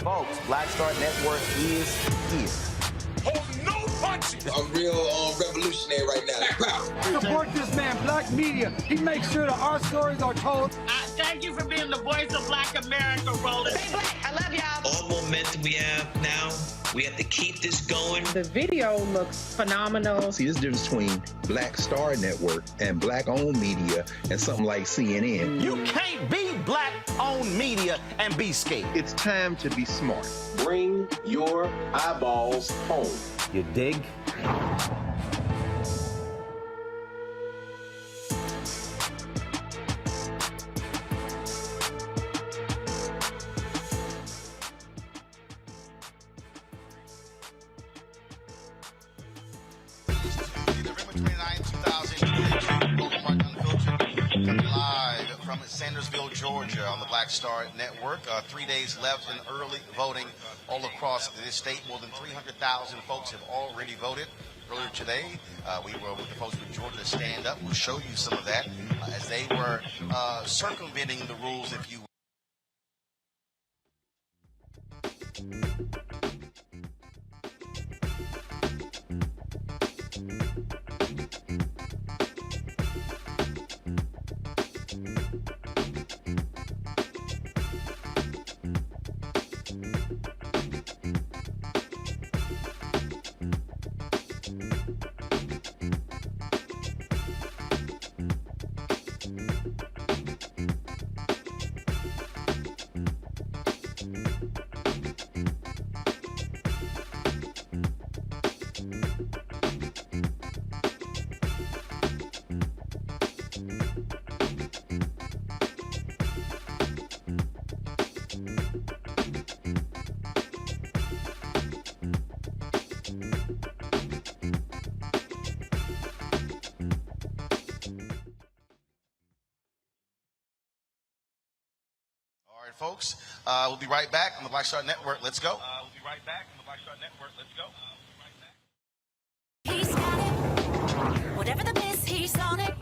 Folks, Black Star Network is here. Hold no punches! I'm real revolutionary right now. Support this man, Black Media. He makes sure that our stories are told. Thank you for being the voice of Black America, Roland. Stay black. I love y'all. All momentum we have now We have to keep this going. The video looks phenomenal. See, there's a difference between Black Star Network and Black-owned media and something like CNN. You can't be black-owned media and be scared. It's time to be smart. Bring your eyeballs home. You dig? Sandersville, Georgia, on the Black Star Network. 3 days left in early voting all across this state. More than 300,000 folks have already voted. Earlier today, we were with the folks from Georgia Stand Up. We'll show you some of that as they were circumventing the rules, if you will. Folks, we'll be right back on the Black Star Network. Let's go. We'll be right back on the Black Star Network. Let's go. He's got it. Whatever the miss, he's on it.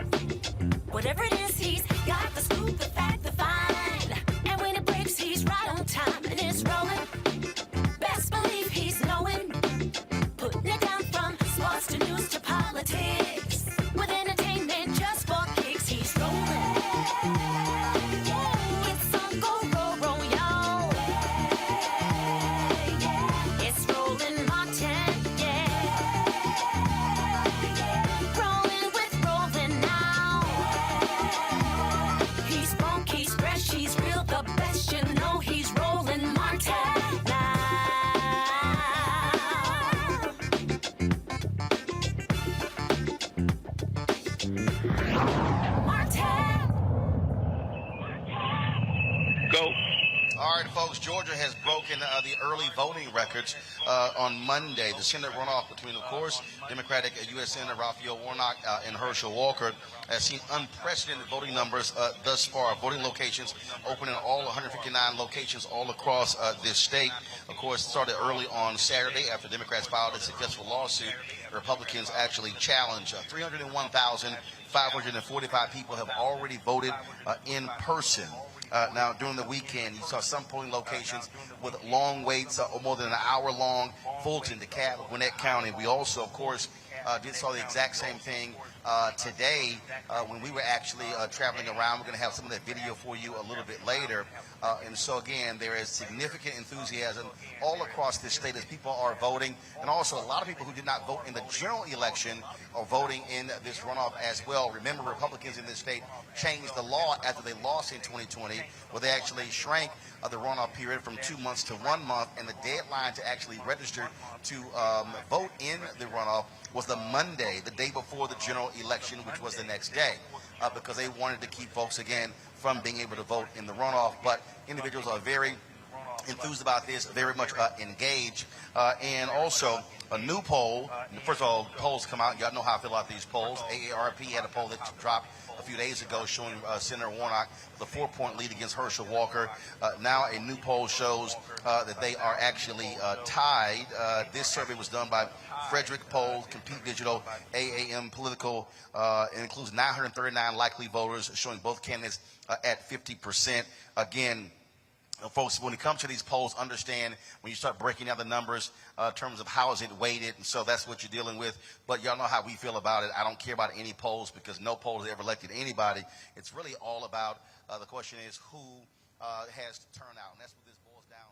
Whatever it is, he's got the scoop, the fact, the find. And when it breaks, he's right on time and it's rolling. Best believe he's knowing. Putting it down from sports to news to politics. With entertainment just for kicks, he's rolling. All right, folks, Georgia has broken the early voting records on Monday. The Senate runoff between, of course, Democratic U.S. Senator Raphael Warnock and Herschel Walker has seen unprecedented voting numbers thus far. Voting locations open in all 159 locations all across this state. Of course, it started early on Saturday after Democrats filed a successful lawsuit. Republicans actually challenged 301,545 people have already voted in person. Now, during the weekend, you saw some polling locations with long waits, more than an hour long. Fulton, DeKalb, Gwinnett County. We also, of course, saw the exact same thing today when we were actually traveling around. We're going to have some of that video for you a little bit later. And so, again, there is significant enthusiasm all across this state as people are voting. And also, a lot of people who did not vote in the general election are voting in this runoff as well. Remember, Republicans in this state changed the law after they lost in 2020, where they actually shrank the runoff period from 2 months to 1 month. And the deadline to actually register to vote in the runoff was the Monday, the day before the general election, which was the next day, because they wanted to keep folks, again, from being able to vote in the runoff. But individuals are very enthused about this, very much engaged. And also, a new poll. First of all, polls come out. Y'all know how I feel about these polls. AARP had a poll that dropped a few days ago showing Senator Warnock with a 4-point lead against Herschel Walker. Now a new poll shows that they are actually tied. This survey was done by Frederick Poll, Compete Digital, AAM Political. It includes 939 likely voters, showing both candidates at 50%. Again, folks, when it comes to these polls, understand when you start breaking down the numbers in terms of how is it weighted, and so that's what you're dealing with. But y'all know how we feel about it. I don't care about any polls because no poll has ever elected anybody. It's really all about the question is who has to turn out, and that's what this boils down to.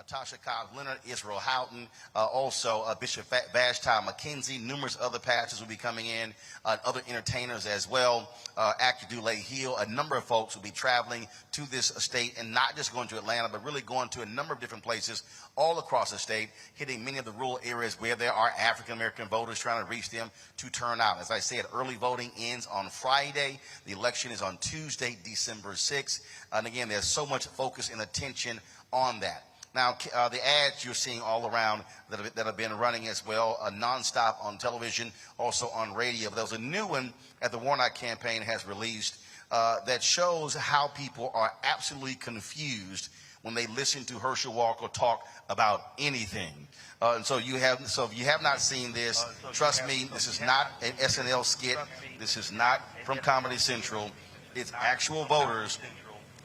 Tasha Cobbs, Leonard Israel Houghton, also Bishop Vashti McKenzie, numerous other pastors will be coming in, other entertainers as well, actor Dooley Hill, a number of folks will be traveling to this state and not just going to Atlanta, but really going to a number of different places all across the state, hitting many of the rural areas where there are African-American voters, trying to reach them to turn out. As I said, early voting ends on Friday. The election is on Tuesday, December 6th. And again, there's so much focus and attention on that. Now, the ads you're seeing all around that have been running as well, nonstop on television, also on radio. But there was a new one that the Warnock campaign has released that shows how people are absolutely confused when they listen to Herschel Walker talk about anything. And so if you have not seen this, trust me, this is not an SNL skit. This is not from Comedy Central. It's actual voters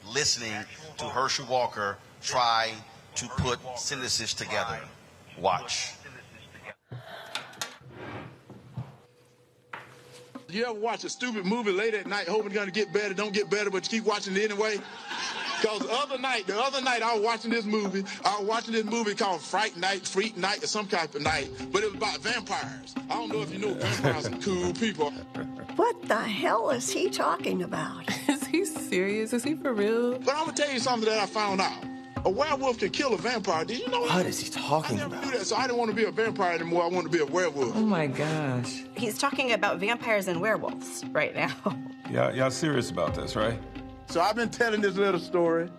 listening to Herschel Walker try to put sentences together. Watch. You ever watch a stupid movie late at night hoping it's going to get better, don't get better, but you keep watching it anyway? Because the other night I was watching this movie. I was watching this movie called Freak Night, or some type of night, but it was about vampires. I don't know if you know vampires are cool people. What the hell is he talking about? Is he serious? Is he for real? But I'm going to tell you something that I found out. A werewolf can kill a vampire. Did you know that? What is he talking about? I never knew that, so I didn't want to be a vampire anymore. I wanted to be a werewolf. Oh, my gosh. He's talking about vampires and werewolves right now. Y'all serious about this, right? So I've been telling this little story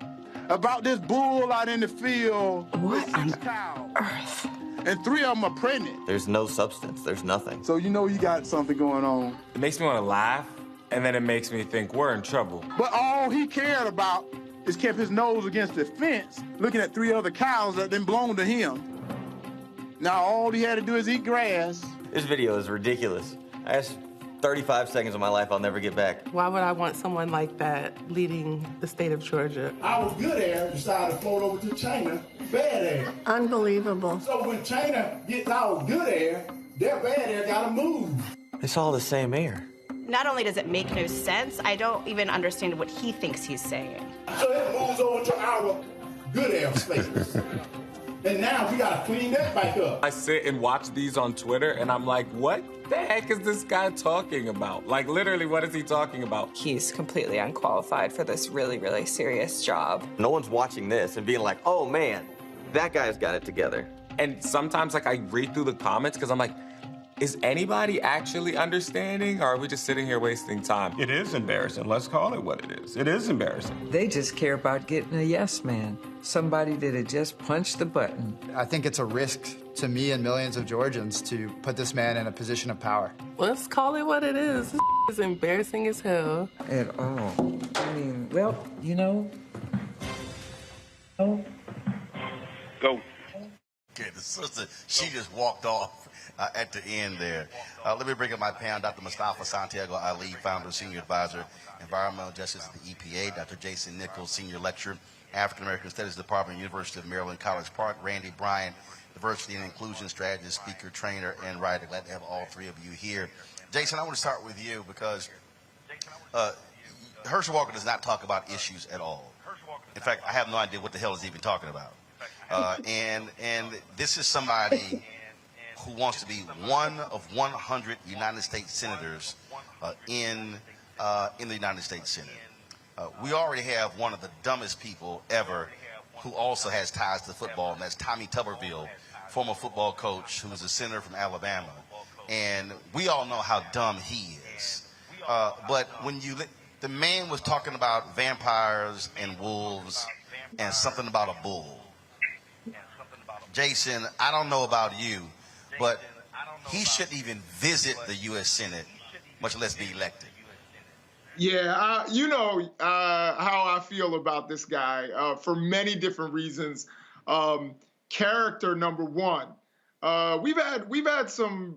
about this bull out in the field. What with 6 cows. Earth? And 3 of them are pregnant. There's no substance. There's nothing. So you know you got something going on. It makes me want to laugh, and then it makes me think we're in trouble. But all he cared about is kept his nose against the fence, looking at 3 other cows that didn't belong to him. Now all he had to do is eat grass. This video is ridiculous. That's 35 seconds of my life I'll never get back. Why would I want someone like that leading the state of Georgia? Our good air decided to float over to China, bad air. Unbelievable. So when China gets our good air, their bad air gotta move. It's all the same air. Not only does it make no sense, I don't even understand what he thinks he's saying. So it moves over to our good air spaces. And now we gotta clean that back up. I sit and watch these on Twitter, and I'm like, what the heck is this guy talking about? Like, literally, what is he talking about? He's completely unqualified for this really, really serious job. No one's watching this and being like, oh, man, that guy's got it together. And sometimes, like, I read through the comments because I'm like, is anybody actually understanding, or are we just sitting here wasting time? It is embarrassing. Let's call it what it is. It is embarrassing. They just care about getting a yes man, somebody that had just punched the button. I think it's a risk to me and millions of Georgians to put this man in a position of power. Let's call it what it is. This is embarrassing as hell. At all. I mean, well, you know. Oh. Go. Okay, the sister, she just walked off. At the end there. Let me bring up my panel, Dr. Mustafa Santiago Ali, founder, senior advisor, environmental justice at the EPA, Dr. Jason Nichols, senior lecturer, African American Studies Department, University of Maryland, College Park, Randy Bryant, diversity and inclusion strategist, speaker, trainer, and writer. Glad to have all 3 of you here. Jason, I want to start with you because Herschel Walker does not talk about issues at all. In fact, I have no idea what the hell he's even talking about. And this is somebody who wants to be one of 100 United States senators in the United States Senate. We already have one of the dumbest people ever who also has ties to football, and that's Tommy Tuberville, former football coach who was a senator from Alabama. And we all know how dumb he is. But when the man was talking about vampires and wolves and something about a bull. Jason, I don't know about you, but he shouldn't even visit the U.S. Senate, much less be elected. Yeah, you know how I feel about this guy for many different reasons. Character, number one. We've had some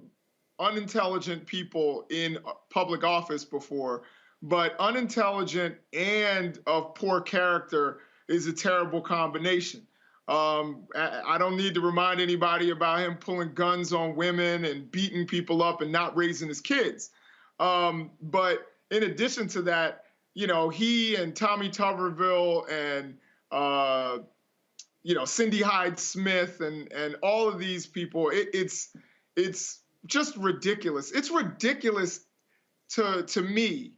unintelligent people in public office before, but unintelligent and of poor character is a terrible combination. I don't need to remind anybody about him pulling guns on women and beating people up and not raising his kids. But in addition to that, you know, he and Tommy Tuberville and, Cindy Hyde-Smith and all of these people. It's just ridiculous. It's ridiculous to me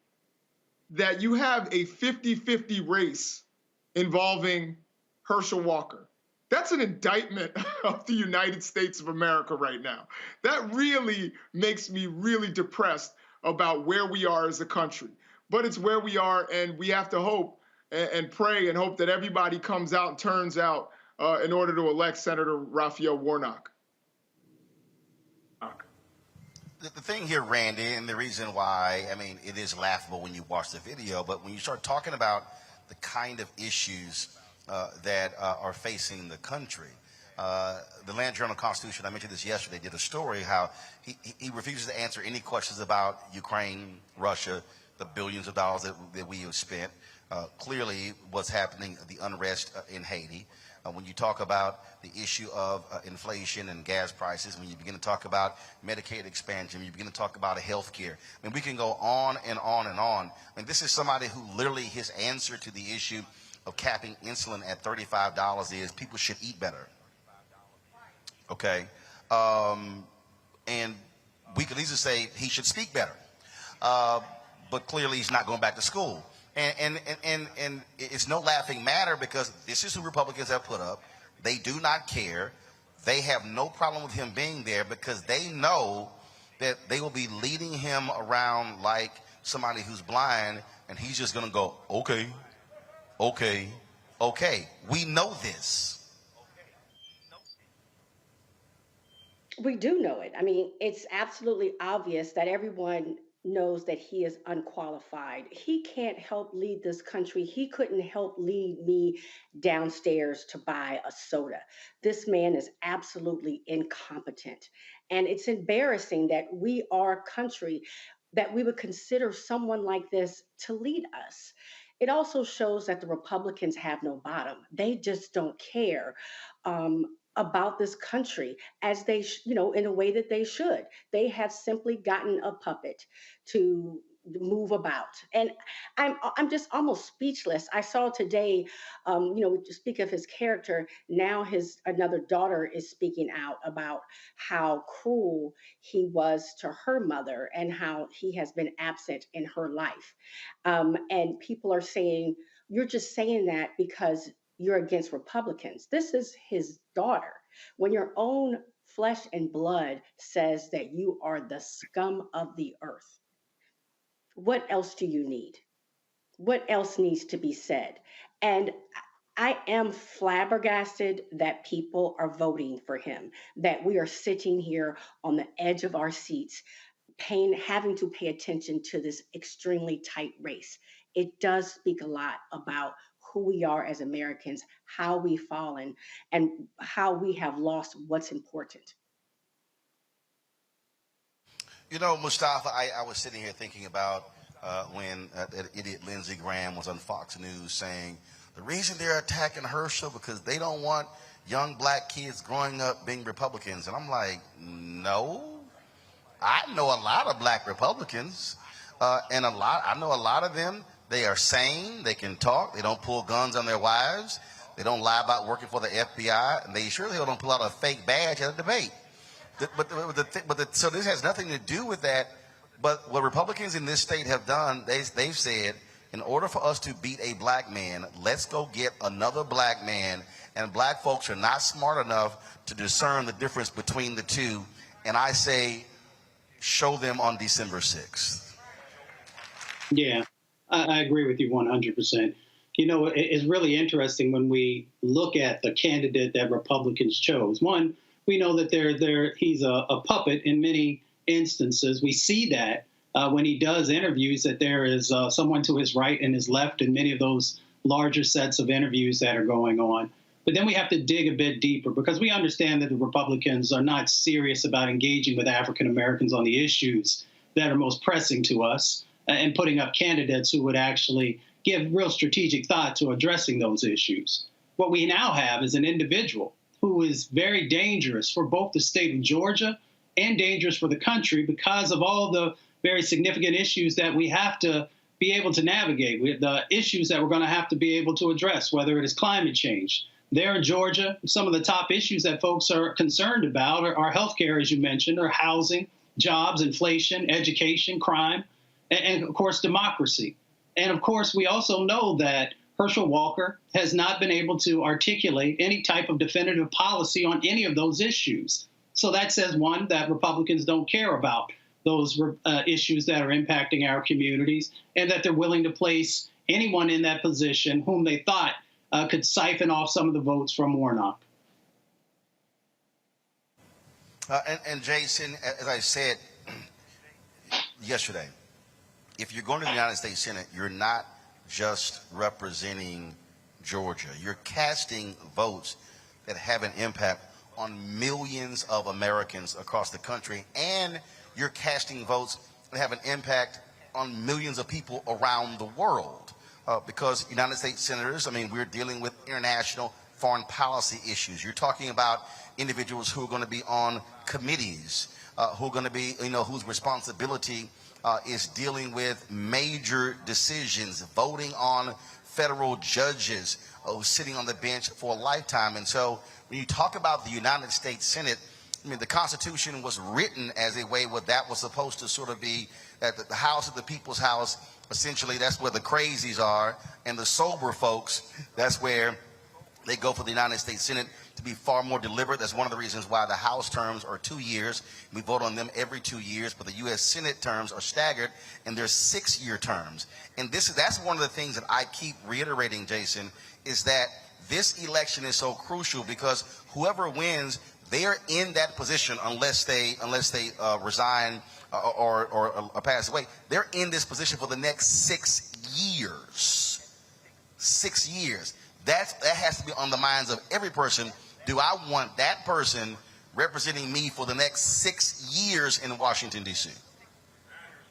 that you have a 50-50 race involving Herschel Walker. That's an indictment of the United States of America right now. That really makes me really depressed about where we are as a country. But it's where we are, and we have to hope and pray and hope that everybody comes out and turns out in order to elect Senator Raphael Warnock. The thing here, Randy, and the reason why, I mean, it is laughable when you watch the video, but when you start talking about the kind of issues that are facing the country, the Land Journal-Constitution, I mentioned this yesterday, did a story how he refuses to answer any questions about Ukraine, Russia, the billions of dollars that we have spent. Clearly, what's happening, the unrest in Haiti. When you talk about the issue of inflation and gas prices, when you begin to talk about Medicaid expansion, when you begin to talk about health care, I mean, we can go on and on and on. I mean, this is somebody who literally, his answer to the issue of capping insulin at $35 is people should eat better. Okay? And we could easily say he should speak better. But clearly he's not going back to school. And it's no laughing matter because this is who Republicans have put up. They do not care. They have no problem with him being there because they know that they will be leading him around like somebody who's blind, and he's just going to go, okay, okay, okay. We know this. We do know it. I mean, it's absolutely obvious that everyone knows that he is unqualified. He can't help lead this country. He couldn't help lead me downstairs to buy a soda. This man is absolutely incompetent. And it's embarrassing that we are a country that we would consider someone like this to lead us. It also shows that the Republicans have no bottom. They just don't care about this country as they, in a way that they should. They have simply gotten a puppet to move about. And I'm just almost speechless. I saw today, to speak of his character, now another daughter is speaking out about how cruel he was to her mother and how he has been absent in her life. And people are saying, you're just saying that because you're against Republicans. This is his daughter. When your own flesh and blood says that you are the scum of the earth, what else do you need? What else needs to be said? And I am flabbergasted that people are voting for him, that we are sitting here on the edge of our seats, having to pay attention to this extremely tight race. It does speak a lot about who we are as Americans, how we've fallen, and how we have lost what's important. Mustafa, I was sitting here thinking about when that idiot Lindsey Graham was on Fox News saying the reason they're attacking Herschel because they don't want young black kids growing up being Republicans. And I'm like, no, I know a lot of black Republicans, and I know a lot of them. They are sane, they can talk, they don't pull guns on their wives, they don't lie about working for the FBI, and they surely don't pull out a fake badge at a debate. So this has nothing to do with that, but what Republicans in this state have done, they've said, in order for us to beat a black man, let's go get another black man, and black folks are not smart enough to discern the difference between the two, and I say, show them on December 6th. Yeah. I agree with you 100%. It's really interesting when we look at the candidate that Republicans chose. One, we know that he's a puppet in many instances. We see that when he does interviews, that there is someone to his right and his left in many of those larger sets of interviews that are going on. But then we have to dig a bit deeper because we understand that the Republicans are not serious about engaging with African Americans on the issues that are most pressing to us, and putting up candidates who would actually give real strategic thought to addressing those issues. What we now have is an individual who is very dangerous for both the state of Georgia and dangerous for the country because of all the very significant issues that we have to be able to navigate, with the issues that we're going to have to be able to address, whether it is climate change, there in Georgia, some of the top issues that folks are concerned about are healthcare, as you mentioned, or housing, jobs, inflation, education, crime, and of course, democracy. And of course, we also know that Herschel Walker has not been able to articulate any type of definitive policy on any of those issues. So that says, one, that Republicans don't care about those issues that are impacting our communities, and that they're willing to place anyone in that position whom they thought could siphon off some of the votes from Warnock. And Jason, as I said yesterday, if you're going to the United States Senate, you're not just representing Georgia. You're casting votes that have an impact on millions of Americans across the country, and you're casting votes that have an impact on millions of people around the world. Because United States senators, I mean, we're dealing with international foreign policy issues. You're talking about individuals who are going to be on committees, who are going to be, whose responsibility is dealing with major decisions, voting on federal judges sitting on the bench for a lifetime. And so when you talk about the United States Senate, I mean, the Constitution was written as a way where that was supposed to sort of be at the House of the People's House. Essentially, that's where the crazies are, and the sober folks, that's where they go for the United States Senate to be far more deliberate. That's one of the reasons why the House terms are 2 years. We vote on them every 2 years, but the U.S. Senate terms are staggered, and they're 6-year terms. And that's one of the things that I keep reiterating, Jason, is that this election is so crucial because whoever wins, they are in that position unless they resign or pass away. They're in this position for the next 6 years. 6 years. That has to be on the minds of every person. Do I want that person representing me for the next 6 years in Washington, D.C.?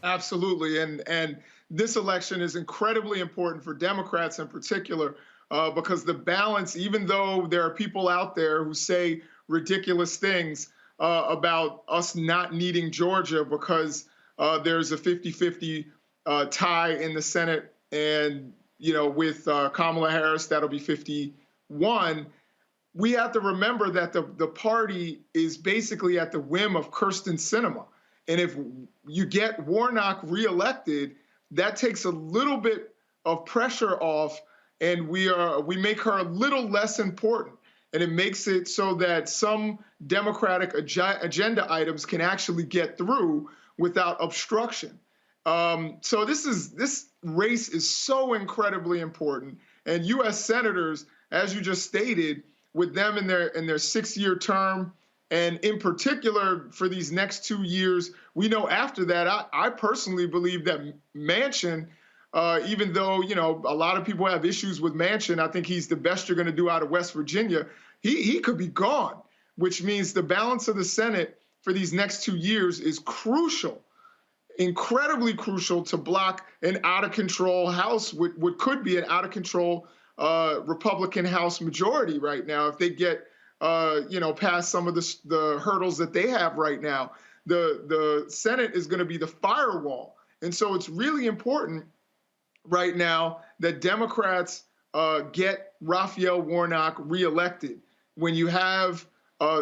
Absolutely. And this election is incredibly important for Democrats in particular because the balance, even though there are people out there who say ridiculous things about us not needing Georgia because there's a 50-50 tie in the Senate, and with Kamala Harris, that'll be 51. We have to remember that the party is basically at the whim of Kyrsten Sinema. And if you get Warnock reelected, that takes a little bit of pressure off, and we make her a little less important. And it makes it so that some Democratic agenda items can actually get through without obstruction. So this race is so incredibly important. And U.S. senators, as you just stated, with them in their 6-year term, and in particular for these next 2 years, we know after that, I personally believe that Manchin, even though, a lot of people have issues with Manchin, I think he's the best you're going to do out of West Virginia. He could be gone, which means the balance of the Senate for these next 2 years is crucial, incredibly crucial to block an out-of-control House, what could be an out-of-control Republican House majority right now if they get, past some of the hurdles that they have right now. The Senate is going to be the firewall. And so it's really important right now that Democrats get Raphael Warnock reelected. When you have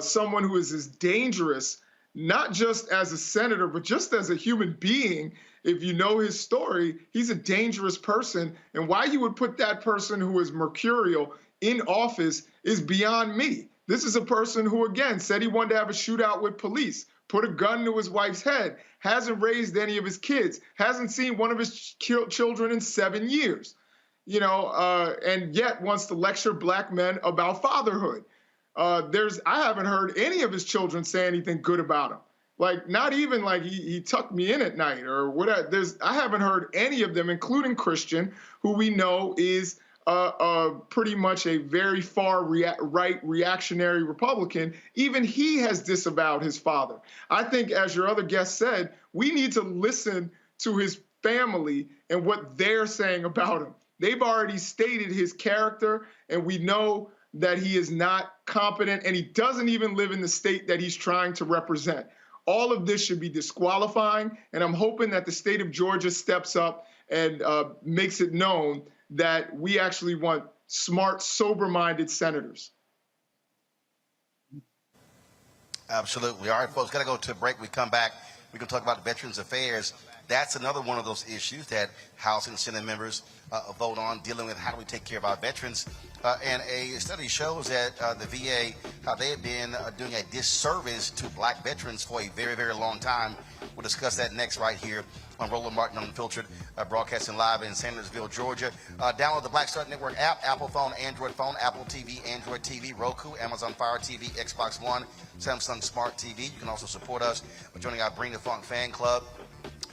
someone who is as dangerous, not just as a senator, but just as a human being, if you know his story, he's a dangerous person. And why you would put that person who is mercurial in office is beyond me. This is a person who, again, said he wanted to have a shootout with police, put a gun to his wife's head, hasn't raised any of his kids, hasn't seen one of his children in 7 years, and yet wants to lecture black men about fatherhood. I haven't heard any of his children say anything good about him. Like, not even like he tucked me in at night or whatever. I haven't heard any of them, including Christian, who we know is pretty much a very far right reactionary Republican. Even he has disavowed his father. I think, as your other guest said, we need to listen to his family and what they're saying about him. They've already stated his character, and we know that he is not competent, and he doesn't even live in the state that he's trying to represent. All of this should be disqualifying, and I'm hoping that the state of Georgia steps up and makes it known that we actually want smart, sober-minded senators. Absolutely. All right, folks, got to go to a break. We come back, we can talk about Veterans Affairs. That's another one of those issues that House and Senate members vote on, dealing with how do we take care of our veterans. And a study shows that the VA, how they have been doing a disservice to black veterans for a very, very long time. We'll discuss that next right here on Roland Martin Unfiltered, broadcasting live in Sandersville, Georgia. Download the Black Star Network app, Apple phone, Android phone, Apple TV, Android TV, Roku, Amazon Fire TV, Xbox One, Samsung Smart TV. You can also support us by joining our Bring the Funk fan club.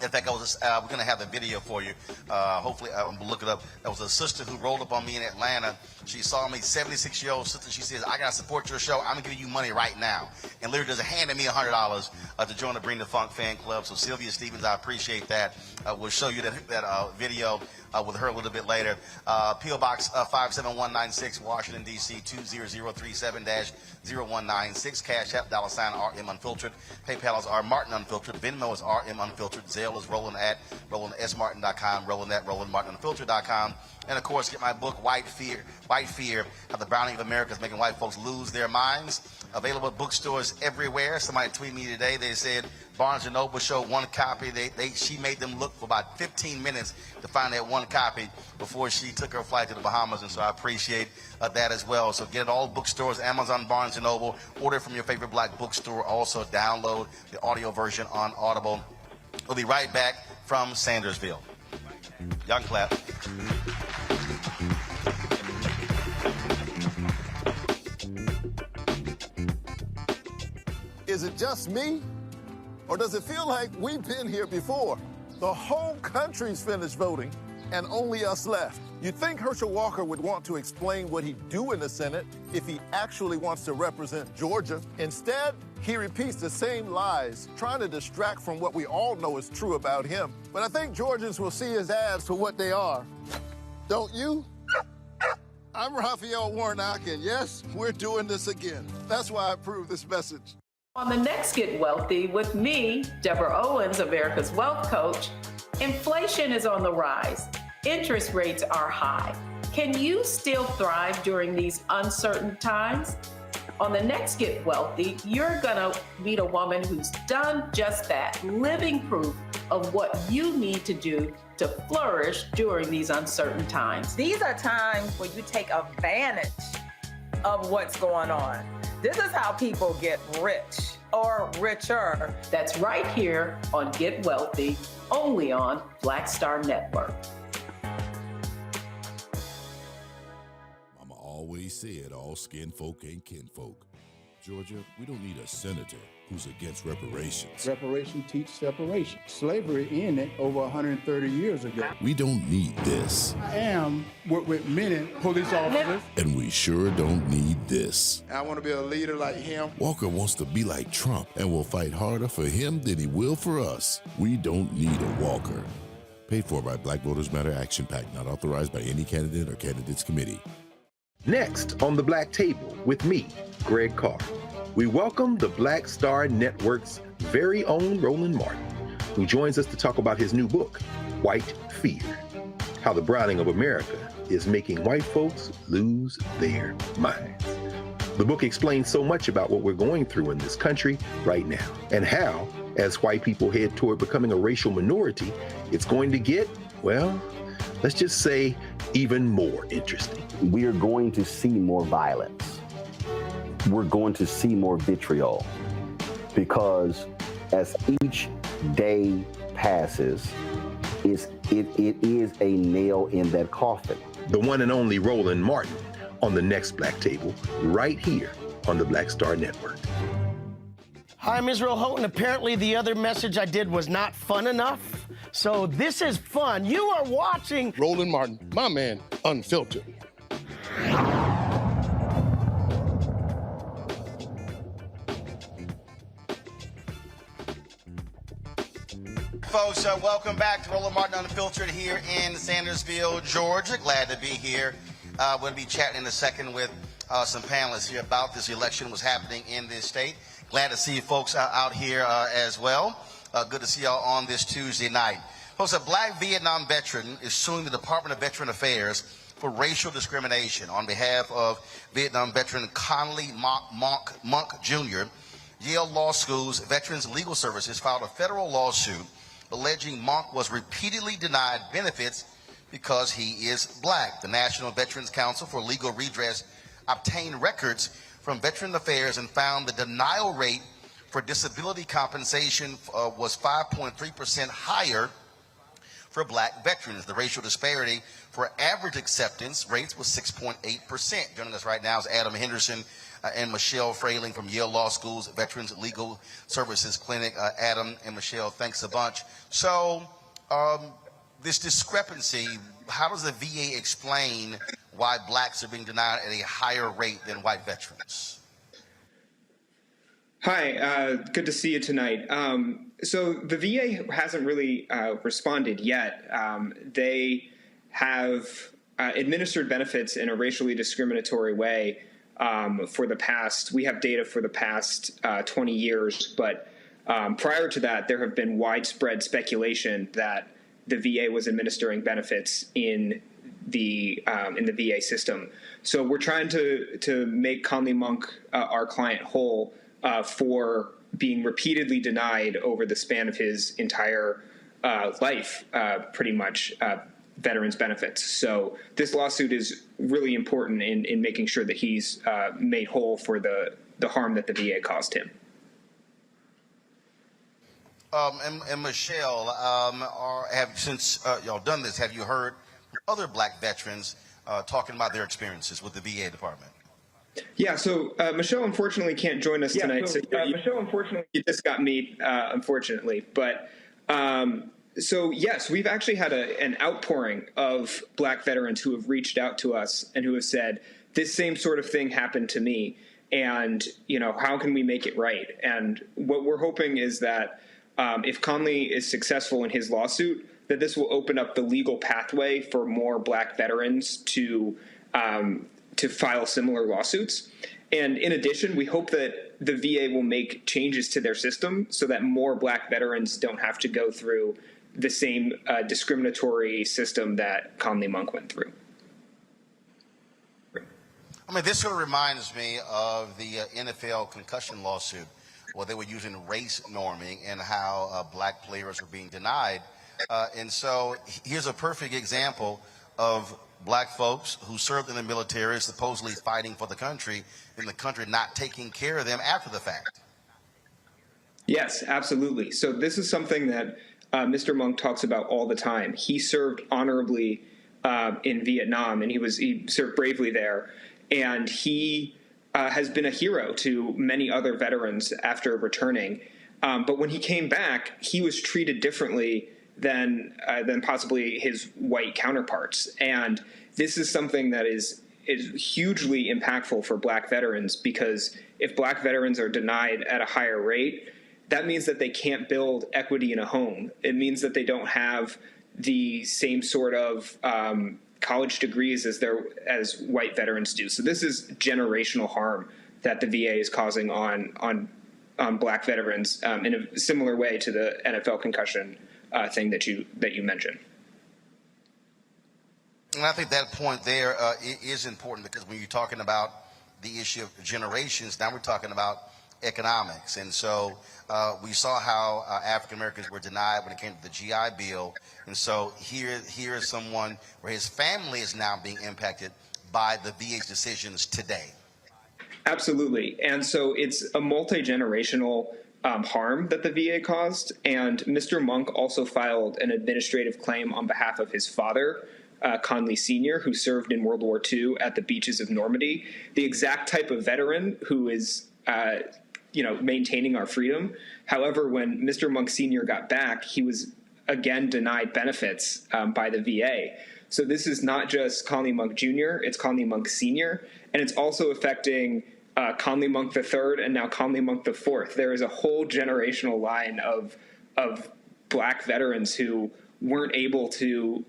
In fact, we're going to have the video for you. Hopefully, we'll look it up. There was a sister who rolled up on me in Atlanta. She saw me, 76-year-old sister. She says, I got to support your show. I'm going to give you money right now. And literally just handed me $100 to join the Bring the Funk fan club. So Sylvia Stevens, I appreciate that. We'll show you that video with her a little bit later. P.O. Box 57196, Washington, D.C. 20037-0196. Cash App, $RM Unfiltered. PayPal is R Martin Unfiltered. Venmo is RM Unfiltered. Zelle is Roland at RolandSMartin.com. Roland at RolandMartinUnfiltered.com. And of course, get my book, White Fear, How the Browning of America is Making White Folks Lose Their Minds. Available at bookstores everywhere. Somebody tweeted me today. They said Barnes & Noble showed one copy. She made them look for about 15 minutes to find that one copy before she took her flight to the Bahamas. And so I appreciate that as well. So get it all bookstores, Amazon, Barnes & Noble. Order from your favorite black bookstore. Also download the audio version on Audible. We'll be right back from Sandersville. Y'all can clap. Is it just me? Or does it feel like we've been here before? The whole country's finished voting, and only us left. You'd think Herschel Walker would want to explain what he'd do in the Senate if he actually wants to represent Georgia. Instead, he repeats the same lies, trying to distract from what we all know is true about him. But I think Georgians will see his ads for what they are. Don't you? I'm Raphael Warnock, and yes, we're doing this again. That's why I approve this message. On the next Get Wealthy with me, Deborah Owens, America's Wealth Coach, inflation is on the rise. Interest rates are high. Can you still thrive during these uncertain times? On the next Get Wealthy, you're gonna meet a woman who's done just that, living proof of what you need to do to flourish during these uncertain times. These are times where you take advantage of what's going on. This is how people get rich or richer. That's right here on Get Wealthy, only on Black Star Network. Mama always said all skin folk ain't kinfolk. Georgia, we don't need a senator who's against reparations. Reparations teach separation. Slavery ended over 130 years ago. We don't need this. I am with many police officers. And we sure don't need this. I want to be a leader like him. Walker wants to be like Trump and will fight harder for him than he will for us. We don't need a Walker. Paid for by Black Voters Matter Action PAC, not authorized by any candidate or candidates committee. Next on the Black Table with me, Greg Carr, we welcome the Black Star Network's very own Roland Martin, who joins us to talk about his new book, White Fear, How the Browning of America is Making White Folks Lose Their Minds. The book explains so much about what we're going through in this country right now, and how, as white people head toward becoming a racial minority, it's going to get, well, let's just say, even more interesting. We are going to see more violence. We're going to see more vitriol, because as each day passes, it is a nail in that coffin. The one and only Roland Martin on the next Black Table, right here on the Black Star Network. Hi, I'm Israel Houghton. Apparently the other message I did was not fun enough. So this is fun. You are watching Roland Martin, my man, Unfiltered. Folks, welcome back to Roland Martin Unfiltered here in Sandersville, Georgia. Glad to be here. We're going to be chatting in a second with some panelists here about this election, what's happening in this state. Glad to see you folks out here as well. Good to see y'all on this Tuesday night. Folks, a black Vietnam veteran is suing the Department of Veteran Affairs for racial discrimination. On behalf of Vietnam veteran Conley Monk Jr., Yale Law School's Veterans Legal Services filed a federal lawsuit alleging Monk was repeatedly denied benefits because he is black. The National Veterans Council for Legal Redress obtained records from Veteran Affairs and found the denial rate for disability compensation was 5.3% higher for black veterans. The racial disparity for average acceptance rates was 6.8%. Joining us right now is Adam Henderson and Michelle Frayling from Yale Law School's Veterans Legal Services Clinic. Adam and Michelle, thanks a bunch. So this discrepancy, how does the VA explain why blacks are being denied at a higher rate than white veterans? Hi, good to see you tonight. So the VA hasn't really responded yet. They have administered benefits in a racially discriminatory way for the past, we have data for the past 20 years, but prior to that, there have been widespread speculation that the VA was administering benefits in the VA system. So we're trying to make Conley Monk, our client, whole for being repeatedly denied over the span of his entire life, pretty much, veterans benefits. So this lawsuit is really important in making sure that he's made whole for the harm that the VA caused him. And Michelle, since y'all done this, have you heard other black veterans talking about their experiences with the VA department? Yeah, so Michelle unfortunately can't join us tonight. Michelle, unfortunately, you just got me, unfortunately. But so yes, we've actually had an outpouring of black veterans who have reached out to us and who have said, this same sort of thing happened to me, and how can we make it right? And what we're hoping is that if Conley is successful in his lawsuit, that this will open up the legal pathway for more black veterans to file similar lawsuits. And in addition, we hope that the VA will make changes to their system so that more black veterans don't have to go through the same discriminatory system that Conley Monk went through. I mean, this sort of reminds me of the NFL concussion lawsuit, where they were using race norming and how black players were being denied. And so here's a perfect example of black folks who served in the military, supposedly fighting for the country, and the country not taking care of them after the fact. Yes, absolutely. So this is something that Mr. Monk talks about all the time. He served honorably in Vietnam, and he served bravely there. And he has been a hero to many other veterans after returning. But when he came back, he was treated differently than possibly his white counterparts. And this is something that is hugely impactful for black veterans, because if black veterans are denied at a higher rate, that means that they can't build equity in a home. It means that they don't have the same sort of college degrees as white veterans do. So this is generational harm that the VA is causing on black veterans in a similar way to the NFL concussion thing that you mentioned. And I think that point there is important, because when you're talking about the issue of generations, now we're talking about economics. And so we saw how African Americans were denied when it came to the GI Bill. And so here is someone where his family is now being impacted by the VA's decisions today. Absolutely. And so it's a multi-generational harm that the VA caused. And Mr. Monk also filed an administrative claim on behalf of his father, Conley Sr., who served in World War II at the beaches of Normandy, the exact type of veteran who is maintaining our freedom. However, when Mr. Monk Sr. got back, he was again denied benefits by the VA. So this is not just Conley Monk Jr., it's Conley Monk Sr., and it's also affecting Conley Monk III and now Conley Monk IV. There is a whole generational line of black veterans who weren't able to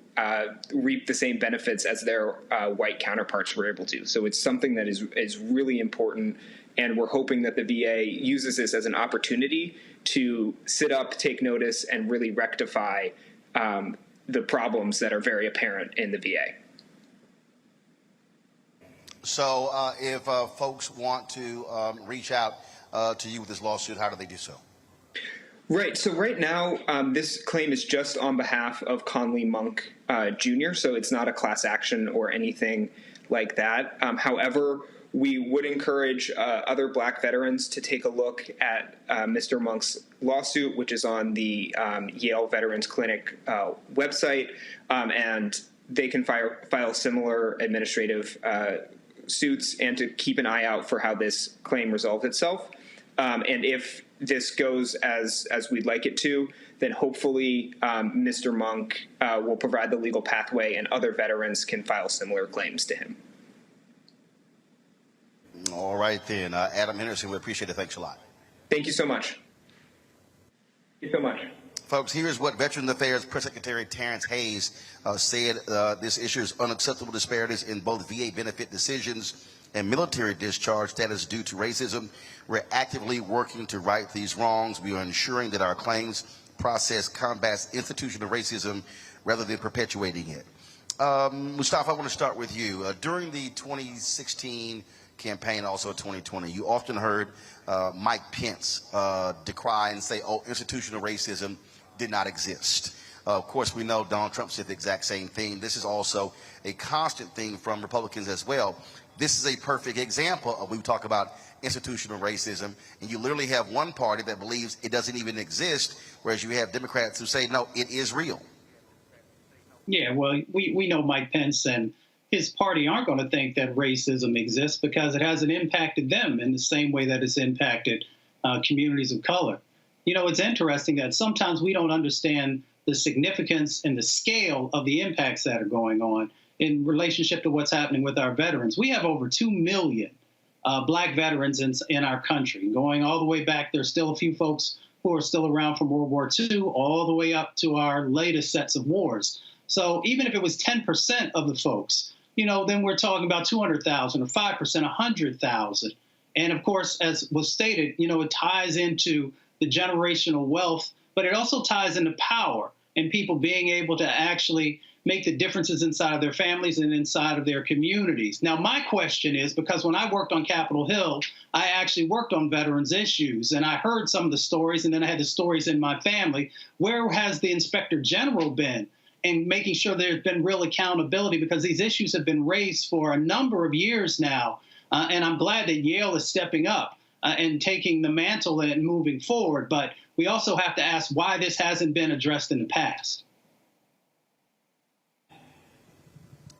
reap the same benefits as their white counterparts were able to. So it's something that is really important, and we're hoping that the VA uses this as an opportunity to sit up, take notice, and really rectify the problems that are very apparent in the VA. So if folks want to reach out to you with this lawsuit, how do they do so? Right. So right now, this claim is just on behalf of Conley Monk Jr., so it's not a class action or anything like that. However, we would encourage other Black veterans to take a look at Mr. Monk's lawsuit, which is on the Yale Veterans Clinic website, and they can file similar administrative suits, and to keep an eye out for how this claim resolves itself. And if this goes as we'd like it to, then hopefully Mr. Monk will provide the legal pathway and other veterans can file similar claims to him. All right, then. Adam Henderson, we appreciate it. Thanks a lot. Thank you so much. Thank you so much. Folks, here's what Veterans Affairs Press Secretary Terrence Hayes said. This issue is unacceptable disparities in both VA benefit decisions and military discharge status due to racism. We're actively working to right these wrongs. We are ensuring that our claims process combats institutional racism rather than perpetuating it. Mustafa, I want to start with you. During the 2016 campaign, also 2020, you often heard Mike Pence decry and say, oh, institutional racism did not exist. Of course, we know Donald Trump said the exact same thing. This is also a constant thing from Republicans as well. This is a perfect example of when we talk about institutional racism, and you literally have one party that believes it doesn't even exist, whereas you have Democrats who say, no, it is real. Yeah, well, we know Mike Pence and his party aren't going to think that racism exists because it hasn't impacted them in the same way that it's impacted communities of color. You know, it's interesting that sometimes we don't understand the significance and the scale of the impacts that are going on in relationship to what's happening with our veterans. We have over 2 million Black veterans in our country. Going all the way back, there's still a few folks who are still around from World War II, all the way up to our latest sets of wars. So even if it was 10% of the folks, you know, then we're talking about 200,000 or 5%, 100,000. And of course, as was stated, you know, it ties into the generational wealth, but it also ties into power and people being able to actually make the differences inside of their families and inside of their communities. Now, my question is, because when I worked on Capitol Hill, I actually worked on veterans issues, and I heard some of the stories, and then I had the stories in my family. Where has the Inspector General been in making sure there's been real accountability? Because these issues have been raised for a number of years now, and I'm glad that Yale is stepping up and taking the mantle and moving forward. But we also have to ask why this hasn't been addressed in the past.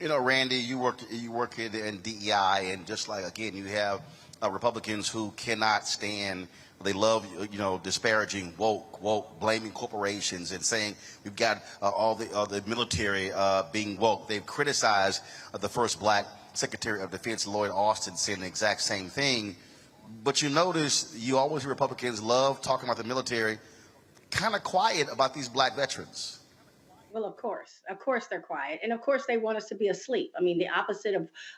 You know, Randy, you work in DEI, and just like, again, you have Republicans who cannot stand, they love, you know, disparaging woke, blaming corporations and saying we've got all the military being woke. They've criticized the first Black Secretary of Defense, Lloyd Austin, saying the exact same thing. But you notice you always hear Republicans love talking about the military, kind of quiet about these Black veterans. Well, of course they're quiet. And of course they want us to be asleep. I mean, the opposite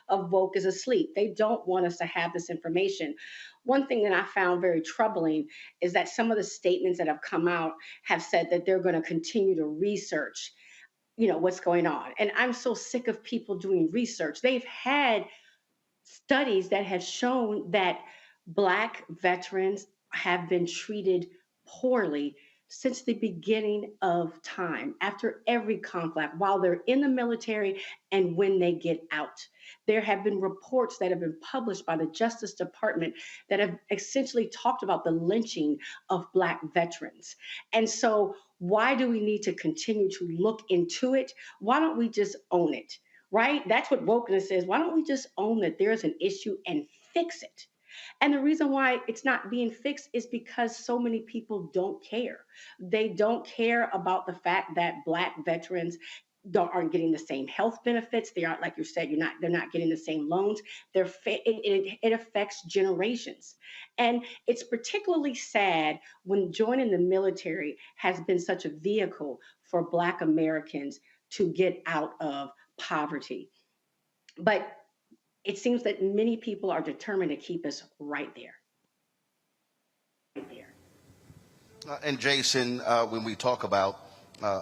of woke is asleep. They don't want us to have this information. One thing that I found very troubling is that some of the statements that have come out have said that they're going to continue to research, you know, what's going on. And I'm so sick of people doing research. They've had studies that have shown that Black veterans have been treated poorly since the beginning of time, after every conflict, while they're in the military and when they get out. There have been reports that have been published by the Justice Department that have essentially talked about the lynching of Black veterans. And so why do we need to continue to look into it? Why don't we just own it, right? That's what wokeness is. Why don't we just own that there's an issue and fix it? And the reason why it's not being fixed is because so many people don't care. They don't care about the fact that Black veterans aren't getting the same health benefits. They aren't, like you said, they're not getting the same loans. It affects generations. And it's particularly sad when joining the military has been such a vehicle for Black Americans to get out of poverty. But it seems that many people are determined to keep us right there. And Jason, when we talk about,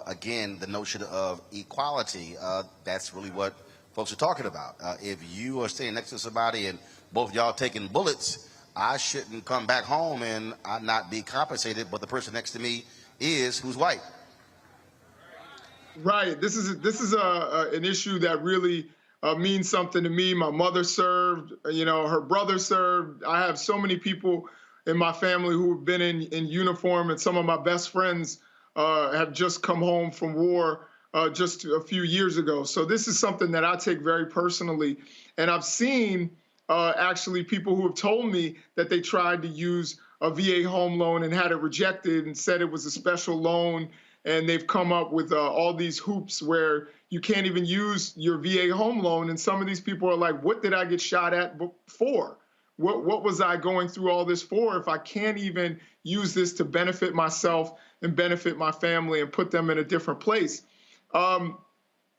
again, the notion of equality, that's really what folks are talking about. If you are standing next to somebody and both y'all taking bullets, I shouldn't come back home and I not be compensated, but the person next to me is who's white. Right. This is an issue that really means something to me. My mother served, her brother served. I have so many people in my family who have been in uniform, and some of my best friends have just come home from war just a few years ago. So this is something that I take very personally. And I've seen actually people who have told me that they tried to use a VA home loan and had it rejected and said it was a special loan. And they've come up with all these hoops where you can't even use your VA home loan. And some of these people are like, what did I get shot at for? What was I going through all this for if I can't even use this to benefit myself and benefit my family and put them in a different place? I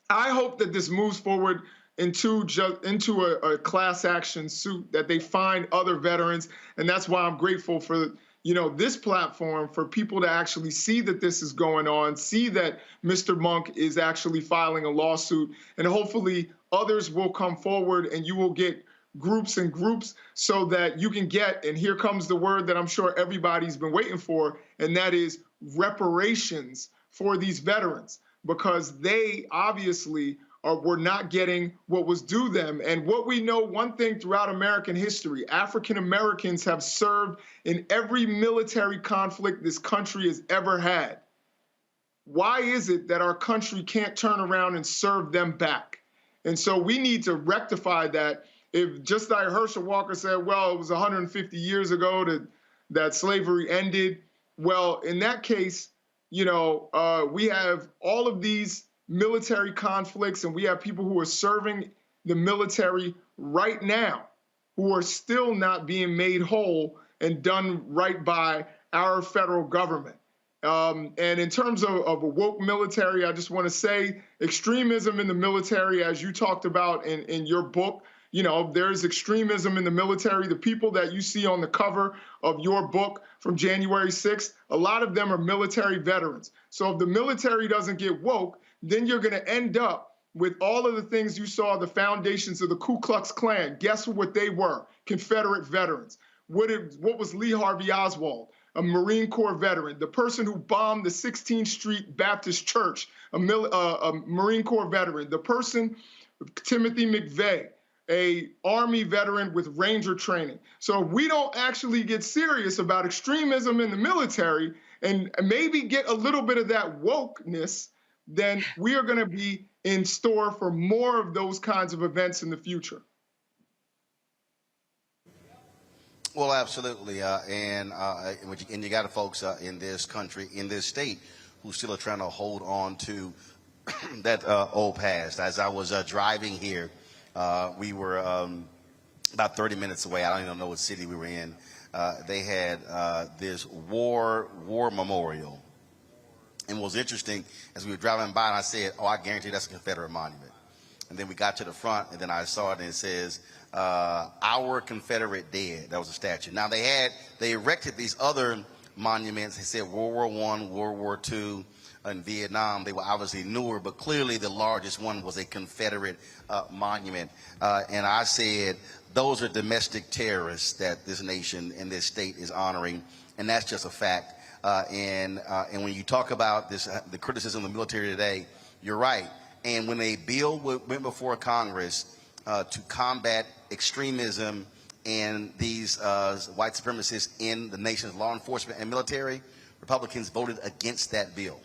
hope that this moves forward into a class action suit, that they find other veterans. And that's why I'm grateful for this platform, for people to actually see that this is going on, see that Mr. Monk is actually filing a lawsuit, and hopefully others will come forward and you will get groups and groups so that you can get, and here comes the word that I'm sure everybody's been waiting for, and that is reparations for these veterans, because they obviously were not getting what was due them. And what we know, one thing throughout American history, African Americans have served in every military conflict this country has ever had. Why is it that our country can't turn around and serve them back? And so we need to rectify that. If, just like Herschel Walker said, well, it was 150 years ago that slavery ended. Well, in that case, we have all of these military conflicts, and we have people who are serving the military right now who are still not being made whole and done right by our federal government. And in terms of a woke military, I just want to say extremism in the military, as you talked about in your book, there's extremism in the military. The people that you see on the cover of your book from January 6th, a lot of them are military veterans. So if the military doesn't get woke, then you're going to end up with all of the things you saw, the foundations of the Ku Klux Klan. Guess what they were? Confederate veterans. What was Lee Harvey Oswald? A Marine Corps veteran. The person who bombed the 16th Street Baptist Church, a Marine Corps veteran. The person, Timothy McVeigh, a Army veteran with Ranger training. So if we don't actually get serious about extremism in the military and maybe get a little bit of that wokeness, then we are going to be in store for more of those kinds of events in the future. Well, absolutely. And you got folks in this country, in this state, who still are trying to hold on to that old past. As I was driving here, we were about 30 minutes away. I don't even know what city we were in. They had this war memorial. And what was interesting, as we were driving by, and I said, oh, I guarantee that's a Confederate monument. And then we got to the front, and then I saw it, and it says, our Confederate dead. That was a statue. Now, they erected these other monuments. They said World War I, World War II, in Vietnam. They were obviously newer, but clearly the largest one was a Confederate monument. And I said, those are domestic terrorists that this nation and this state is honoring, and that's just a fact. And when you talk about this, the criticism of the military today, you're right. And when a bill went before Congress to combat extremism and these white supremacists in the nation's law enforcement and military, Republicans voted against that bill.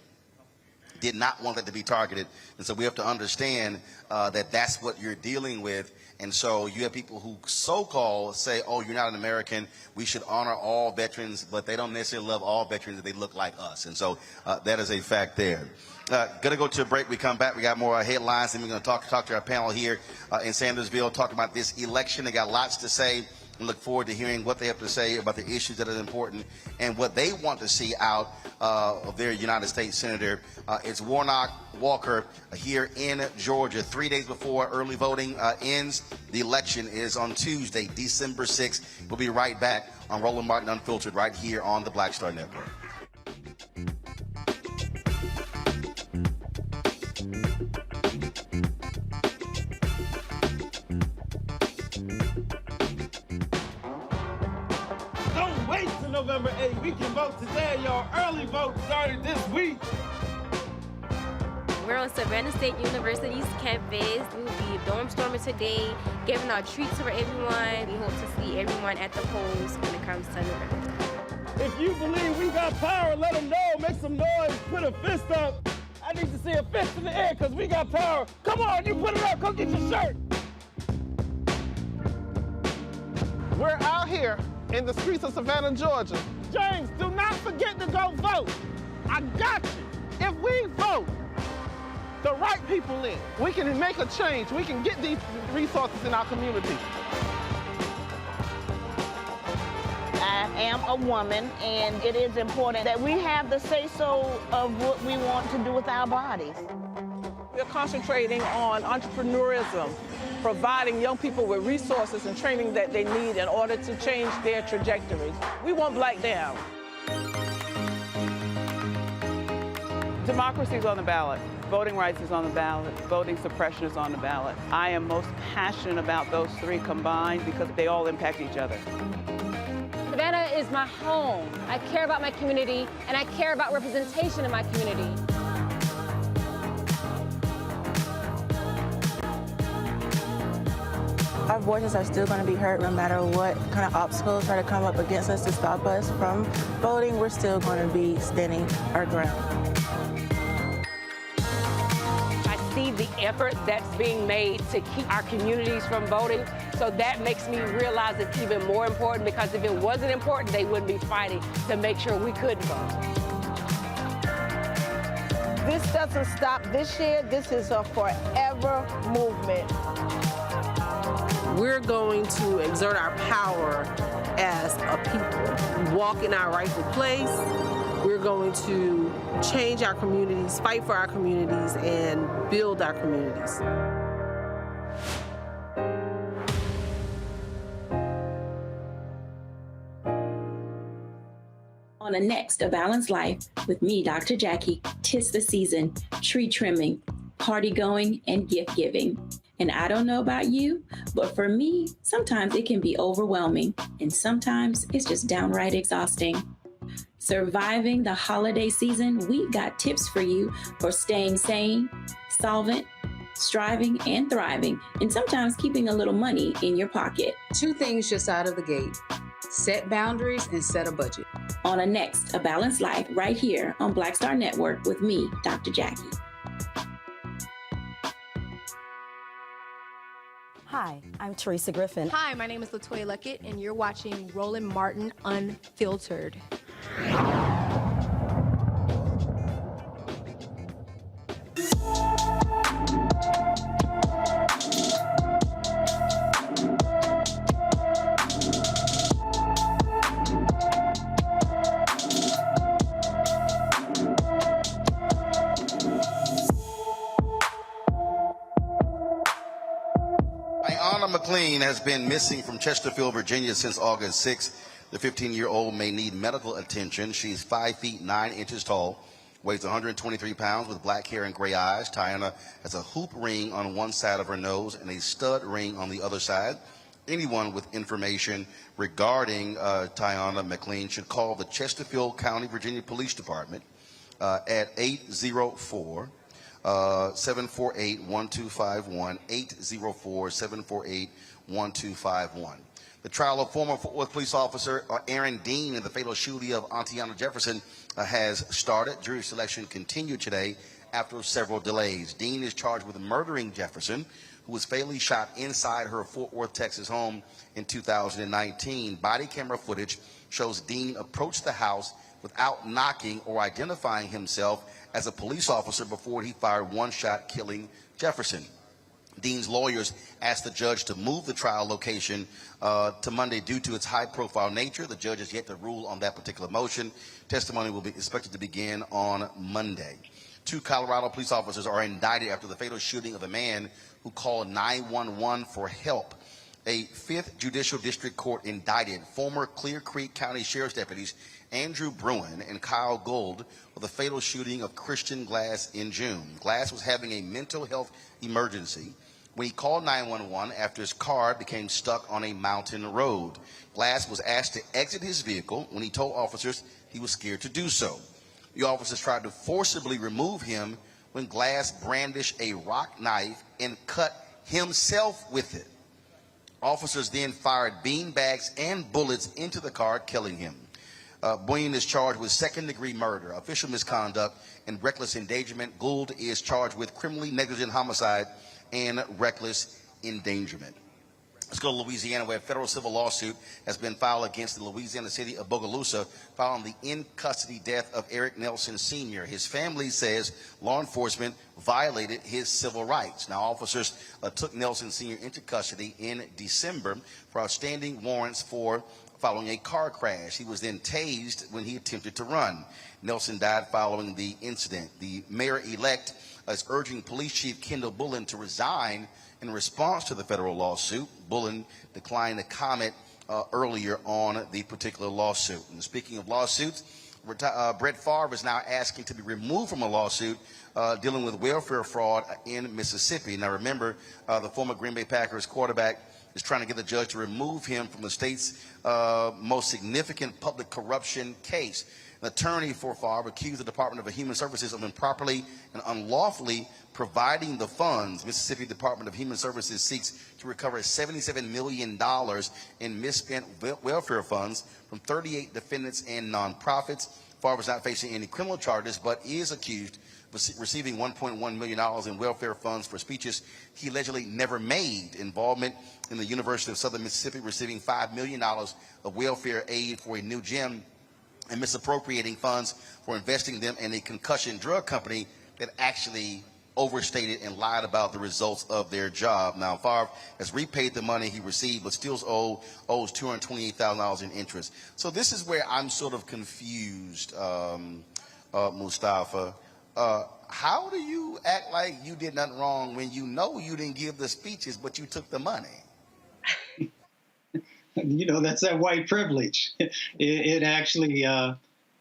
Did not want that to be targeted. And so we have to understand that that's what you're dealing with. And so you have people who so-called say, oh, you're not an American, we should honor all veterans, but they don't necessarily love all veterans if they look like us. And so that is a fact there. Gonna go to a break. We come back, we got more headlines, and we're gonna talk to our panel here in Sandersville, talk about this election. They got lots to say, and look forward to hearing what they have to say about the issues that are important and what they want to see out of their United States Senator. It's Warnock Walker here in Georgia. 3 days before early voting ends, the election is on Tuesday, December 6th. We'll be right back on Roland Martin Unfiltered right here on the Black Star Network. wait till November 8th. We can vote today, y'all. Early vote started this week. We're on Savannah State University's campus. We will be dorm storming today, giving out treats for everyone. We hope to see everyone at the polls when it comes to November. If you believe we got power, let them know. Make some noise. Put a fist up. I need to see a fist in the air because we got power. Come on, you put it up. Come get your shirt. We're out here in the streets of Savannah, Georgia. James, do not forget to go vote. I got you. If we vote the right people in, we can make a change. We can get these resources in our community. I am a woman, and it is important that we have the say-so of what we want to do with our bodies. We're concentrating on entrepreneurism, providing young people with resources and training that they need in order to change their trajectories. We want Black down. Democracy is on the ballot. Voting rights is on the ballot. Voting suppression is on the ballot. I am most passionate about those three combined because they all impact each other. Savannah is my home. I care about my community, and I care about representation in my community. Our voices are still going to be heard no matter what kind of obstacles try to come up against us to stop us from voting. We're still going to be standing our ground. I see the effort that's being made to keep our communities from voting. So that makes me realize it's even more important, because if it wasn't important, they wouldn't be fighting to make sure we couldn't vote. This doesn't stop this year. This is a forever movement. We're going to exert our power as a people, walk in our rightful place. We're going to change our communities, fight for our communities, and build our communities. On the next A Balanced Life with me, Dr. Jackie, 'tis the season, tree trimming, party going, and gift giving. And I don't know about you, but for me, sometimes it can be overwhelming, and sometimes it's just downright exhausting. Surviving the holiday season, we've got tips for you for staying sane, solvent, striving, and thriving, and sometimes keeping a little money in your pocket. 2 things just out of the gate: set boundaries and set a budget. On a next A Balanced Life right here on Black Star Network with me, Dr. Jackie. Hi, I'm Teresa Griffin. Hi, my name is LaToya Luckett, and you're watching Roland Martin Unfiltered. McLean has been missing from Chesterfield, Virginia since August 6th. The 15-year-old may need medical attention. She's 5 feet 9 inches tall, weighs 123 pounds, with black hair and gray eyes. Tiana has a hoop ring on one side of her nose and a stud ring on the other side. Anyone with information regarding Tiana McLean should call the Chesterfield County, Virginia Police Department at 804 748-1251, 804-748-1251. The trial of former Fort Worth police officer Aaron Dean in the fatal shooting of Atatiana Jefferson has started. Jury selection continued today after several delays. Dean is charged with murdering Jefferson, who was fatally shot inside her Fort Worth, Texas home in 2019. Body camera footage shows Dean approach the house without knocking or identifying himself as a police officer before he fired one shot, killing Jefferson. Dean's lawyers asked the judge to move the trial location to Monday due to its high-profile nature. The judge has yet to rule on that particular motion. Testimony will be expected to begin on Monday. 2 Colorado police officers are indicted after the fatal shooting of a man who called 911 for help. A 5th Judicial District Court indicted former Clear Creek County Sheriff's deputies Andrew Bruin and Kyle Gold for the fatal shooting of Christian Glass in June. Glass was having a mental health emergency when he called 911 after his car became stuck on a mountain road. Glass was asked to exit his vehicle when he told officers he was scared to do so. The officers tried to forcibly remove him when Glass brandished a rock knife and cut himself with it. Officers then fired beanbags and bullets into the car, killing him. Boyne is charged with second-degree murder, official misconduct, and reckless endangerment. Gould is charged with criminally negligent homicide and reckless endangerment. Let's go to Louisiana, where a federal civil lawsuit has been filed against the Louisiana city of Bogalusa following the in-custody death of Eric Nelson Sr. His family says law enforcement violated his civil rights. Now, officers took Nelson Sr. into custody in December for outstanding warrants following a car crash. He was then tased when he attempted to run. Nelson died following the incident. The mayor-elect is urging Police Chief Kendall Bullen to resign in response to the federal lawsuit. Bullen declined to comment earlier on the particular lawsuit. And speaking of lawsuits, Brett Farve is now asking to be removed from a lawsuit dealing with welfare fraud in Mississippi. Now remember, the former Green Bay Packers quarterback is trying to get the judge to remove him from the state's most significant public corruption case. An attorney for Farve accused the Department of Human Services of improperly and unlawfully providing the funds. Mississippi Department of Human Services seeks to recover $77 million in misspent welfare funds from 38 defendants and nonprofits. Farve is not facing any criminal charges, but is accused of receiving $1.1 million in welfare funds for speeches he allegedly never made. Involvement in the University of Southern Mississippi receiving $5 million of welfare aid for a new gym, and misappropriating funds for investing them in a concussion drug company that actually overstated and lied about the results of their job. Now, Farve has repaid the money he received, but still owes $228,000 in interest. So this is where I'm sort of confused, Mustafa. How do you act like you did nothing wrong when you know you didn't give the speeches, but you took the money? You know, that's that white privilege. It actually,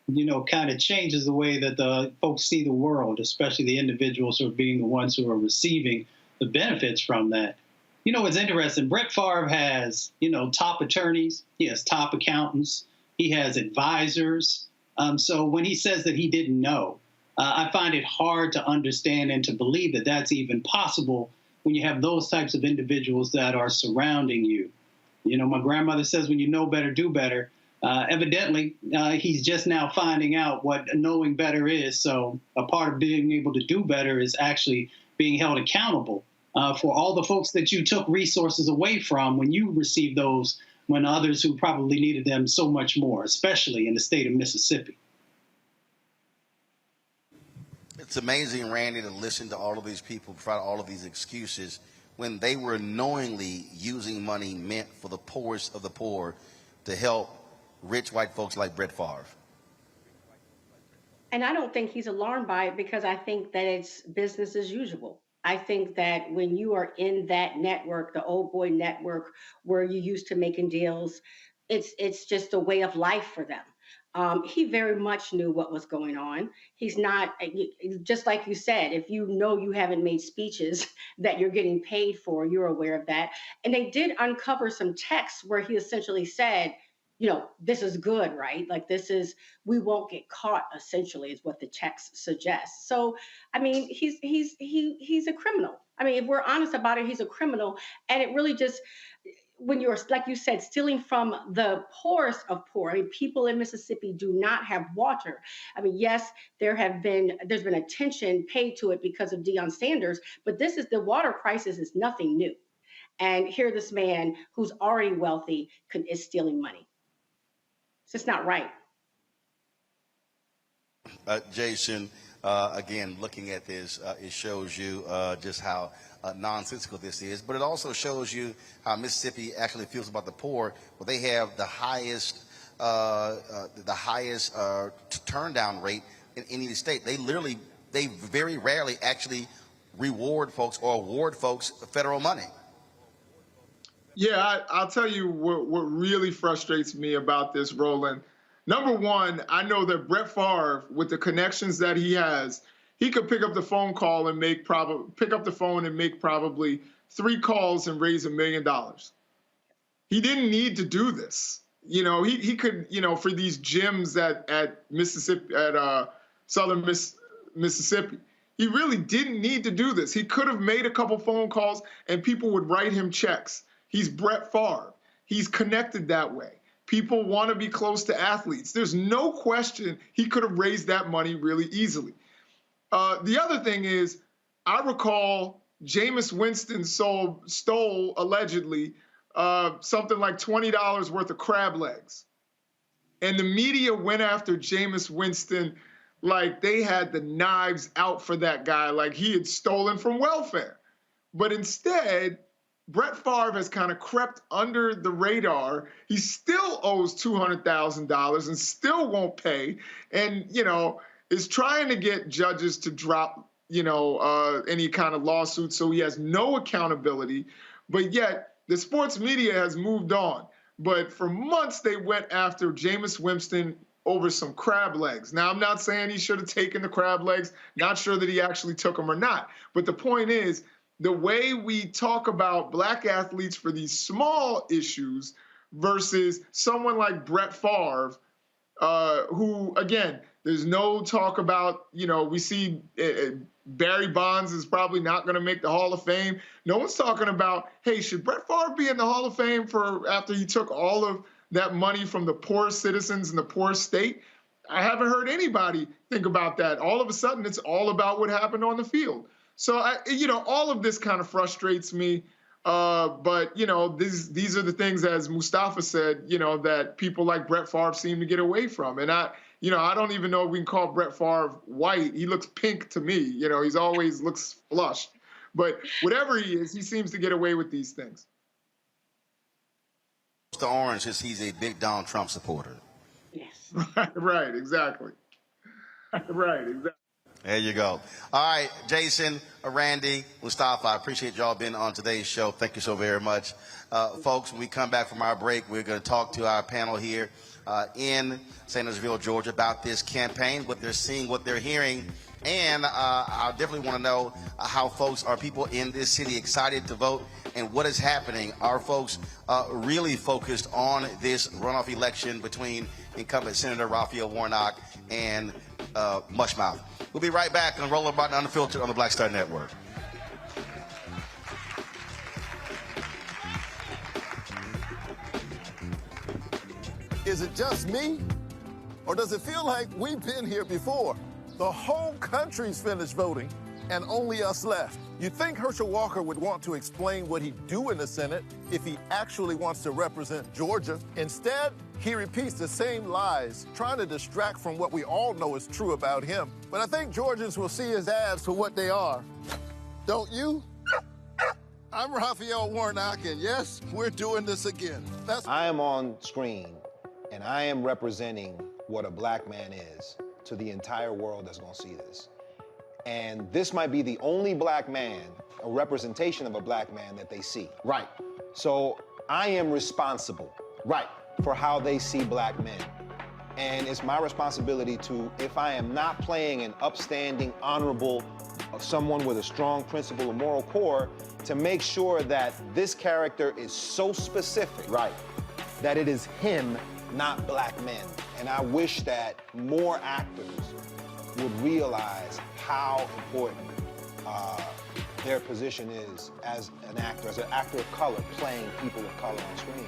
you know, kind of changes the way that the folks see the world, especially the individuals who are being the ones who are receiving the benefits from that. You know, it's interesting. Brett Farve has, you know, top attorneys. He has top accountants. He has advisors. So when he says that he didn't know, I find it hard to understand and to believe that that's even possible when you have those types of individuals that are surrounding you. You know, my grandmother says, when you know better, do better. Evidently, he's just now finding out what knowing better is. So a part of being able to do better is actually being held accountable for all the folks that you took resources away from when you received those, when others who probably needed them so much more, especially in the state of Mississippi. It's amazing, Randy, to listen to all of these people provide all of these excuses when they were knowingly using money meant for the poorest of the poor to help rich white folks like Brett Farve. And I don't think he's alarmed by it, because I think that it's business as usual. I think that when you are in that network, the old boy network, where you used to making deals, it's just a way of life for them. He very much knew what was going on. He's not, just like you said, if you know you haven't made speeches that you're getting paid for, you're aware of that. And they did uncover some texts where he essentially said, you know, this is good, right? Like, this is, we won't get caught, essentially, is what the text suggests. So, I mean, he's a criminal. I mean, if we're honest about it, he's a criminal. And it really just, when you're, like you said, stealing from the poorest of poor. I mean, people in Mississippi do not have water. I mean, yes, there's been attention paid to it because of Deion Sanders, but the water crisis is nothing new. And here this man who's already wealthy is stealing money. It's just not right. Jason, again, looking at this, it shows you just how nonsensical this is, but it also shows you how Mississippi actually feels about the poor. Well, they have the highest turn down rate in any state. They very rarely actually reward folks or award folks federal money. Yeah, I'll tell you what really frustrates me about this, Roland. Number one, I know that Brett Favre, with the connections that he has, he could pick up the phone and make probably 3 calls and raise $1 million. He didn't need to do this. You know, he could, you know, for these gyms at Mississippi, at Southern Mississippi, he really didn't need to do this. He could have made a couple phone calls and people would write him checks. He's Brett Favre. He's connected that way. People want to be close to athletes. There's no question he could have raised that money really easily. The other thing is, I recall Jameis Winston stole allegedly something like $20 worth of crab legs. And the media went after Jameis Winston like they had the knives out for that guy, like he had stolen from welfare. But instead, Brett Favre has kind of crept under the radar. He still owes $200,000 and still won't pay. And, you know, is trying to get judges to drop, you know, any kind of lawsuit, so he has no accountability. But yet the sports media has moved on. But for months they went after Jameis Winston over some crab legs. Now, I'm not saying he should have taken the crab legs, not sure that he actually took them or not. But the point is, the way we talk about black athletes for these small issues versus someone like Brett Favre, who, again, there's no talk about, you know, we see Barry Bonds is probably not going to make the Hall of Fame. No one's talking about, hey, should Brett Favre be in the Hall of Fame for after he took all of that money from the poorest citizens in the poorest state? I haven't heard anybody think about that. All of a sudden, it's all about what happened on the field. So, you know, all of this kind of frustrates me. But, you know, these are the things, as Mustafa said, you know, that people like Brett Favre seem to get away from. And I don't even know if we can call Brett Favre white. He looks pink to me. You know, he's always looks flushed. But whatever he is, he seems to get away with these things. The orange is he's a big Donald Trump supporter. Yes. Right, exactly. Right, exactly. There you go. All right, Jason, Randy, Mustafa, I appreciate y'all being on today's show. Thank you so very much. Folks, when we come back from our break, we're going to talk to our panel here in Sandersville, Georgia, about this campaign, what they're seeing, what they're hearing. And I definitely want to know how folks, are people in this city excited to vote, and what is happening? Are folks really focused on this runoff election between incumbent Senator Raphael Warnock and Mushmouth? We'll be right back on Roland Martin Unfiltered on the Black Star Network. Is it just me? Or does it feel like we've been here before? The whole country's finished voting, and only us left. You'd think Herschel Walker would want to explain what he'd do in the Senate if he actually wants to represent Georgia. Instead, he repeats the same lies, trying to distract from what we all know is true about him. But I think Georgians will see his ads for what they are. Don't you? I'm Raphael Warnock, and yes, we're doing this again. I am on screen, and I am representing what a black man is to the entire world that's gonna see this. And this might be the only black man, a representation of a black man that they see. Right. So I am responsible. Right. For how they see black men. And it's my responsibility to, if I am not playing an upstanding, honorable, someone with a strong principle or moral core, to make sure that this character is so specific. Right. That it is him, not black men. And I wish that more actors would realize how important their position is as an actor of color, playing people of color on screen.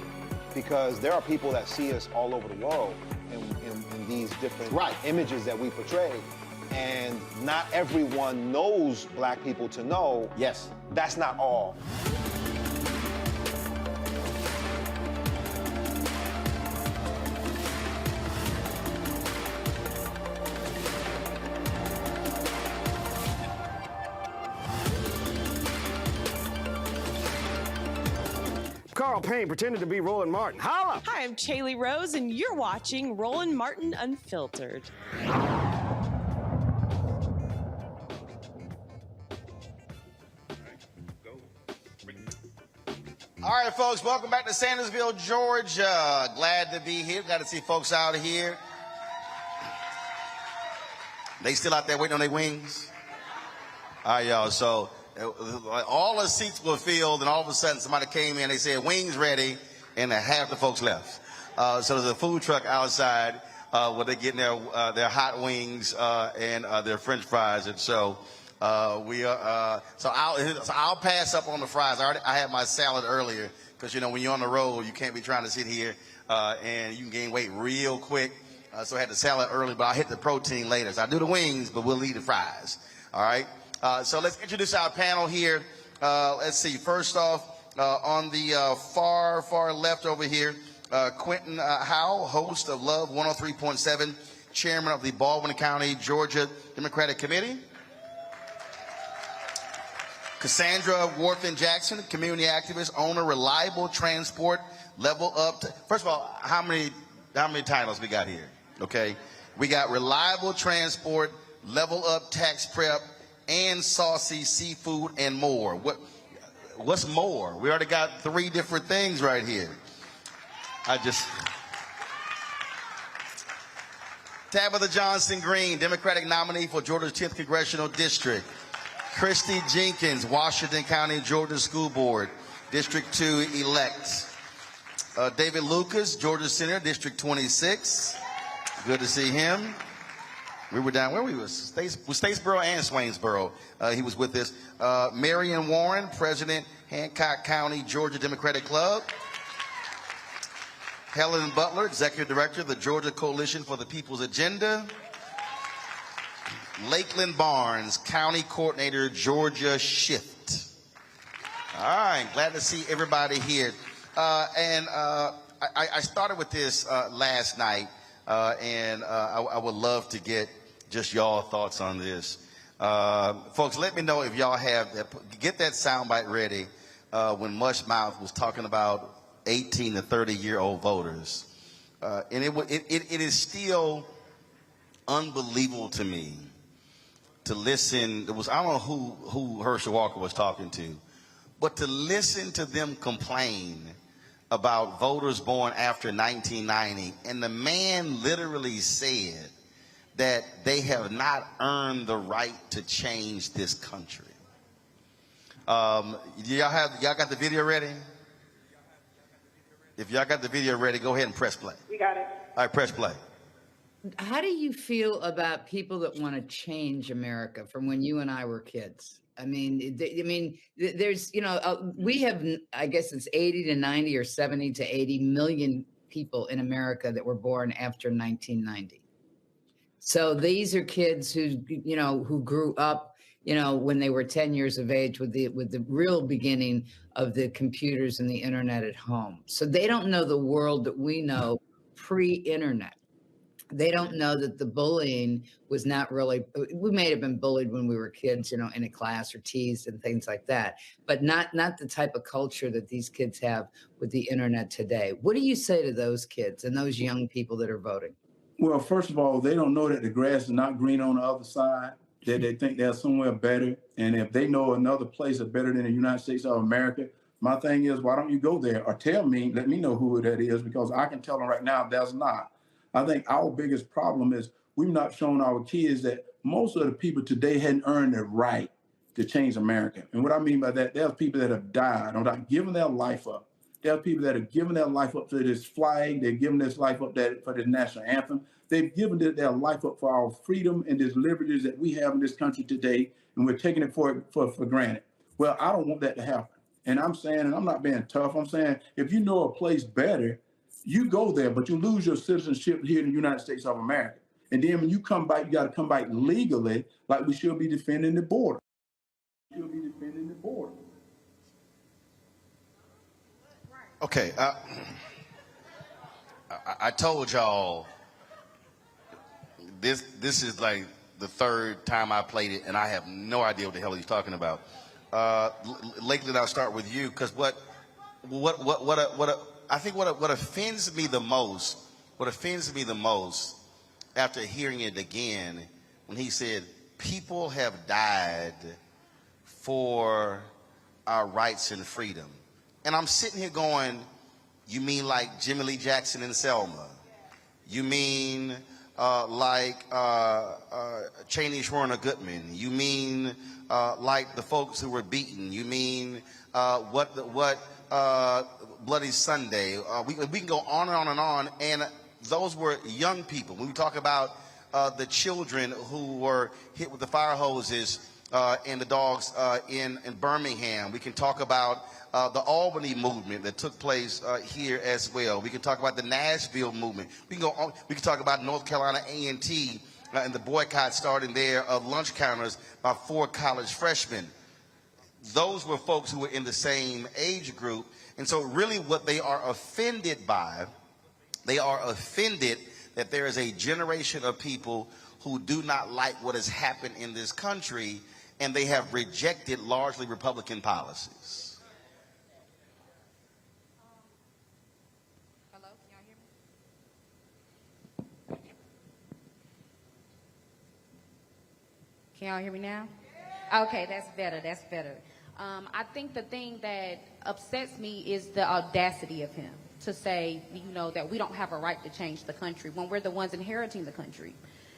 Because there are people that see us all over the world in these different images that we portray. And not everyone knows black people to know, yes, that's not all. Carl Payne pretended to be Roland Martin. Holla! Hi, I'm Chaley Rose, and you're watching Roland Martin Unfiltered. All right, folks, welcome back to Sandersville, Georgia. Glad to be here. Got to see folks out here. They still out there waiting on their wings? All right, y'all. So Like all the seats were filled, and all of a sudden somebody came in, they said, wings ready, and half the folks left. So there's a food truck outside where they're getting their hot wings and their French fries. And so I'll pass up on the fries. I had my salad earlier because, you know, when you're on the road, you can't be trying to sit here and you can gain weight real quick. So I had the salad early, but I'll hit the protein later. So I do the wings, but we'll eat the fries. All right. So let's introduce our panel here. Let's see. First off, on the far left over here, Quentin Howell, host of Love 103.7, chairman of the Baldwin County, Georgia Democratic Committee. Cassandra Worthen Jackson, community activist, owner, Reliable Transport, Level Up. First of all, how many titles we got here? Okay, we got Reliable Transport, Level Up Tax Prep, and Saucy Seafood and more. What's more? We already got 3 different things right here. Tabitha Johnson Green, Democratic nominee for Georgia's 10th Congressional District. Christy Jenkins, Washington County, Georgia School Board, District 2 elect. David Lucas, Georgia Senator, District 26. Good to see him. We were down where we was, Statesboro and Swainsboro. He was with us. Marion Warren, President, Hancock County, Georgia Democratic Club. Helen Butler, Executive Director of the Georgia Coalition for the People's Agenda. Lakeland Barnes, County Coordinator, Georgia Shift. All right, glad to see everybody here. I started with this last night, and I would love to get just y'all thoughts on this. Folks, let me know if y'all have that. Get that soundbite ready when Mushmouth was talking about 18 to 30-year-old voters. And it is still unbelievable to me to listen. I don't know who Herschel Walker was talking to, but to listen to them complain about voters born after 1990, and the man literally said that they have not earned the right to change this country. Y'all got the video ready? If y'all got the video ready, go ahead and press play. We got it. All right, press play. How do you feel about people that want to change America from when you and I were kids? I mean, there's, we have, I guess it's 80 to 90 or 70 to 80 million people in America that were born after 1990. So these are kids who grew up, when they were 10 years of age with the real beginning of the computers and the internet at home. So they don't know the world that we know pre-internet. They don't know that the bullying was not really, we may have been bullied when we were kids, in a class or teased and things like that, but not the type of culture that these kids have with the internet today. What do you say to those kids and those young people that are voting? Well, first of all, they don't know that the grass is not green on the other side, that they think they're somewhere better. And if they know another place is better than the United States of America, my thing is, why don't you go there or tell me, let me know who that is, because I can tell them right now that's not. I think our biggest problem is we've not shown our kids that most of the people today hadn't earned the right to change America. And what I mean by that, there's people that have died or not given their life up. There are people that have given their life up to this flag. They've given this life up for the national anthem. They've given their life up for our freedom and these liberties that we have in this country today, and we're taking it for granted. Well, I don't want that to happen. And I'm saying, and I'm not being tough, I'm saying if you know a place better, you go there, but you lose your citizenship here in the United States of America. And then when you come back, you got to come back legally, like we should be defending the border. Okay, I told y'all this is like the 3rd time I played it, and I have no idea what the hell he's talking about. Lakeland, I'll start with you, because I think what offends me the most after hearing it again, when he said, people have died for our rights and freedom. And I'm sitting here going, you mean like Jimmy Lee Jackson and Selma? You mean like Cheney, Schwerner, Goodman. You mean like the folks who were beaten. You mean what Bloody Sunday. We can go on and on and on. And those were young people. When we talk about the children who were hit with the fire hoses and the dogs in Birmingham, we can talk about the Albany movement that took place here as well. We can talk about the Nashville movement. We can go on, we can talk about North Carolina A&T and the boycott starting there of lunch counters by 4 college freshmen. Those were folks who were in the same age group. And so really what they are offended by, they are offended that there is a generation of people who do not like what has happened in this country, and they have rejected largely Republican policies. Can y'all hear me now? Okay, that's better, that's better. I think the thing that upsets me is the audacity of him to say, you know, that we don't have a right to change the country when we're the ones inheriting the country.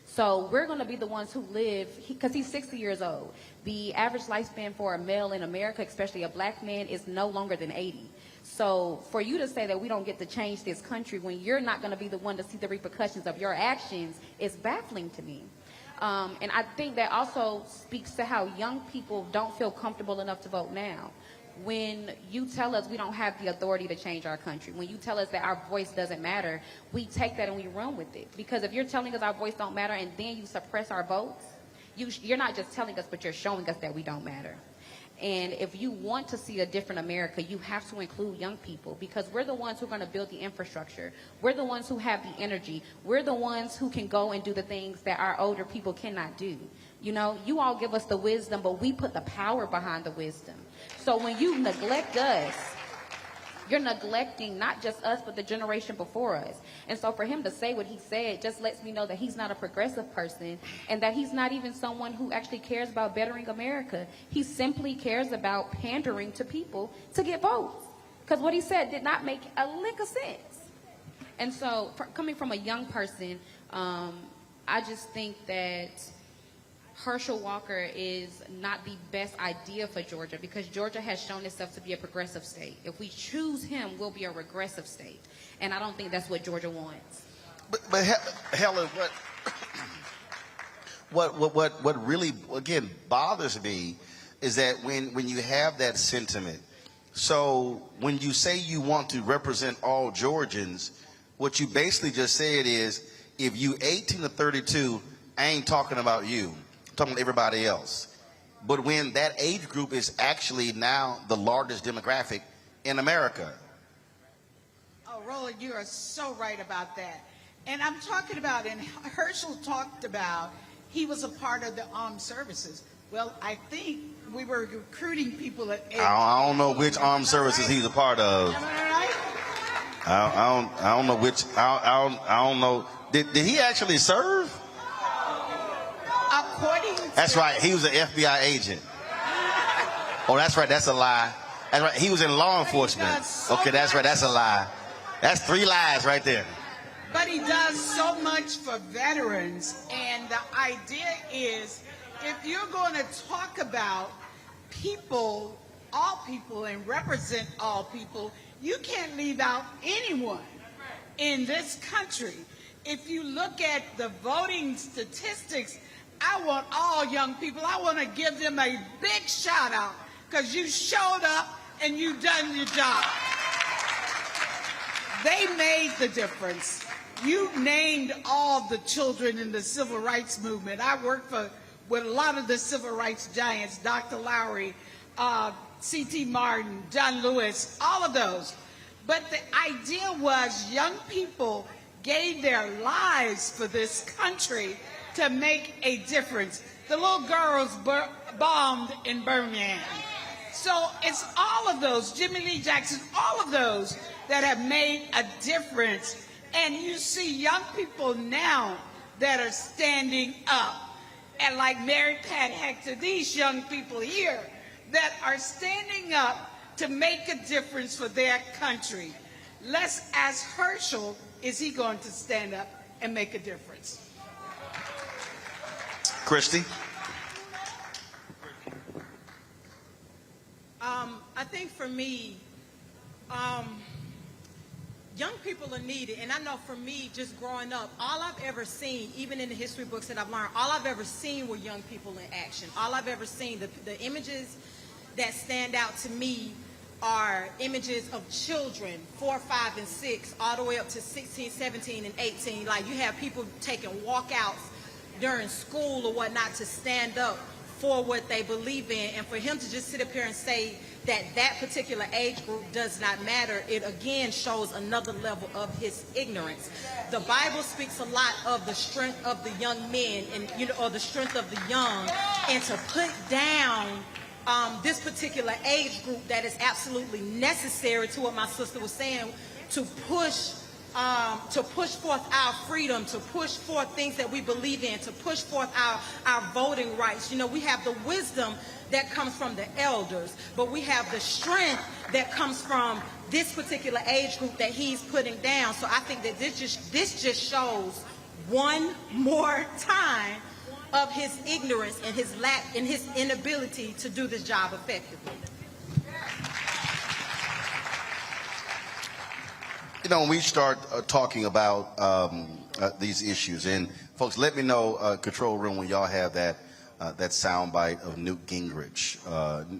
So we're going to be the ones who live, because he's 60 years old. The average lifespan for a male in America, especially a black man, is no longer than 80. So for you to say that we don't get to change this country when you're not going to be the one to see the repercussions of your actions is baffling to me. And I think that also speaks to how young people don't feel comfortable enough to vote now. When you tell us we don't have the authority to change our country, when you tell us that our voice doesn't matter, we take that and we run with it. Because if you're telling us our voice don't matter and then you suppress our votes, you're not just telling us, but you're showing us that we don't matter. And if you want to see a different America, you have to include young people, because we're the ones who are going to build the infrastructure. We're the ones who have the energy. We're the ones who can go and do the things that our older people cannot do. You know, you all give us the wisdom, but we put the power behind the wisdom. So when you neglect us, you're neglecting not just us, but the generation before us. And so for him to say what he said just lets me know that he's not a progressive person and that he's not even someone who actually cares about bettering America. He simply cares about pandering to people to get votes. Because what he said did not make a lick of sense. And so coming from a young person, I just think that Herschel Walker is not the best idea for Georgia, because Georgia has shown itself to be a progressive state. If we choose him, we'll be a regressive state. And I don't think that's what Georgia wants. But Helen, what really, again, bothers me is that when you have that sentiment, so when you say you want to represent all Georgians, what you basically just said is, if you 18 to 32, I ain't talking about you. Talking about everybody else. But when that age group is actually now the largest demographic in America. Oh, Roland, you are so right about that. And I'm talking about, and Herschel talked about, he was a part of the armed services. Well, I think we were recruiting people at age. I don't know which armed services he's a part of. Am I right? I don't know which. I don't know. Did he actually serve? That's right. He was an FBI agent. Oh, that's right. That's a lie. That's right. He was in law enforcement. Okay, that's right. That's a lie. That's 3 lies right there. But he does so much for veterans. And the idea is, if you're going to talk about people, all people, and represent all people, you can't leave out anyone in this country. If you look at the voting statistics, I want all young people, I want to give them a big shout out, because you showed up and you done your job. They made the difference. You named all the children in the civil rights movement. I worked with a lot of the civil rights giants, Dr. Lowry, C.T. Martin, John Lewis, all of those. But the idea was young people gave their lives for this country to make a difference. The little girls bombed in Birmingham. So it's all of those, Jimmy Lee Jackson, all of those that have made a difference. And you see young people now that are standing up. And like Mary Pat Hector, these young people here that are standing up to make a difference for their country. Let's ask Herschel, is he going to stand up and make a difference. Christy? I think for me, young people are needed. And I know for me, just growing up, all I've ever seen, even in the history books that I've learned, all I've ever seen were young people in action. All I've ever seen, the images that stand out to me are images of children, 4, 5, and 6, all the way up to 16, 17, and 18. Like, you have people taking walkouts during school or whatnot to stand up for what they believe in. And for him to just sit up here and say that that particular age group does not matter, it again shows another level of his ignorance. The Bible speaks a lot of the strength of the young men, and or the strength of the young, and to put down this particular age group that is absolutely necessary, to what my sister was saying, to push forth our freedom, to push forth things that we believe in, to push forth our voting rights. We have the wisdom that comes from the elders, but we have the strength that comes from this particular age group that he's putting down. So I think that this just shows one more time of his ignorance and his lack and his inability to do this job effectively. When we start talking about these issues, and folks, let me know, control room, when y'all have that soundbite of Newt Gingrich.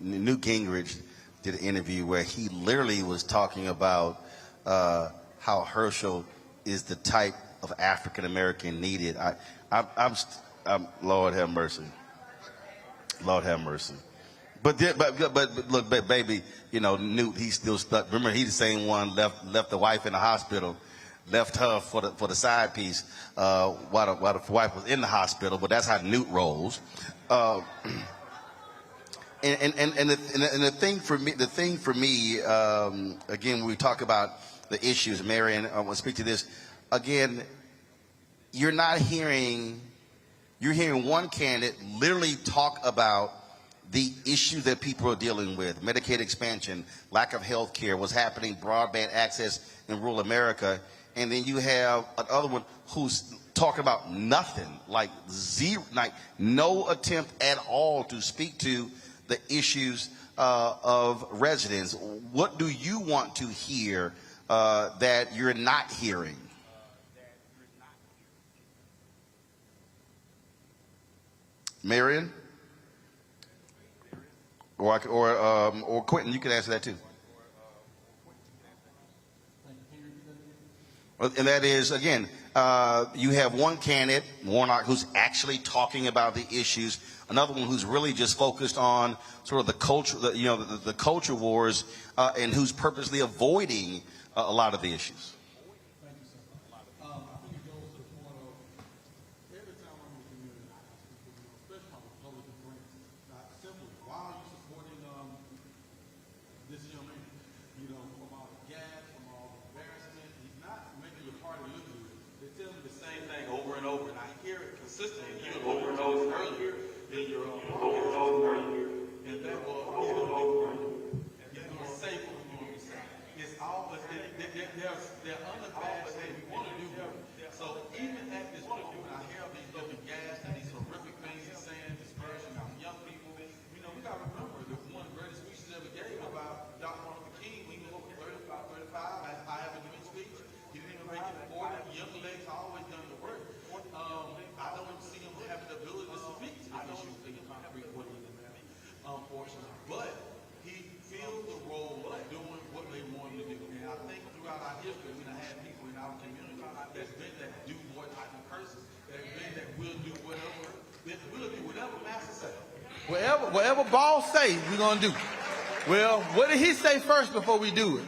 Newt Gingrich did an interview where he literally was talking about how Herschel is the type of African American needed. I'm Lord have mercy. Lord have mercy. But look, baby, Newt, he's still stuck. Remember, he's the same one left the wife in the hospital, left her for the side piece while the wife was in the hospital. But that's how Newt rolls. And the thing for me, again, when we talk about the issues, Marion, I want to speak to this again. You're hearing one candidate literally talk about the issue that people are dealing with: Medicaid expansion, lack of health care, what's happening, broadband access in rural America. And then you have another one who's talking about nothing, like zero, like no attempt at all to speak to the issues of residents. What do you want to hear that you're not hearing? Marion? Or Quentin, you can answer that too. And that is, again, you have one candidate, Warnock, who's actually talking about the issues. Another one who's really just focused on sort of the culture, the culture wars, and who's purposely avoiding a lot of the issues. Whatever boss say, we're going to do. Well, what did he say first before we do it?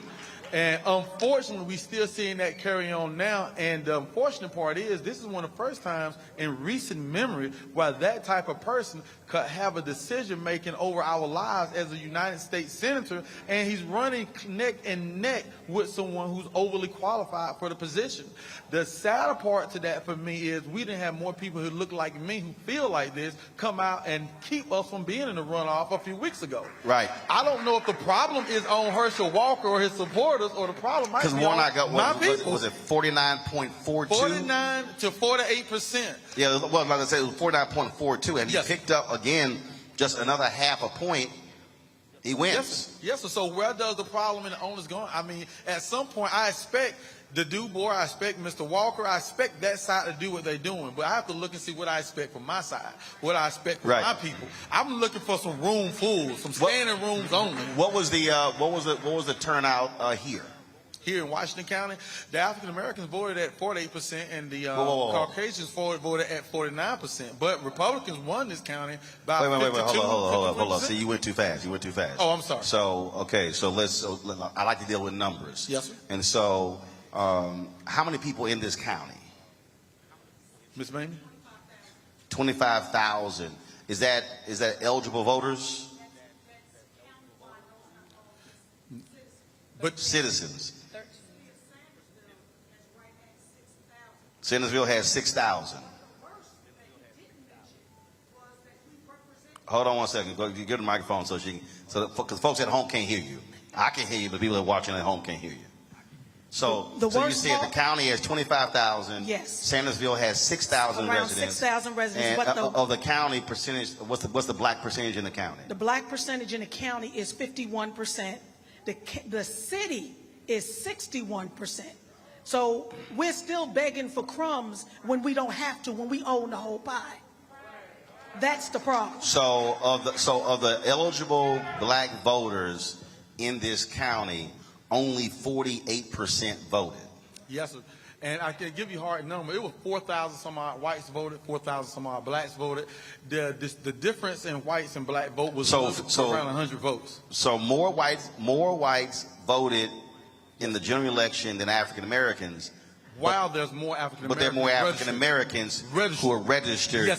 And unfortunately, we still seeing that carry on now. And the unfortunate part is, this is one of the first times in recent memory where that type of person could have a decision making over our lives as a United States senator, and he's running neck and neck with someone who's overly qualified for the position. The sadder part to that for me is we didn't have more people who look like me, who feel like this, come out and keep us from being in the runoff a few weeks ago. Right. I don't know if the problem is on Herschel Walker or his supporters, supporters, or the problem might be because Warnock got my what people. was it 49.42? 49 to 48%. Yeah, well, like I said, it was 49.42, and he Yes. picked up again just another half a point. He wins. Yes, sir. So where does the problem in the owners go? I mean, at some point, I expect the Du Bois, I expect Mr. Walker, I expect that side to do what they're doing. But I have to look and see what I expect from my side, what I expect from my people. I'm looking for some room full, some standing rooms only. What was the turnout here? Here in Washington County, the African Americans voted at 48%, and the whoa. Caucasians voted at 49%. But Republicans won this county by Wait, 52. hold on. See, you went too fast. Oh, I'm sorry. So, okay, so I like to deal with numbers. Yes, sir. And so, how many people in this county? Ms. Mamie? 25,000. Is that eligible voters? But citizens. Centersville has 6,000. Hold on one second. Go get the microphone so she can, because folks at home can't hear you. I can hear you, but people that are watching at home can't hear you. So you said the county has 25,000. Yes. Centersville has 6,000 residents. 6,000 residents. And of the county percentage, what's the black percentage in the county? The black percentage in the county is 51%. The city is 61%. So we're still begging for crumbs when we don't have to, when we own the whole pie. That's the problem. So of the eligible black voters in this county, only 48% voted. Yes, sir. And I can give you a hard number. It was 4,000 some odd whites voted, 4,000 some odd blacks voted. The difference in whites and black vote was around 100 votes. So more whites voted in the general election than African Americans. While there's more African Americans. But there are more African Americans who are registered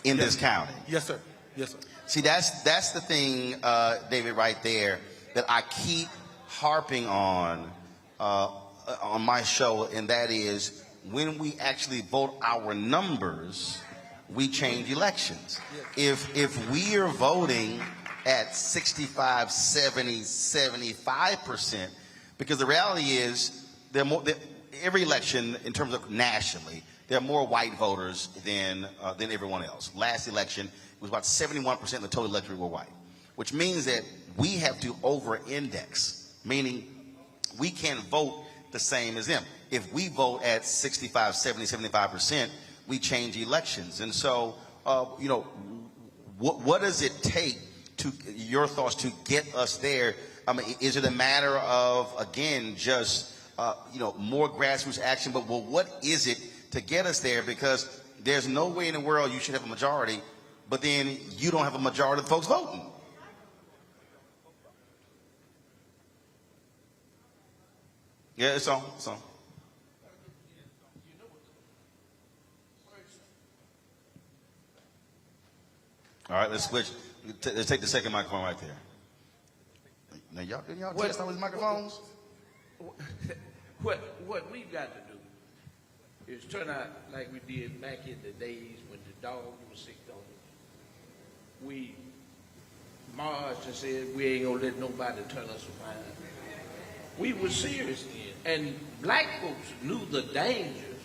in this county. Yes, sir. Yes, sir. See, that's the thing, David, right there, that I keep harping on my show, and that is when we actually vote our numbers, we change elections. If we are voting at 65, 70, 75%, because the reality is every election in terms of nationally, there are more white voters than everyone else. Last election, it was about 71% of the total electorate were white, which means that we have to over-index, meaning we can't vote the same as them. If we vote at 65, 70, 75%, we change elections. And so, what does it take to, your thoughts, to get us there? I mean, is it a matter of, again, just, more grassroots action? But what is it to get us there? Because there's no way in the world you should have a majority, but then you don't have a majority of the folks voting. Yeah, it's on. It's on. All right, let's switch. Let's take the second microphone right there. Now, y'all test on these microphones? What we've got to do is turn out like we did back in the days when the dog was sick on us. We marched and said we ain't gonna let nobody turn us around. We were serious then, and black folks knew the dangers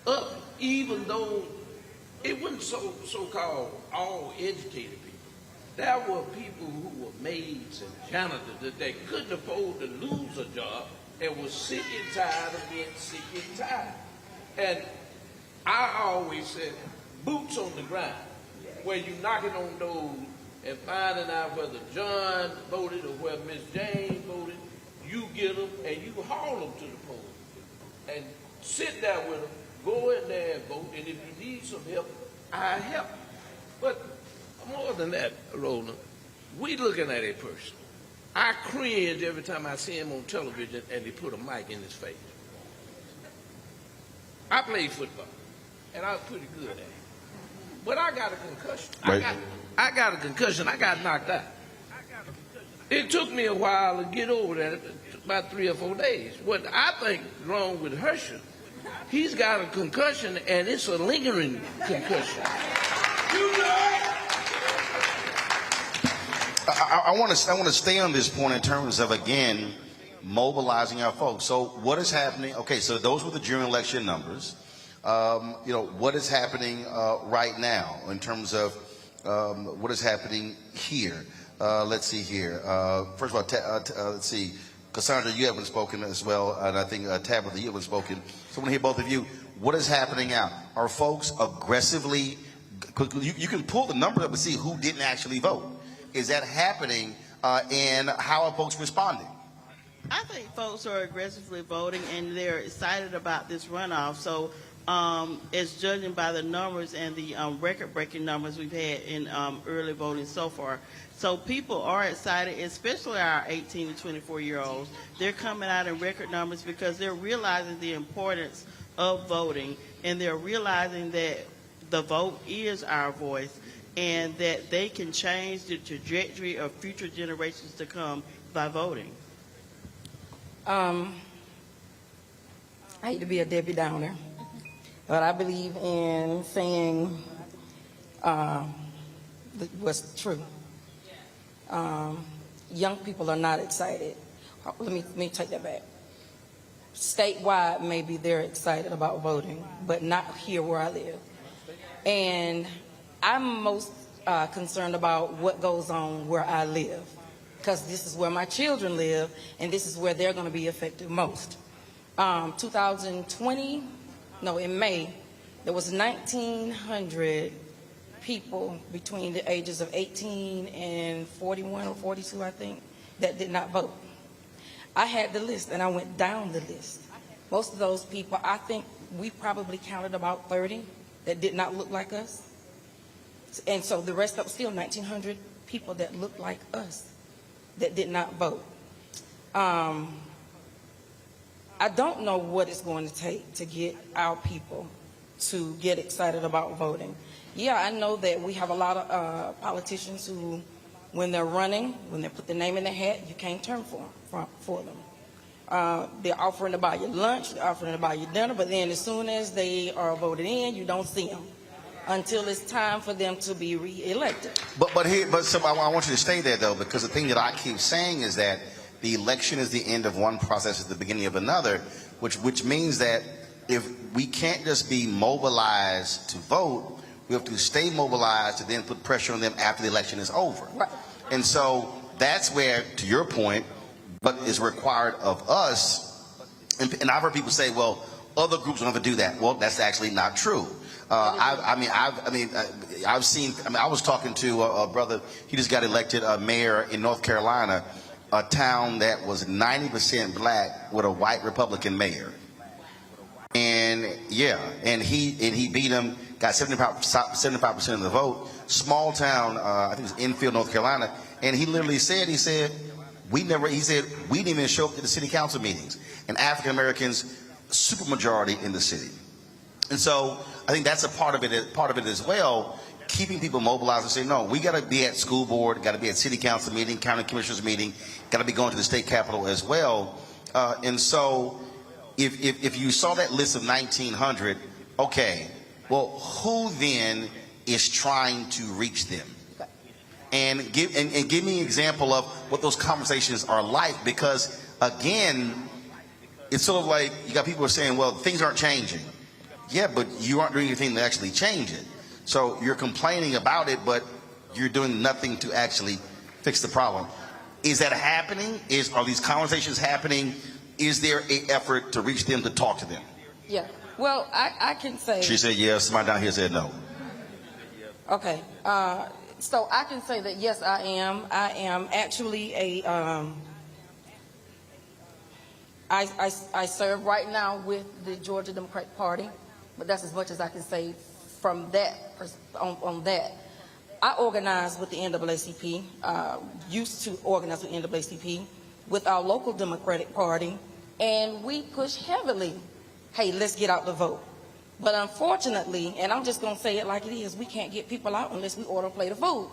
of it, even though it wasn't so-called all educated people. There were people who were maids and janitors that they couldn't afford to lose a job and was sick and tired of being sick and tired. And I always said, boots on the ground, where you knocking on doors and finding out whether John voted or whether Miss Jane voted. You get them and you haul them to the poll and sit there with them, go in there and vote, and if you need some help, I help. But more than that, Roland, we looking at a person. I cringe every time I see him on television and they put a mic in his face. I played football, and I was pretty good at it. But I got a concussion. Right. I got a concussion. I got knocked out. It took me a while to get over that, about 3 or 4 days. What I think is wrong with Herschel, he's got a concussion, and it's a lingering concussion. I want to stay on this point in terms of, again, mobilizing our folks. So what is happening? Okay, so those were the general election numbers. What is happening right now in terms of what is happening here? Let's see here. First of all, let's see. Cassandra, you haven't spoken as well, and I think Tabitha, you haven't spoken. So I want to hear both of you. What is happening out? Are folks aggressively, you can pull the number up and see who didn't actually vote. Is that happening, and how are folks responding? I think folks are aggressively voting, and they're excited about this runoff. So as judging by the numbers and the record-breaking numbers we've had in early voting so far. So people are excited, especially our 18 to 24-year-olds. They're coming out in record numbers because they're realizing the importance of voting, and they're realizing that the vote is our voice and that they can change the trajectory of future generations to come by voting. I hate to be a Debbie Downer, but I believe in saying what's true. Young people are not excited. Let me take that back. Statewide, maybe they're excited about voting, but not here where I live. And I'm most concerned about what goes on where I live, because this is where my children live, and this is where they're going to be affected most. 2020, no, in May, there was 1,900 people between the ages of 18 and 41 or 42, I think, that did not vote. I had the list, and I went down the list. Most of those people, I think we probably counted about 30 that did not look like us. And so the rest of still 1,900 people that looked like us that did not vote. I don't know what it's going to take to get our people to get excited about voting. Yeah, I know that we have a lot of politicians who, when they're running, when they put their name in the hat, you can't turn for them. They're offering to buy you lunch, they're offering to buy you dinner, but then as soon as they are voted in, you don't see them until it's time for them to be re-elected. So I want you to stay there, though, because the thing that I keep saying is that the election is the end of one process, is the beginning of another, which means that if we can't just be mobilized to vote, we have to stay mobilized to then put pressure on them after the election is over. Right. And so that's where, to your point, what is required of us, and I've heard people say, well, other groups don't have to do that. Well, that's actually not true. I was talking to a brother, he just got elected mayor in North Carolina, a town that was 90% black with a white Republican mayor. And yeah, and he beat him, got 75% of the vote. Small town, I think it was Enfield, North Carolina, and he literally said, we didn't even show up to the city council meetings. And African Americans, super majority in the city. And so I think that's a part of it as well, keeping people mobilized and saying, no, we got to be at school board, got to be at city council meeting, county commissioners meeting, got to be going to the state capitol as well. And so if you saw that list of 1,900, okay, well, who then is trying to reach them? And give me an example of what those conversations are like, because again, it's sort of like you got people who are saying, well, things aren't changing. Yeah, but you aren't doing anything to actually change it. So you're complaining about it, but you're doing nothing to actually fix the problem. Is that happening? Are these conversations happening? Is there an effort to reach them, to talk to them? Yeah. Well, I can say. She said yes. Somebody down here said no. Okay. So I can say that yes, I am. I am actually I serve right now with the Georgia Democratic Party, but that's as much as I can say from that on that. I organize with the NAACP, used to organize with NAACP, with our local Democratic Party, and we push heavily, hey, let's get out the vote. But unfortunately, and I'm just going to say it like it is, we can't get people out unless we order a plate of food.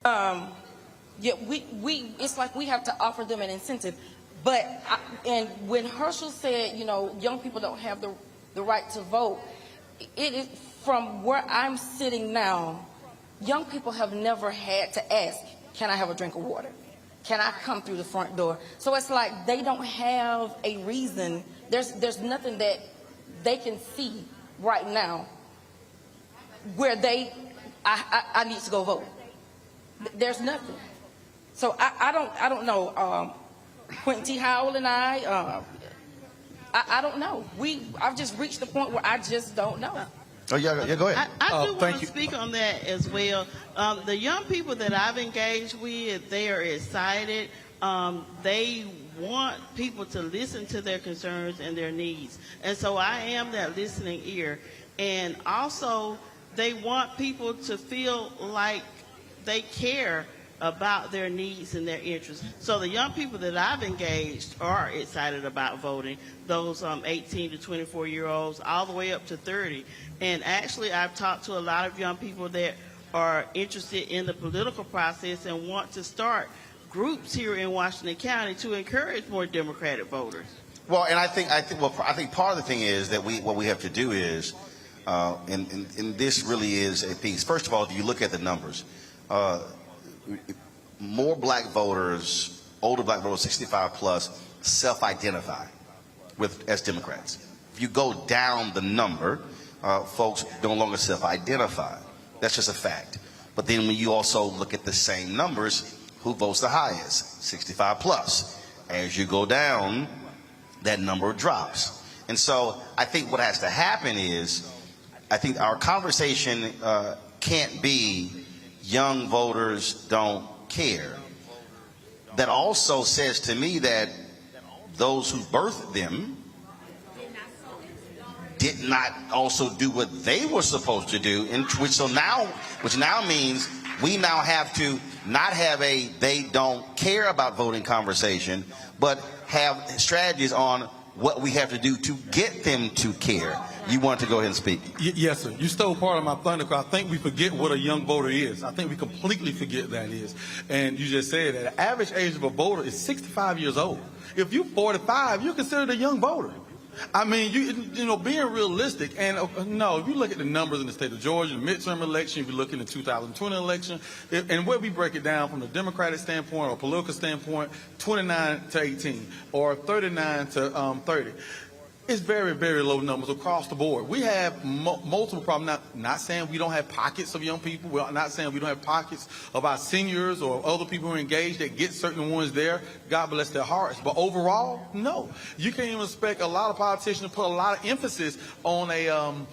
Yeah, it's like we have to offer them an incentive. But, and when Herschel said, you know, young people don't have the right to vote, it is from where I'm sitting now, young people have never had to ask, can I have a drink of water? Can I come through the front door? So it's like they don't have a reason. There's nothing that they can see right now where I need to go vote. There's nothing. So I don't know. Quentin T. Howell and I don't know. I've just reached the point where I just don't know. Oh, yeah, go ahead. I do want to speak on that as well. The young people that I've engaged with, they are excited. They want people to listen to their concerns and their needs. And so I am that listening ear. And also, they want people to feel like they care about their needs and their interests. So the young people that I've engaged are excited about voting, those 18 to 24-year-olds, all the way up to 30. And actually, I've talked to a lot of young people that are interested in the political process and want to start groups here in Washington County to encourage more Democratic voters. Well, and I think part of the thing is that what we have to do is, and this really is a piece. First of all, if you look at the numbers, more black voters, older black voters, 65 plus, self-identify as Democrats. If you go down the number, folks no longer self-identify. That's just a fact. But then when you also look at the same numbers, who votes the highest? 65 plus. As you go down, that number drops. And so I think what has to happen is, I think our conversation can't be young voters don't care. That also says to me that those who birthed them did not also do what they were supposed to do, which now means we now have to not have a they don't care about voting conversation, but have strategies on what we have to do to get them to care. You want to go ahead and speak? Yes, sir. You stole part of my thunder because I think we forget what a young voter is. I think we completely forget that is. And you just said that the average age of a voter is 65 years old. If you're 45, you're considered a young voter. I mean, you know, being realistic, and no, if you look at the numbers in the state of Georgia, the midterm election, if you look in the 2020 election, and where we break it down from the Democratic standpoint or political standpoint, 29 to 18 or 39 to 30. It's very, very low numbers across the board. We have multiple problems. Not saying we don't have pockets of young people. We're not saying we don't have pockets of our seniors or other people who are engaged that get certain ones there. God bless their hearts. But overall, no. You can't even expect a lot of politicians to put a lot of emphasis on a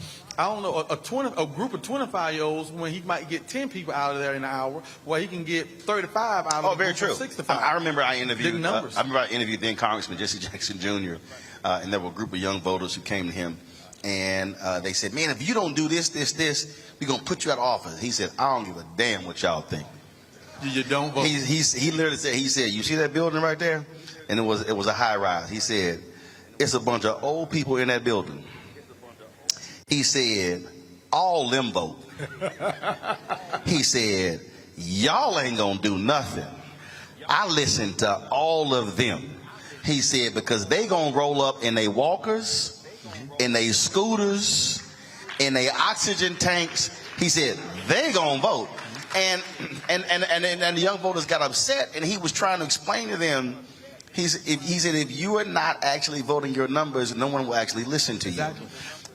group of 25-year-olds when he might get 10 people out of there in an hour, where he can get 35 out of very true. 65. I remember I interviewed numbers. then Congressman Jesse Jackson Jr., and there were a group of young voters who came to him, and they said, man, if you don't do this, we're going to put you out of office. He said, I don't give a damn what y'all think. You don't vote. He literally said, you see that building right there? And it was a high rise. He said, it's a bunch of old people in that building. He said, all them vote. He said, y'all ain't gonna do nothing. I listened to all of them. He said, because they gonna roll up in they walkers, in they scooters, in they oxygen tanks. He said, they gonna vote. And the young voters got upset, and he was trying to explain to them, he said, if you are not actually voting your numbers, no one will actually listen to you. Exactly.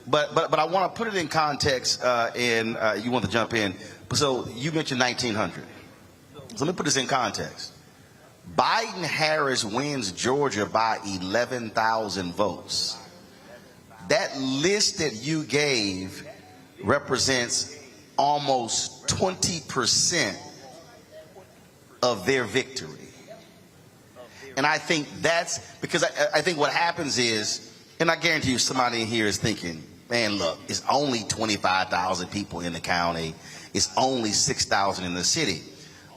But I want to put it in context, and you want to jump in. So you mentioned 1900. So let me put this in context. Biden-Harris wins Georgia by 11,000 votes. That list that you gave represents almost 20% of their victory. And I think that's because I think what happens is, and I guarantee you somebody in here is thinking, man, look, it's only 25,000 people in the county. It's only 6,000 in the city.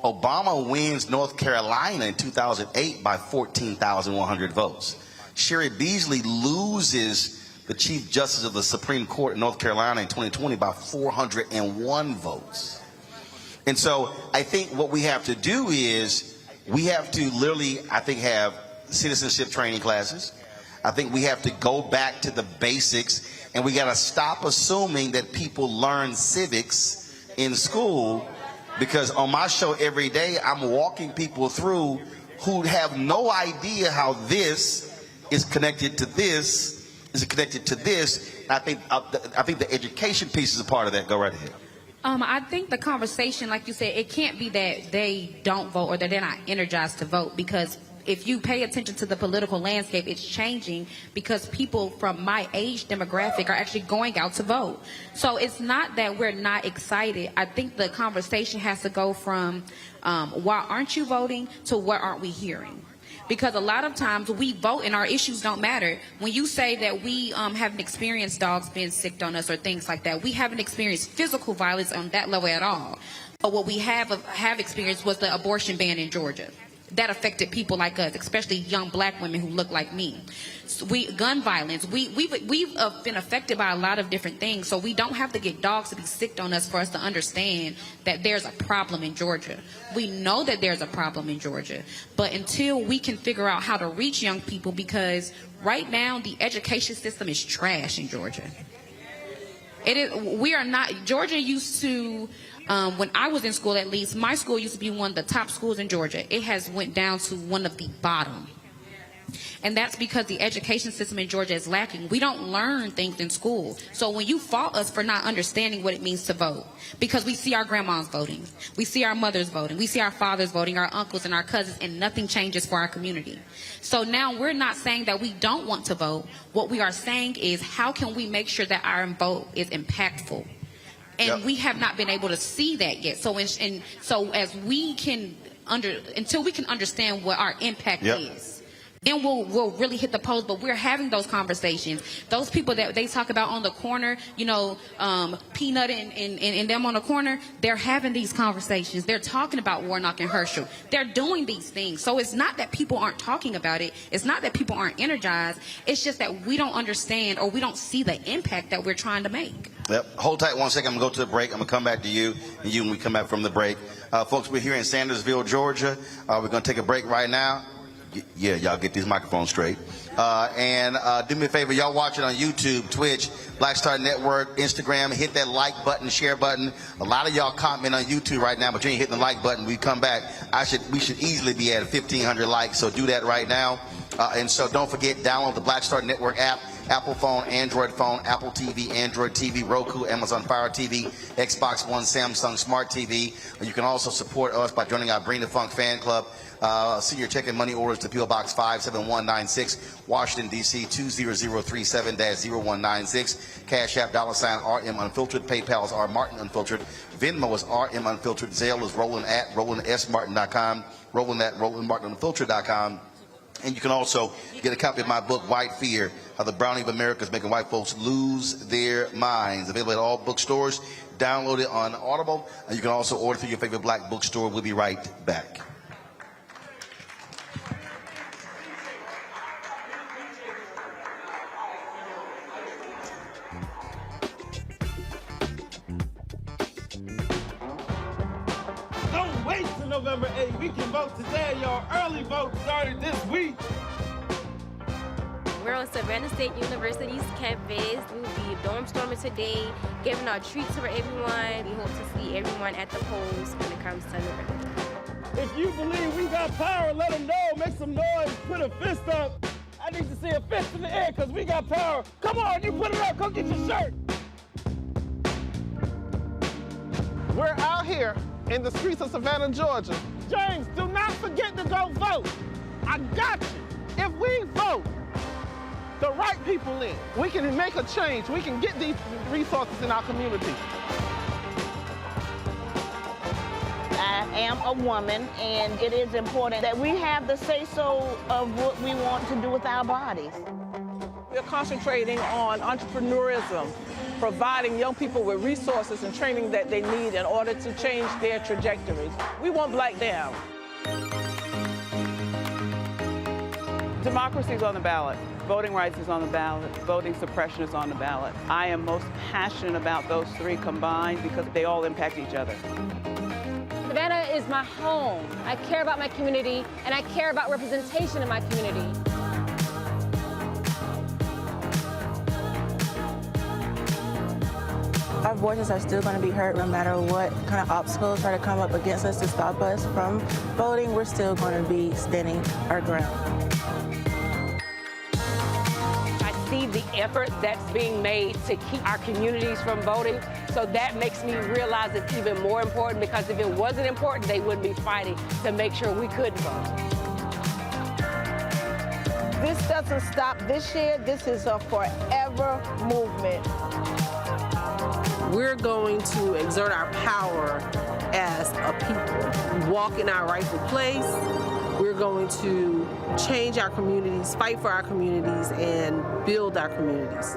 Obama wins North Carolina in 2008 by 14,100 votes. Sherry Beasley loses the Chief Justice of the Supreme Court in North Carolina in 2020 by 401 votes. And so I think what we have to do is we have to literally, I think, have citizenship training classes. I think we have to go back to the basics, and we got to stop assuming that people learn civics in school, because on my show every day, I'm walking people through who have no idea how this is connected to this, is connected to this. I think the education piece is a part of that. Go right ahead. I think the conversation, like you said, it can't be that they don't vote or that they're not energized to vote, because if you pay attention to the political landscape, it's changing because people from my age demographic are actually going out to vote. So it's not that we're not excited. I think the conversation has to go from why aren't you voting to what aren't we hearing? Because a lot of times we vote and our issues don't matter. When you say that we haven't experienced dogs being sicked on us or things like that, we haven't experienced physical violence on that level at all. But what we have experienced was the abortion ban in Georgia. That affected people like us, especially young black women who look like me. So gun violence, we've been affected by a lot of different things, so we don't have to get dogs to be sicked on us for us to understand that there's a problem in Georgia. We know that there's a problem in Georgia, but until we can figure out how to reach young people, because right now the education system is trash in Georgia. We are not, Georgia used to, when I was in school at least, my school used to be one of the top schools in Georgia. It has went down to one of the bottom. And that's because the education system in Georgia is lacking. We don't learn things in school. So when you fault us for not understanding what it means to vote, because we see our grandmas voting, we see our mothers voting, we see our fathers voting, our uncles and our cousins, and nothing changes for our community. So now we're not saying that we don't want to vote. What we are saying is, how can we make sure that our vote is impactful? And we have not been able to see that yet. So as we can until we can understand what our impact is, then we'll really hit the polls. But we're having those conversations. Those people that they talk about on the corner, Peanut and them on the corner, they're having these conversations. They're talking about Warnock and Herschel. They're doing these things. So it's not that people aren't talking about it. It's not that people aren't energized. It's just that we don't understand or we don't see the impact that we're trying to make. Yep. Hold tight 1 second. I'm going to go to the break. I'm going to come back to you and when we come back from the break. Folks, we're here in Sandersville, Georgia. We're going to take a break right now. Yeah, y'all get these microphones straight. And do me a favor, y'all watching on YouTube, Twitch, Black Star Network, Instagram, hit that like button, share button. A lot of y'all comment on YouTube right now, but you ain't hitting the like button. We come back. We should easily be at 1,500 likes, so do that right now. And so don't forget, download the Black Star Network app. Apple phone, Android phone, Apple TV, Android TV, Roku, Amazon Fire TV, Xbox One, Samsung Smart TV. You can also support us by joining our Bring the Funk fan club. Senior check and money orders to P.O. Box 57196, Washington, D.C. 20037-0196. Cash App, $RM Unfiltered. PayPal is R Martin Unfiltered. Venmo is RM Unfiltered. Zelle is Roland@RolandSMartin.com. Roland@RolandMartinUnfiltered.com. And you can also get a copy of my book, White Fear, How the Browning of America is Making White Folks Lose Their Minds. Available at all bookstores. Download it on Audible. And you can also order through your favorite black bookstore. We'll be right back. Don't wait till November 8th. We can vote today, y'all. Early vote started this week. We're on Savannah State University's campus. We will be dorm storming today, giving out treats for everyone. We hope to see everyone at the polls when it comes to November. If you believe we got power, let them know. Make some noise. Put a fist up. I need to see a fist in the air because we got power. Come on, you put it up. Come get your shirt. We're out here in the streets of Savannah, Georgia. James, do not forget to go vote. I got you. If we vote the right people in, we can make a change. We can get these resources in our community. I am a woman, and it is important that we have the say-so of what we want to do with our bodies. We're concentrating on entrepreneurism, providing young people with resources and training that they need in order to change their trajectories. We want Black down. Democracy is on the ballot. Voting rights is on the ballot. Voting suppression is on the ballot. I am most passionate about those three combined because they all impact each other. Savannah is my home. I care about my community, and I care about representation in my community. Our voices are still going to be heard no matter what kind of obstacles try to come up against us to stop us from voting. We're still going to be standing our ground. I see the effort that's being made to keep our communities from voting, so that makes me realize it's even more important, because if it wasn't important, they wouldn't be fighting to make sure we couldn't vote. This doesn't stop this year. This is a forever movement. We're going to exert our power as a people, walk in our rightful place. We're going to change our communities, fight for our communities, and build our communities.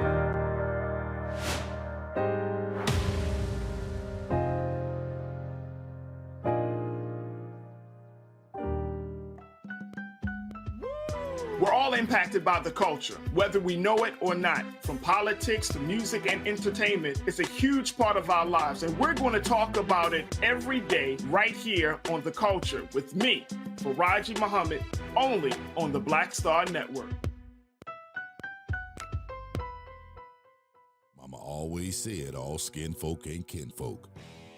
We're all impacted by the culture, whether we know it or not. From politics to music and entertainment, it's a huge part of our lives, and we're going to talk about it every day right here on The Culture with me, Faraji Muhammad, only on the Black Star Network. Mama always said all skin folk ain't kinfolk.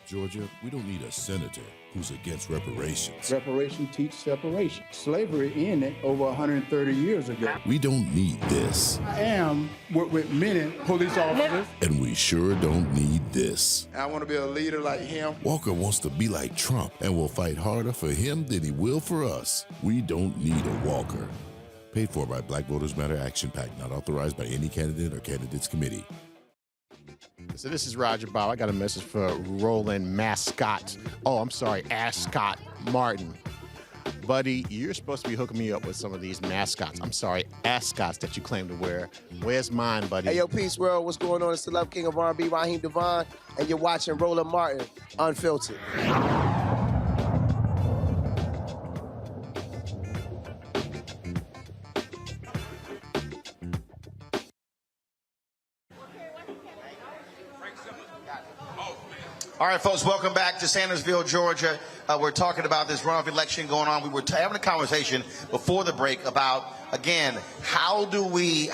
Georgia, we don't need a senator who's against reparations. Reparation teach separation. Slavery ended over 130 years ago. We don't need this. I am with many police officers. And we sure don't need this. I want to be a leader like him. Walker wants to be like Trump and will fight harder for him than he will for us. We don't need a Walker. Paid for by Black Voters Matter Action PAC, not authorized by any candidate or candidates committee. So this is Roger Bob. I got a message for Roland Ascot Martin. Buddy, you're supposed to be hooking me up with some of these mascots. I'm sorry, ascots that you claim to wear. Where's mine, buddy? Hey, yo, Peace World. What's going on? It's the Love King of R&B, Raheem Devon, and you're watching Roland Martin Unfiltered. All right, folks, welcome back to Sandersville, Georgia. We're talking about this runoff election going on. We were having a conversation before the break about, again, how do we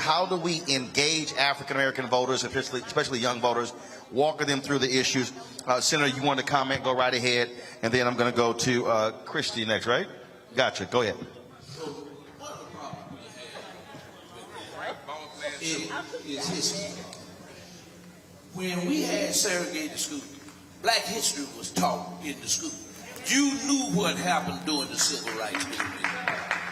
engage African-American voters, especially young voters, walking them through the issues. Senator, you want to comment? Go right ahead. And then I'm going to go to Christy next, right? Gotcha. Go ahead. Is history. When we had segregated schools, Black history was taught in the school. You knew what happened during the Civil Rights Movement.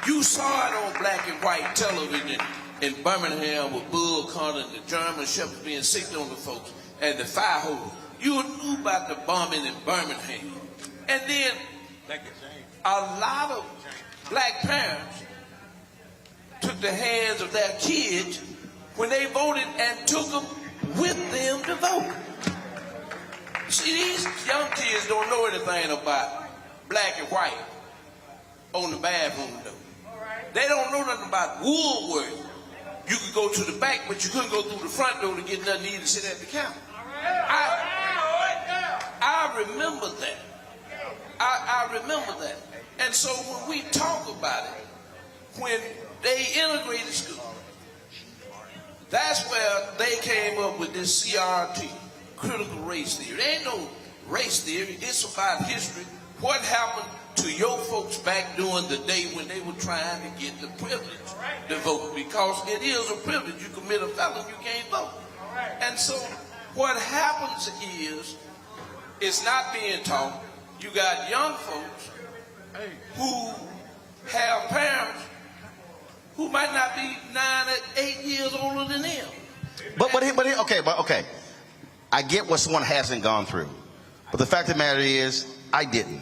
You saw it on black and white television in Birmingham with Bull Connor and the German shepherds being sick on the folks and the fire hose. You knew about the bombing in Birmingham. And then a lot of black parents took the hands of their kids when they voted and took them with them to vote. See, these young kids don't know anything about black and white on the bathroom door. They don't know nothing about Woolworth. You could go to the back, but you couldn't go through the front door to get nothing to eat and sit at the counter. I remember that. I remember that. And so when we talk about it, when they integrated school, that's where they came up with this CRT. Critical race theory. There ain't no race theory. It's about history. What happened to your folks back during the day when they were trying to get the privilege to vote? Because it is a privilege. You commit a felony, you can't vote. And so what happens is, it's not being taught. You got young folks who have parents who might not be 9 or 8 years older than them. But okay. I get what someone hasn't gone through. But the fact of the matter is, I didn't.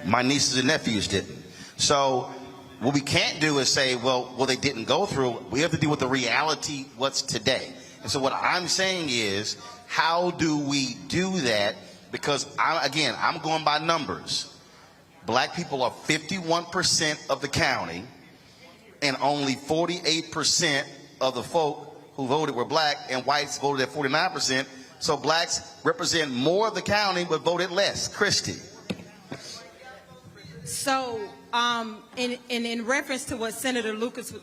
My nieces and nephews didn't. So what we can't do is say, well, they didn't go through. We have to deal with the reality, what's today. And so what I'm saying is, how do we do that? Because, I'm going by numbers. Black people are 51% of the county, and only 48% of the folk who voted were black, and whites voted at 49%. So blacks represent more of the county, but voted less. Christy. So, in reference to what Senator Lucas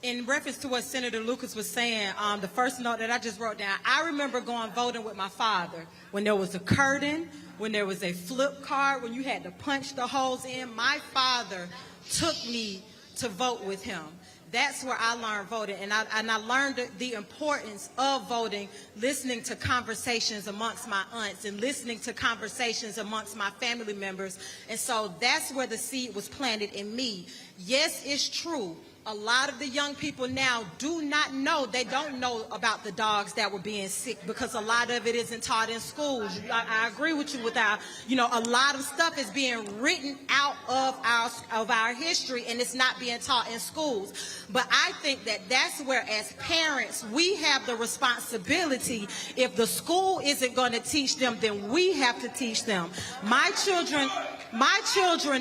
In reference to what Senator Lucas was saying, the first note that I just wrote down, I remember going voting with my father when there was a curtain, when there was a flip card, when you had to punch the holes in. My father took me to vote with him. That's where I learned voting, and I learned the importance of voting, listening to conversations amongst my aunts and listening to conversations amongst my family members. And so that's where the seed was planted in me. Yes, it's true. A lot of the young people now do not know, they don't know about the dogs that were being sick because a lot of it isn't taught in schools. I agree with you with our, a lot of stuff is being written out of our history and it's not being taught in schools. But I think that that's where as parents, we have the responsibility. If the school isn't going to teach them, then we have to teach them. My children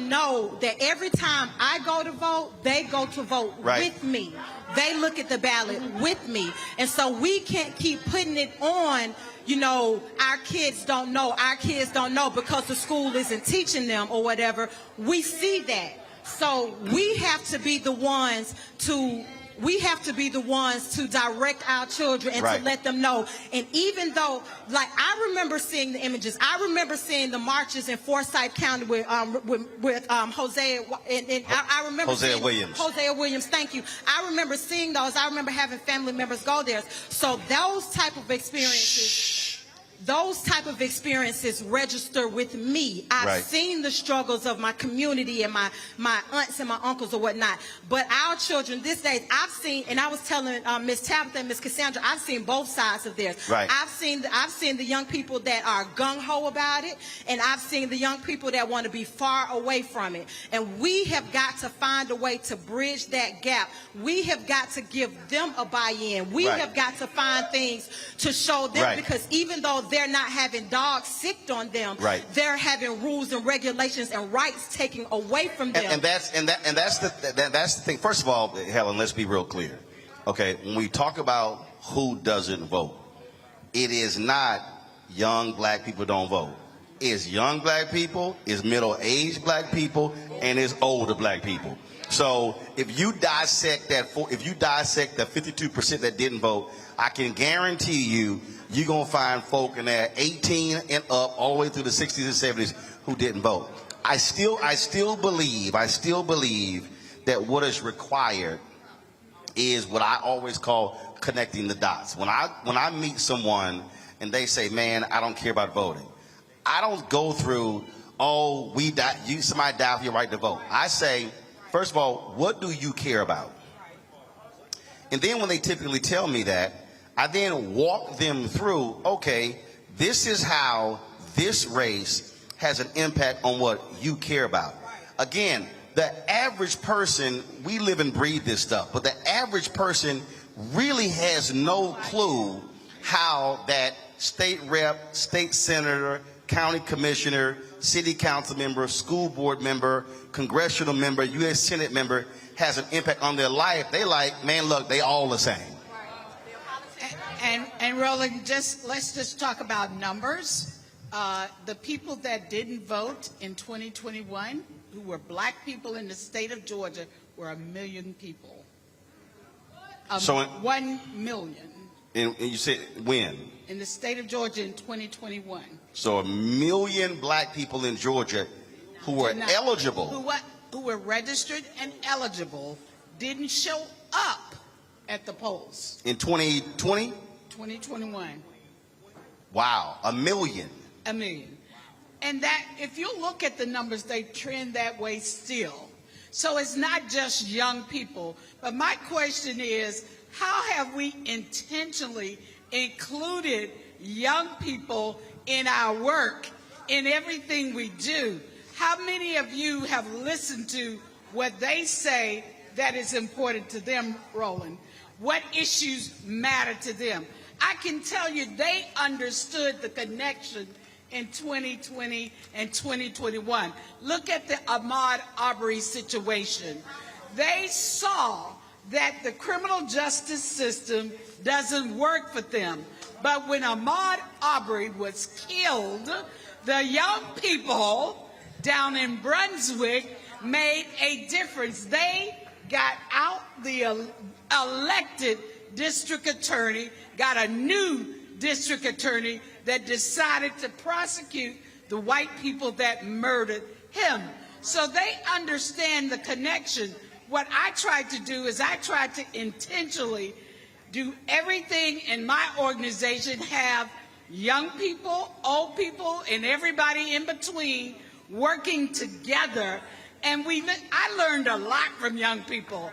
know that every time I go to vote, they go to vote with me. They look at the ballot with me. And so we can't keep putting it on, our kids don't know because the school isn't teaching them or whatever. We see that. So we have to be the ones to direct our children and to let them know. And even though, I remember seeing the images. I remember seeing the marches in Forsyth County with Hosea, and I remember Hosea Williams. Hosea Williams, thank you. I remember seeing those. I remember having family members go there. So those type of experiences register with me. I've seen the struggles of my community and my aunts and my uncles or whatnot. But our children this day, I've seen, and I was telling Miss Tabitha and Miss Cassandra, I've seen both sides of this. I've seen the young people that are gung-ho about it, and I've seen the young people that want to be far away from it. And we have got to find a way to bridge that gap. We have got to give them a buy-in. We have got to find things to show them because even though they're not having dogs sicked on them, they're having rules and regulations and rights taken away from them. And that's the thing. First of all, Helen, let's be real clear. Okay, when we talk about who doesn't vote, it is not young black people don't vote. It's young black people, it's middle-aged black people, and it's older black people. So if you dissect that 52% that didn't vote, I can guarantee you're going to find folk in there 18 and up all the way through the 60s and 70s who didn't vote. I still believe that what is required is what I always call connecting the dots. When I meet someone and they say, man, I don't care about voting, I don't go through, somebody died for your right to vote. I say, first of all, what do you care about? And then when they typically tell me that, I then walk them through, okay, this is how this race has an impact on what you care about. Again, the average person, we live and breathe this stuff, but the average person really has no clue how that state rep, state senator, county commissioner, city council member, school board member, congressional member, U.S. Senate member has an impact on their life. They man, look, they all the same. And Roland, let's just talk about numbers. The people that didn't vote in 2021, who were black people in the state of Georgia, were 1 million people. 1 million. And you said when? In the state of Georgia in 2021. So 1 million black people in Georgia who were eligible. Who were registered and eligible didn't show up at the polls. In 2020? 2021. Wow, 1 million. 1 million. And that, if you look at the numbers, they trend that way still. So it's not just young people. But my question is, how have we intentionally included young people in our work, in everything we do? How many of you have listened to what they say that is important to them, Roland? What issues matter to them? I can tell you they understood the connection in 2020 and 2021. Look at the Ahmaud Arbery situation. They saw that the criminal justice system doesn't work for them. But when Ahmaud Arbery was killed, the young people down in Brunswick made a difference. They got out the elected district attorney, got a new district attorney that decided to prosecute the white people that murdered him. So they understand the connection. What I tried to do is I tried to intentionally do everything in my organization, have young people, old people, and everybody in between working together. And I learned a lot from young people.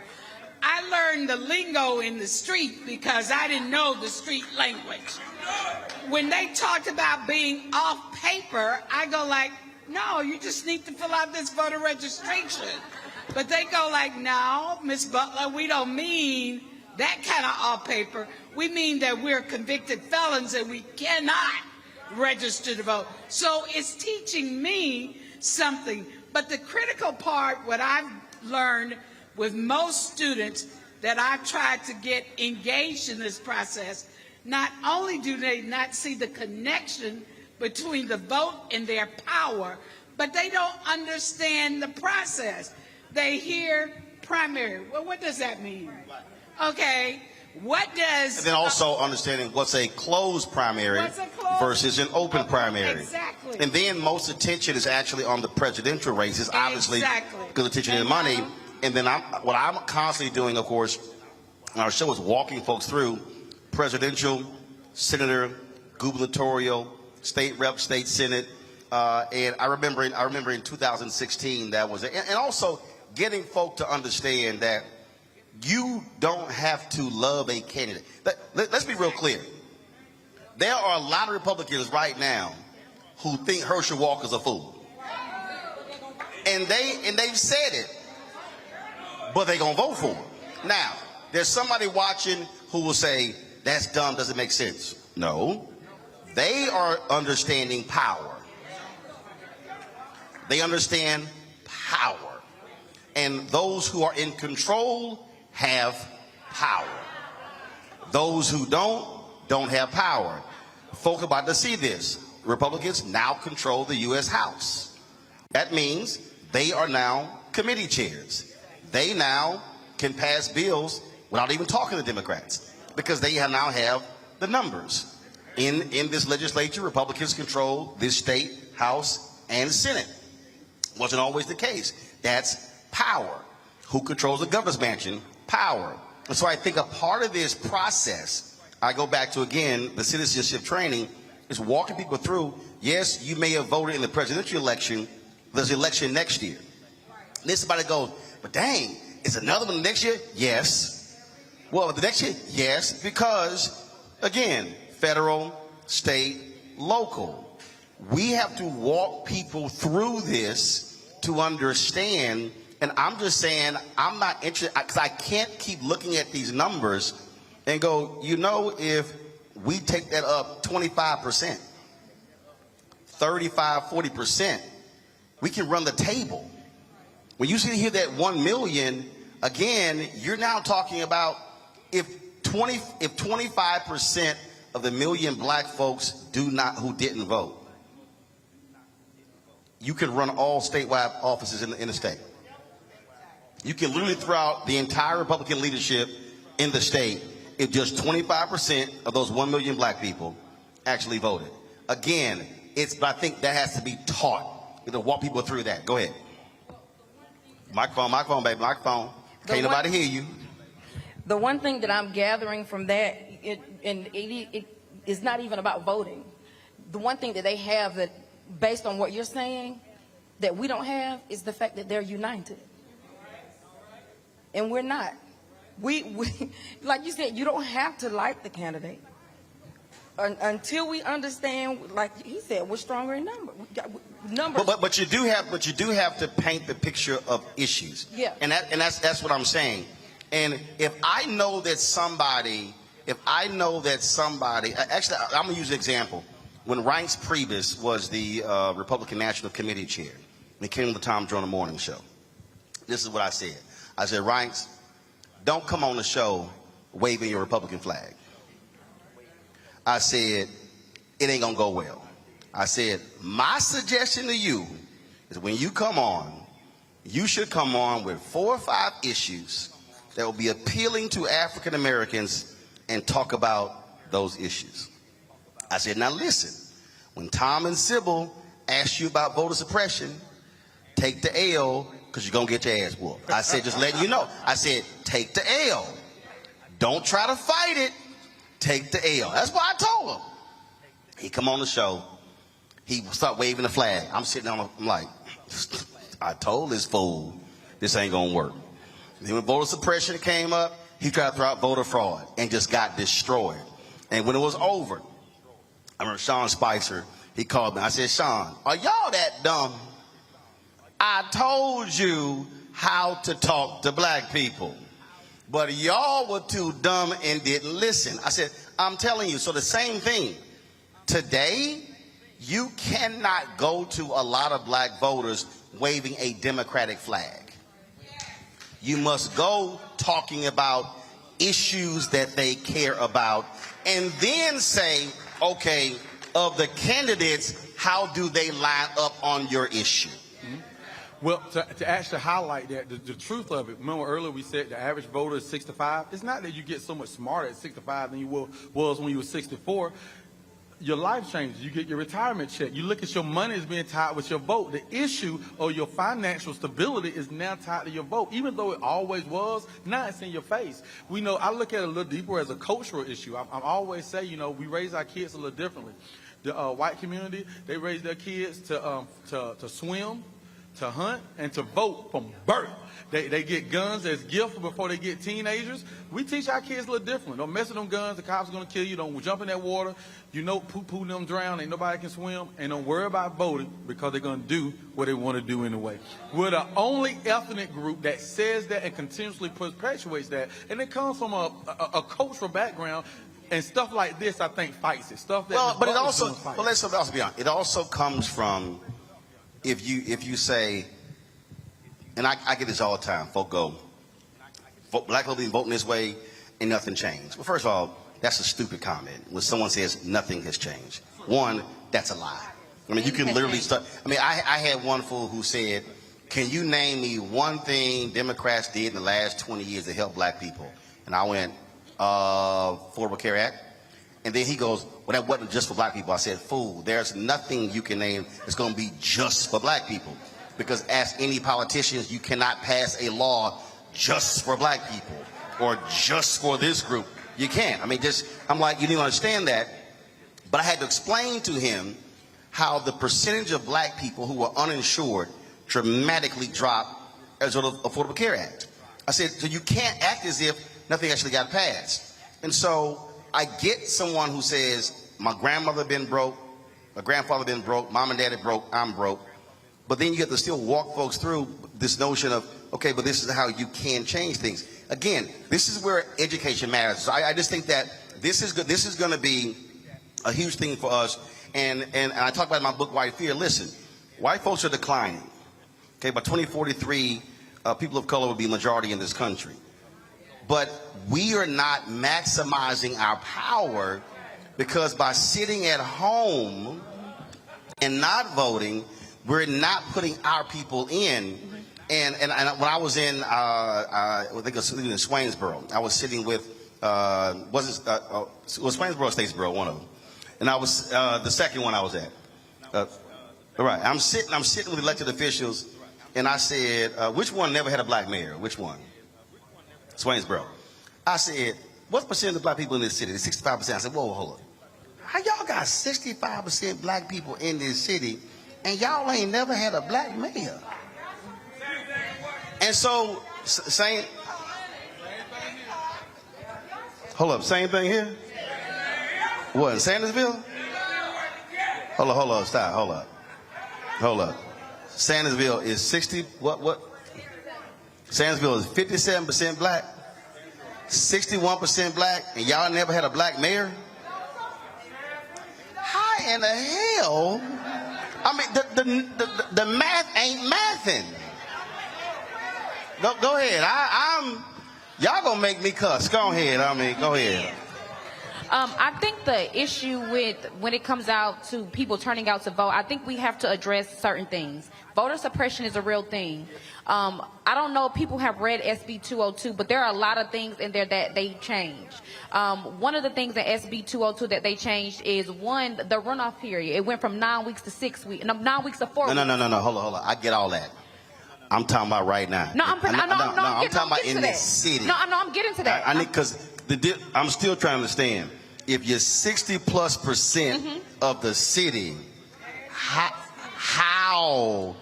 I learned the lingo in the street because I didn't know the street language. When they talked about being off paper, I go like, no, you just need to fill out this voter registration. But they go like, no, Miss Butler, we don't mean that kind of off paper. We mean that we're convicted felons and we cannot register to vote. So it's teaching me something. But the critical part, what I've learned with most students that I've tried to get engaged in this process, not only do they not see the connection between the vote and their power, but they don't understand the process. They hear primary. Well, what does that mean? Okay, what does... And then also understanding what's a closed primary versus an open primary. Exactly. And then most attention is actually on the presidential races, obviously, because attention is money. And then what I'm constantly doing, of course, on our show is walking folks through presidential, senator, gubernatorial, state rep, state senate. And I remember in 2016 that was it. And also getting folk to understand that you don't have to love a candidate. Let's be real clear. There are a lot of Republicans right now who think Herschel Walker's a fool. And they've said it, but they're going to vote for him. Now, there's somebody watching who will say, that's dumb, doesn't make sense. No. They are understanding power. They understand power. And those who are in control have power. Those who don't have power. Folk are about to see this. Republicans now control the U.S. House. That means they are now committee chairs. They now can pass bills without even talking to Democrats because they now have the numbers. In this legislature, Republicans control this state, House, and Senate. Wasn't always the case. That's power. Who controls the governor's mansion? Power. And so I think a part of this process, I go back to, again, the citizenship training, is walking people through, yes, you may have voted in the presidential election, there's an election next year. And then somebody goes, but dang, is another one next year? Yes. Well, the next year? Yes, because, again, federal, state, local. We have to walk people through this to understand. And I'm just saying, I'm not interested, because I can't keep looking at these numbers and go, you know, if we take that up 25%, 35, 40%, we can run the table. When you see here that 1 million, again, you're now talking about if 25% of the million black folks who didn't vote, you can run all statewide offices in the state. You can literally throw out the entire Republican leadership in the state if just 25% of those 1 million black people actually voted. Again, but I think that has to be taught. To walk people through that. Go ahead. Microphone, baby, microphone. Can't nobody hear you. The one thing that I'm gathering from that, it is not even about voting. The one thing that they have that, based on what you're saying, that we don't have is the fact that they're united. And we're not. We like you said, you don't have to like the candidate until we understand, like he said, we're stronger in numbers. But you do have to paint the picture of issues. Yeah. And that's what I'm saying. And if I know that somebody, actually, I'm gonna use an example. When Reince Priebus was the Republican National Committee chair, and he came to the Tom Joyner Morning Show, this is what I said. I said, Reince, don't come on the show waving your Republican flag. I said, it ain't gonna go well. I said, my suggestion to you is when you come on, you should come on with 4 or 5 issues that will be appealing to African Americans and talk about those issues. I said, now listen, when Tom and Sybil ask you about voter suppression, take the L, because you're going to get your ass whooped. I said, just letting you know. I said, take the L. Don't try to fight it. Take the L. That's what I told him. He come on the show. He start waving the flag. I'm sitting on, I'm like, I told this fool, this ain't going to work. Then when voter suppression came up, he tried to throw out voter fraud and just got destroyed. And when it was over, I remember Sean Spicer, he called me. I said, Sean, are y'all that dumb? I told you how to talk to black people, but y'all were too dumb and didn't listen. I said, I'm telling you. So the same thing. Today, you cannot go to a lot of black voters waving a Democratic flag. You must go talking about issues that they care about and then say, okay, of the candidates, how do they line up on your issue? Well, to actually highlight that, the truth of it, remember earlier we said the average voter is 65. It's not that you get so much smarter at 65 than you was when you were 64. Your life changes. You get your retirement check. You look at your money as being tied with your vote. The issue or your financial stability is now tied to your vote. Even though it always was, now it's in your face. We know, I look at it a little deeper as a cultural issue. I always say, you know, we raise our kids a little differently. The white community, they raise their kids to swim, to hunt, and to vote from birth. They get guns as gifts before they get teenagers. We teach our kids a little differently. Don't mess with them guns. The cops are going to kill you. Don't jump in that water. You know, poo-poo them drown. Ain't nobody can swim. And don't worry about voting because they're going to do what they want to do anyway. We're the only ethnic group that says that and continuously perpetuates that. And it comes from a cultural background. And stuff like this, I think, fights it. Stuff that well, but it also, well, let's also be honest. It also comes from if you say, and I get this all the time. Folk go, black people been voting this way and nothing changed. Well, first of all, that's a stupid comment. When someone says nothing has changed, one, that's a lie. I mean, you can literally start. I mean, I had one fool who said, "Can you name me one thing Democrats did in the last 20 years to help black people?" And I went, Affordable Care Act. And then he goes, well, that wasn't just for black people. I said, fool, there's nothing you can name that's going to be just for black people. Because ask any politicians, you cannot pass a law just for black people or just for this group. You can't. I mean, I'm like, you didn't understand that. But I had to explain to him how the percentage of black people who are uninsured dramatically dropped as a result of Affordable Care Act. I said, so you can't act as if nothing actually got passed. And so I get someone who says, my grandmother been broke, my grandfather been broke, mom and daddy broke, I'm broke. But then you get to still walk folks through this notion of, okay, but this is how you can change things. Again, this is where education matters. So I just think that this is good. This is going to be a huge thing for us. And I talk about in my book, White Fear. Listen, white folks are declining. Okay, by 2043, people of color will be majority in this country. But we are not maximizing our power because by sitting at home and not voting, we're not putting our people in. And when I was in, I think it was in Swainsboro, I was sitting with, was Swainsboro or Statesboro, one of them. And I was, the second one I was at. All right, I'm sitting with elected officials, and I said, which one never had a black mayor? Which one? Swainsboro. I said, what percent of black people in this city? 65%. I said, whoa, hold on. How y'all got 65% black people in this city and y'all ain't never had a black mayor? And so, same, hold up, same thing here? What, in Sandersville? Hold up, stop, hold up. Sandersville is 60, what? Sandersville is 57% black, 61% black, and y'all never had a black mayor? How in the hell? I mean, the math ain't mathing. Go ahead. Y'all gonna make me cuss. Go ahead. Go ahead. I think the issue with when it comes out to people turning out to vote, I think we have to address certain things. Voter suppression is a real thing. I don't know if people have read SB 202, but there are a lot of things in there that they changed. One of the things that SB 202 that they changed is, one, the runoff period. It went from 9 weeks to 6 weeks, 9 weeks to 4 weeks. No. Hold on. I get all that. I'm talking about right now. I'm talking about in this city. I'm getting to that. I need, because I'm still trying to understand. If you're 60+% of the city, how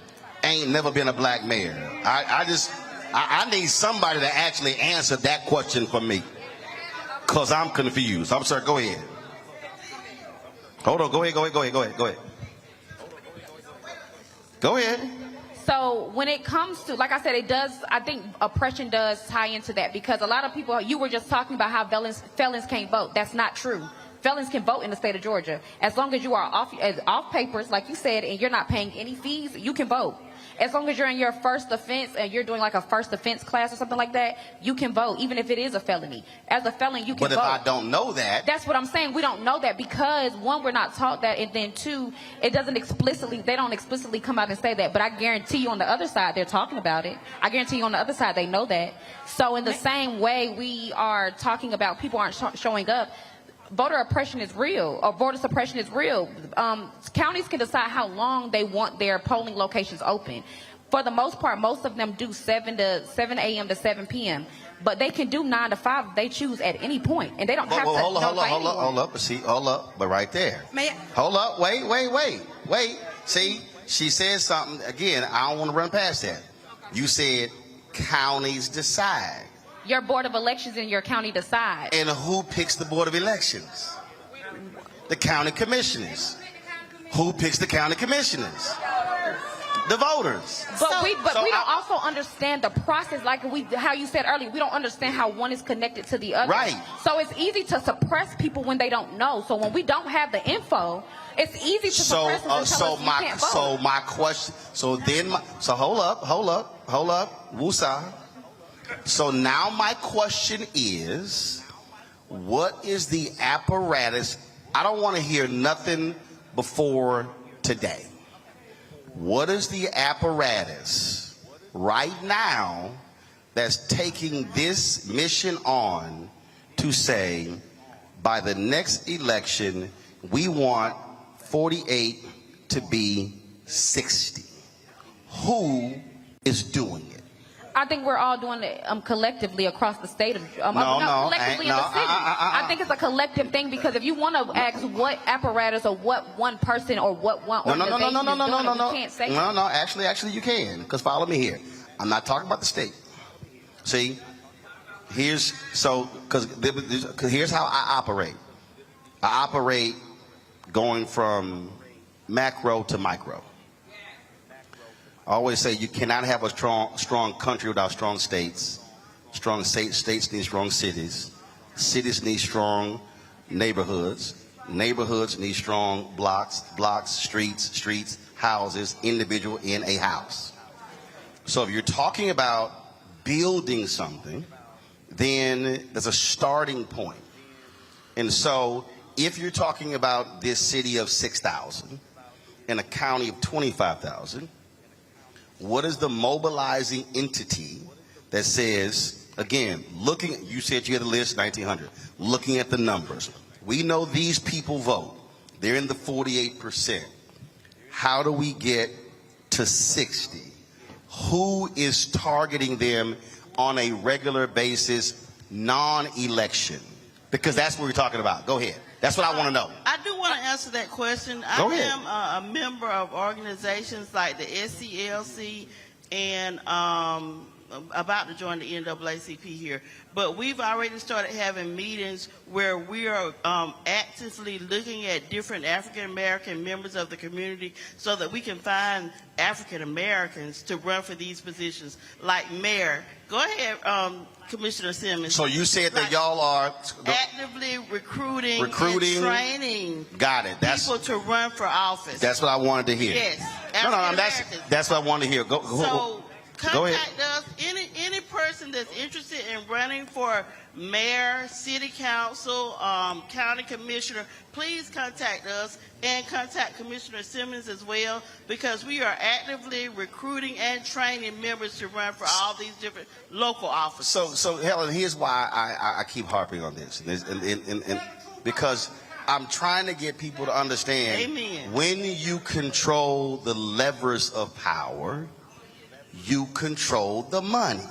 ain't never been a black mayor? I need somebody to actually answer that question for me, because I'm confused. I'm sorry, go ahead. Hold on, go ahead. Go ahead. So when it comes to, like I said, I think oppression does tie into that, because a lot of people, you were just talking about how felons can't vote. That's not true. Felons can vote in the state of Georgia. As long as you are off papers, like you said, and you're not paying any fees, you can vote. As long as you're in your first offense and you're doing like a first offense class or something like that, you can vote, even if it is a felony. As a felon, you can vote. But if I don't know that. That's what I'm saying. We don't know that because, one, we're not taught that, and then two, they don't explicitly come out and say that. But I guarantee you on the other side, they're talking about it. I guarantee you on the other side, they know that. So in the same way we are talking about people aren't showing up, voter oppression is real, or voter suppression is real. Counties can decide how long they want their polling locations open. For the most part, most of them do 7 a.m. to 7 p.m. But they can do 9 to 5 if they choose at any point, and they don't have to. Hold up. But right there. Hold up. Wait. See, she said something again. I don't want to run past that. You said counties decide. Your board of elections in your county decide. And who picks the board of elections? The county commissioners. Who picks the county commissioners? The voters. But we don't also understand the process, like how you said earlier. We don't understand how one is connected to the other. Right. So it's easy to suppress people when they don't know. So when we don't have the info, it's easy to suppress them and tell us you can't vote. So my question. So hold up. Woosah. So now my question is, what is the apparatus? I don't want to hear nothing before today. What is the apparatus right now that's taking this mission on to say, by the next election, we want 48 to be 60? Who is doing it? I think we're all doing it collectively across the state of collectively in the city. I think it's a collective thing, because if you want to ask what apparatus or what one person or what one organization is doing, you can't say that. No, actually you can, because follow me here. I'm not talking about the state. See, here's how I operate. I operate going from macro to micro. I always say you cannot have a strong country without strong states. Strong states need strong cities. Cities need strong neighborhoods. Neighborhoods need strong blocks, streets, houses, individual in a house. So if you're talking about building something, then there's a starting point. And so if you're talking about this city of 6,000 and a county of 25,000, what is the mobilizing entity that says, again, you said you had a list, 1,900, looking at the numbers. We know these people vote. They're in the 48%. How do we get to 60? Who is targeting them on a regular basis, non-election? Because that's what we're talking about. Go ahead. That's what I want to know. I do want to answer that question. I am a member of organizations like the SCLC and about to join the NAACP here. But we've already started having meetings where we are actively looking at different African American members of the community so that we can find African Americans to run for these positions, like mayor. Go ahead, Commissioner Simmons. So you said that y'all are actively recruiting and training people to run for office. That's what I wanted to hear. Yes. That's what I wanted to hear. Go ahead. Contact us. Any person that's interested in running for mayor, city council, county commissioner, please contact us and contact Commissioner Simmons as well, because we are actively recruiting and training members to run for all these different local offices. So Helen, here's why I keep harping on this, and because I'm trying to get people to understand, Amen. When you control the levers of power, you control the money.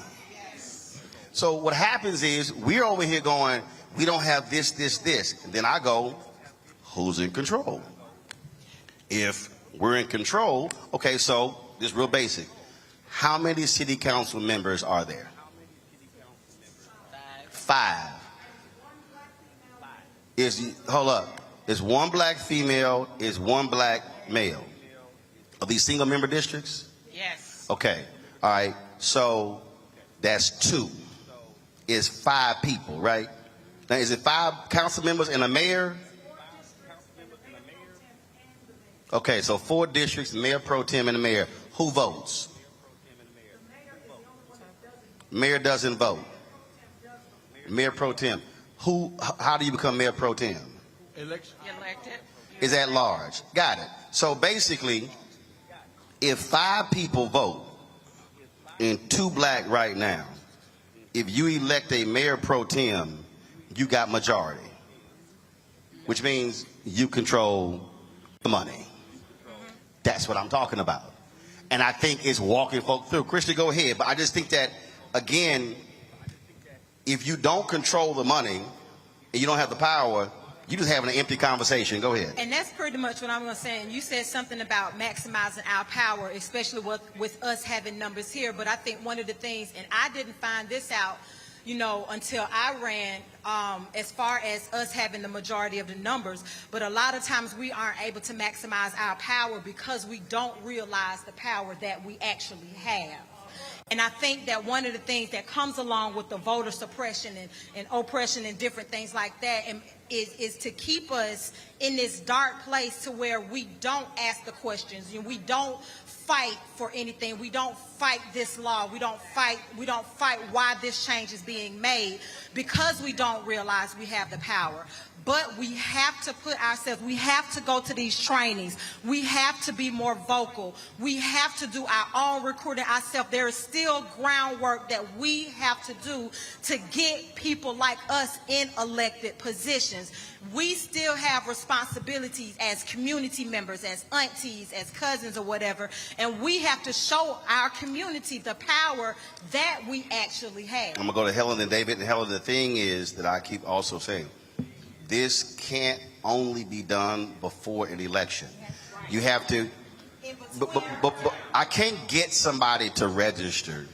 So what happens is we're over here going, we don't have this. And then I go, who's in control? If we're in control, okay, so this is real basic. How many city council members are there? 5. Hold up. Is 1 black female, is 1 black male? Are these single member districts? Yes. Okay. All right. So that's 2. Is 5 people, right? Now, is it 5 council members and a mayor? Okay, so 4 districts, mayor pro tem and the mayor. Who votes? Mayor doesn't vote. Mayor pro tem. How do you become mayor pro tem? Elected. Is at large. Got it. So basically, if 5 people vote and 2 black right now, if you elect a mayor pro tem, you got majority, which means you control the money. That's what I'm talking about. And I think it's walking folk through. Christy, go ahead. But I just think that, again, if you don't control the money and you don't have the power, you're just having an empty conversation. Go ahead. And that's pretty much what I'm going to say. And you said something about maximizing our power, especially with us having numbers here. But I think one of the things, and I didn't find this out, until I ran, as far as us having the majority of the numbers, but a lot of times we aren't able to maximize our power because we don't realize the power that we actually have. And I think that one of the things that comes along with the voter suppression and oppression and different things like that is to keep us in this dark place to where we don't ask the questions and we don't fight for anything. We don't fight this law. We don't fight why this change is being made, because we don't realize we have the power. But we have to put ourselves, we have to go to these trainings. We have to be more vocal. We have to do our own recruiting ourselves. There is still groundwork that we have to do to get people like us in elected positions. We still have responsibilities as community members, as aunties, as cousins or whatever, and we have to show our community the power that we actually have. I'm going to go to Helen and David. And Helen, the thing is that I keep also saying, this can't only be done before an election. You have to, but I can't get somebody to register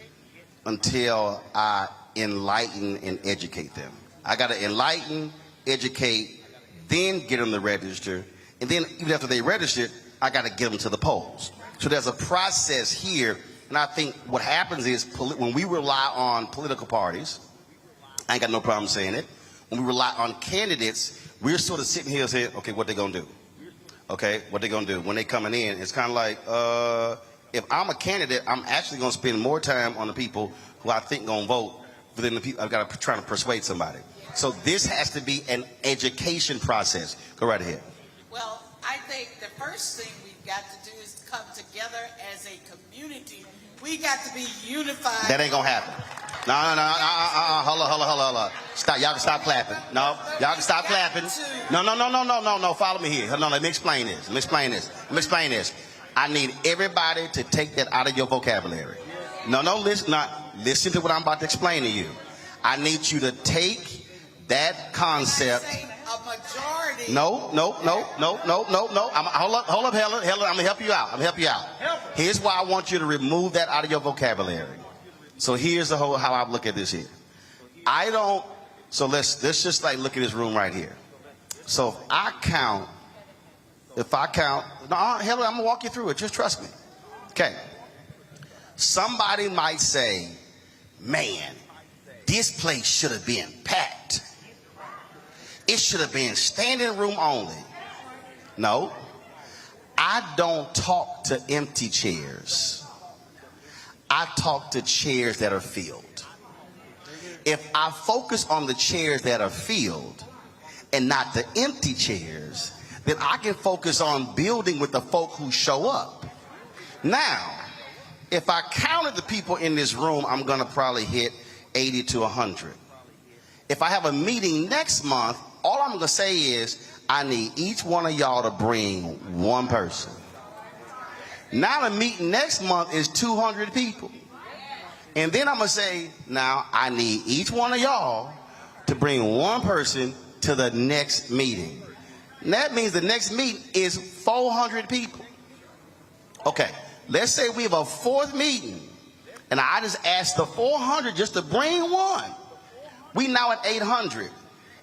until I enlighten and educate them. I got to enlighten, educate, then get them to register. And then even after they register, I got to get them to the polls. So there's a process here. And I think what happens is when we rely on political parties, I ain't got no problem saying it. When we rely on candidates, we're sort of sitting here saying, okay, what they gonna do? Okay, what they gonna do? When they coming in, it's kind of like, if I'm a candidate, I'm actually gonna spend more time on the people who I think gonna vote than the people I've got to try to persuade somebody. So this has to be an education process. Go right ahead. Well, I think the first thing we've got to do is come together as a community. We got to be unified. That ain't gonna happen. No. Hold on. Stop. Y'all can stop clapping. No, y'all can stop clapping. No. Follow me here. No, let me explain this. I need everybody to take that out of your vocabulary. Listen to what I'm about to explain to you. I need you to take that concept. A majority. No. Hold up, Helen. I'm gonna help you out. Here's why I want you to remove that out of your vocabulary. So here's how I look at this here. So let's just like look at this room right here. So if I count, no, Helen, I'm gonna walk you through it. Just trust me. Okay. Somebody might say, man, this place should have been packed. It should have been standing room only. No, I don't talk to empty chairs. I talk to chairs that are filled. If I focus on the chairs that are filled and not the empty chairs, then I can focus on building with the folk who show up. Now, if I counted the people in this room, I'm gonna probably hit 80 to 100. If I have a meeting next month, all I'm gonna say is, I need each one of y'all to bring one person. Now the meeting next month is 200 people. And then I'm gonna say, now I need each one of y'all to bring one person to the next meeting. And that means the next meeting is 400 people. Okay, let's say we have a fourth meeting, and I just asked the 400 just to bring one. We now at 800.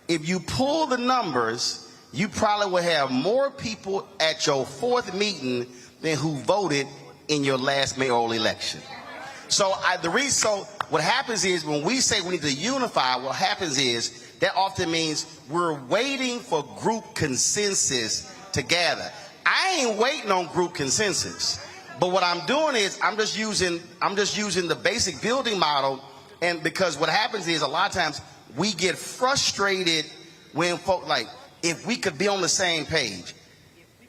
If you pull the numbers, you probably will have more people at your fourth meeting than who voted in your last mayoral election. So what happens is when we say we need to unify, what happens is that often means we're waiting for group consensus to gather. I ain't waiting on group consensus. But what I'm doing is I'm just using the basic building model, and because what happens is a lot of times we get frustrated when folk like, if we could be on the same page.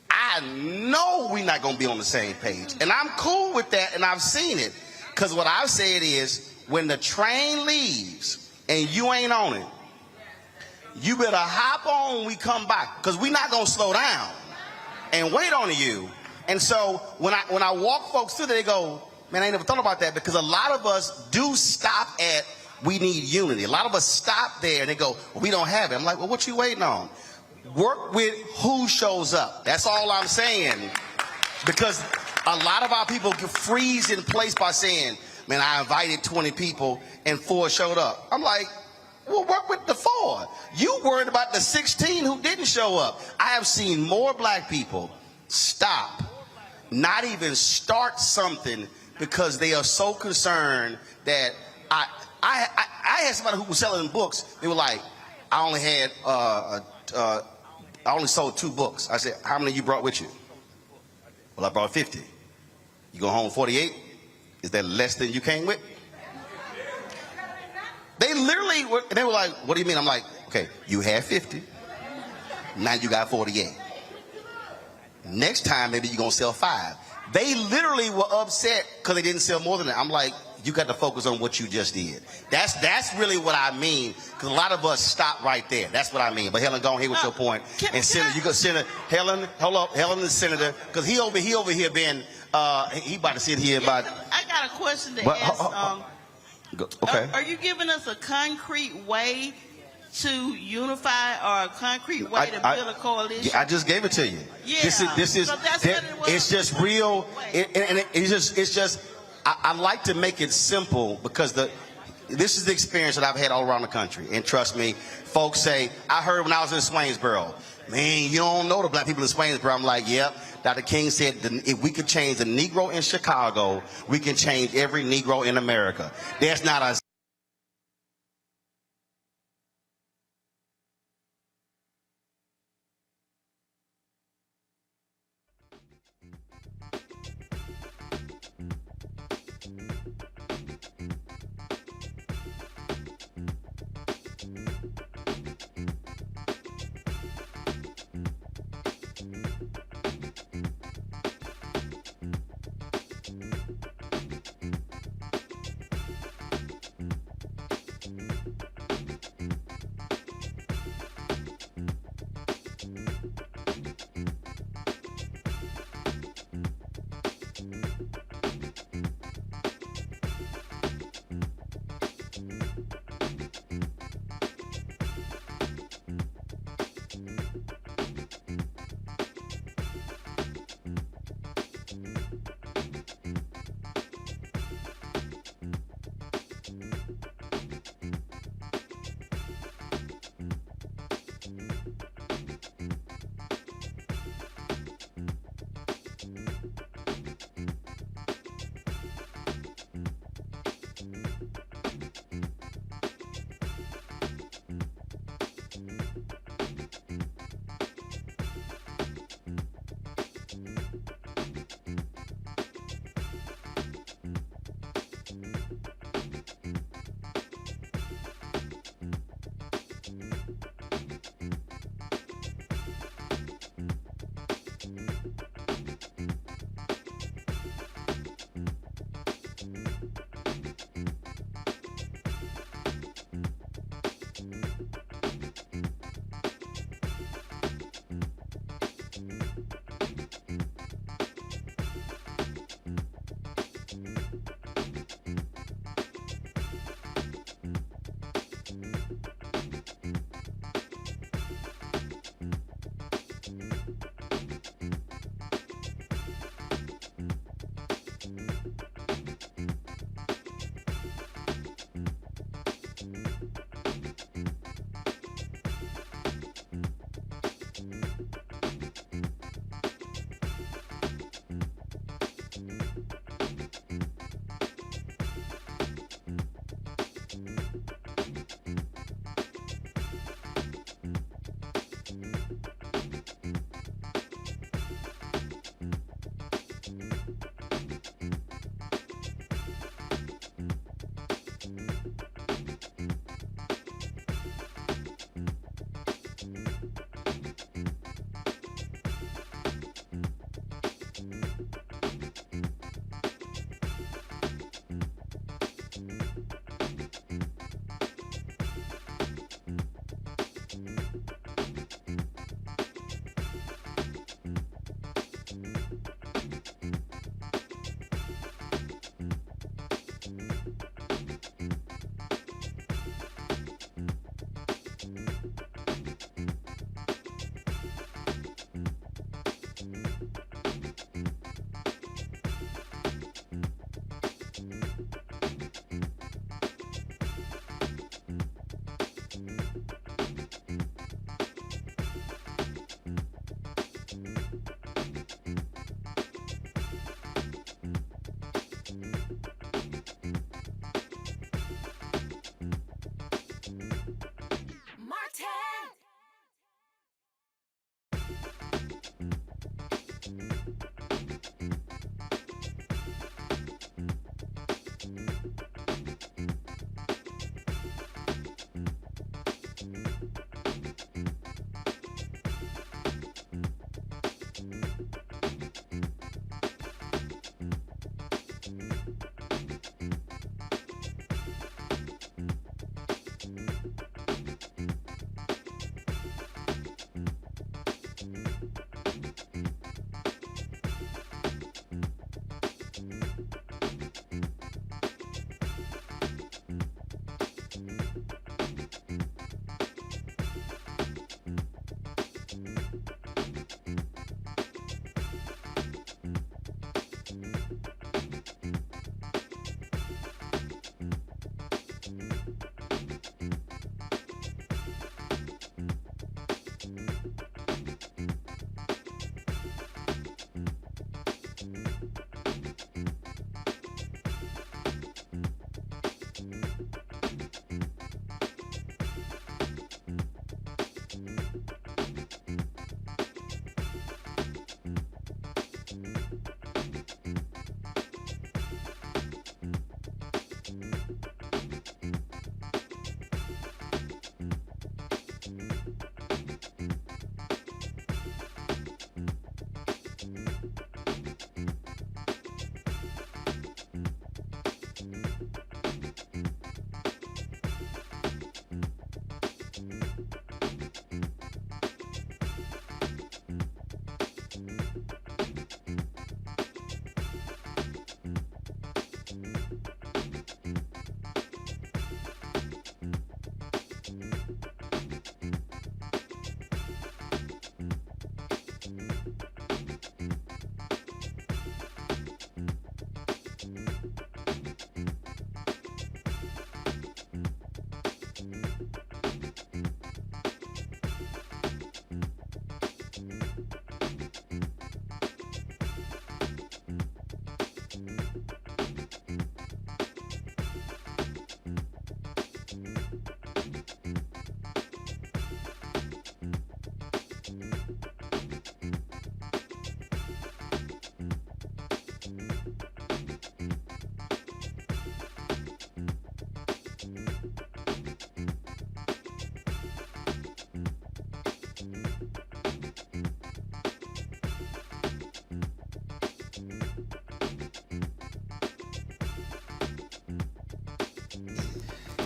I know we're not gonna be on the same page. And I'm cool with that, and I've seen it. Because what I've said is, when the train leaves and you ain't on it, you better hop on when we come back, because we're not gonna slow down and wait on you. And so when I walk folks through there, they go, man, I ain't never thought about that, because a lot of us do stop at, we need unity. A lot of us stop there and they go, well, we don't have it. I'm like, well, what you waiting on? Work with who shows up. That's all I'm saying. Because a lot of our people freeze in place by saying, man, I invited 20 people and 4 showed up. I'm like, well, work with the 4. You worried about the 16 who didn't show up. I have seen more black people stop, not even start something, because they are so concerned that I had somebody who was selling books. They were like, I only sold 2 books. I said, how many you brought with you? Well, I brought 50. You go home 48? Is that less than you came with? They were like, what do you mean? I'm like, okay, you had 50. Now you got 48. Next time, maybe you're going to sell 5. They literally were upset because they didn't sell more than that. I'm like, you got to focus on what you just did. That's really what I mean, because a lot of us stop right there. That's what I mean. But Helen, go ahead with your point. And Senator, you go, Senator Helen, hold up, Helen the Senator, because he over here been he about to sit here about. I got a question to ask. Okay. Are you giving us a concrete way to unify, or a concrete way to build a coalition? I just gave it to you. Yeah. This is it's just real. It's just. I like to make it simple, because this is the experience that I've had all around the country. And trust me, folks say, I heard when I was in Swainsboro, man, you don't know the black people in Swainsboro. I'm like, yep. Dr. King said, if we could change the Negro in Chicago, we can change every Negro in America. There's not a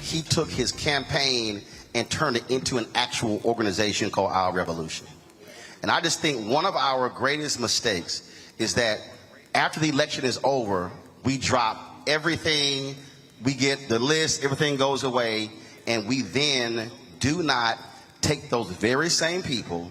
he took his campaign and turned it into an actual organization called Our Revolution. And I just think one of our greatest mistakes is that after the election is over, we drop everything, we get the list, everything goes away, and we then do not take those very same people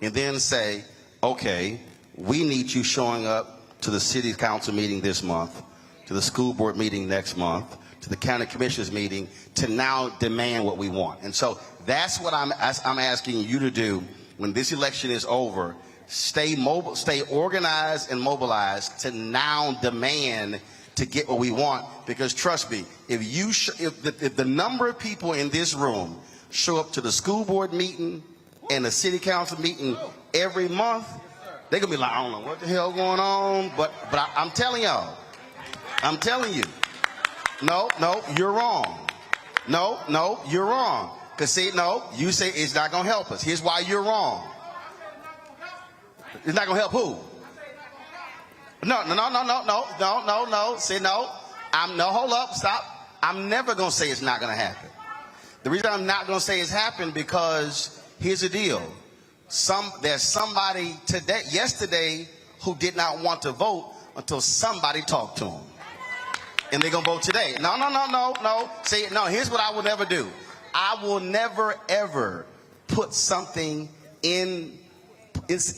and then say, okay, we need you showing up to the city council meeting this month, to the school board meeting next month, to the county commissioners meeting, to now demand what we want. And so that's what I'm asking you to do when this election is over. Stay mobile, stay organized and mobilized to now demand to get what we want. Because trust me, if the number of people in this room show up to the school board meeting and the city council meeting every month, they're gonna be like, I don't know what the hell going on, but I'm telling y'all, I'm telling you, no, you're wrong. No, you're wrong. Because see, no, you say it's not going to help us. Here's why you're wrong. It's not going to help who? No. Say no. Hold up, stop. I'm never going to say it's not going to happen. The reason I'm not going to say it's happened because here's the deal. There's somebody yesterday who did not want to vote until somebody talked to them. And they're going to vote today. No. See, no, here's what I will never do. I will never, ever put something in this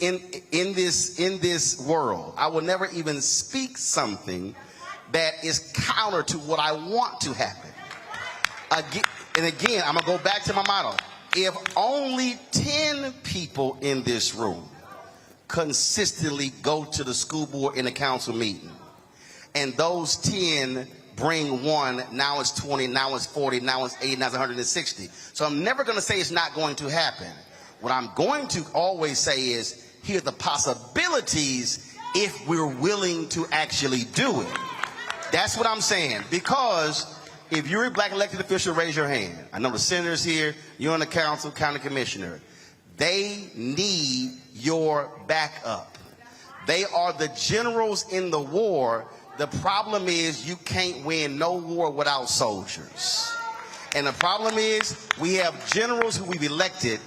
world. I will never even speak something that is counter to what I want to happen. Again, I'm going to go back to my motto. If only 10 people in this room consistently go to the school board and the council meeting, and those 10 bring one, now it's 20, now it's 40, now it's 80, now it's 160. So I'm never going to say it's not going to happen. What I'm going to always say is, here are the possibilities if we're willing to actually do it. That's what I'm saying. Because if you're a black elected official, raise your hand. I know the senators here, you're on the council, county commissioner. They need your backup. They are the generals in the war. The problem is you can't win no war without soldiers. And the problem is we have generals who we've elected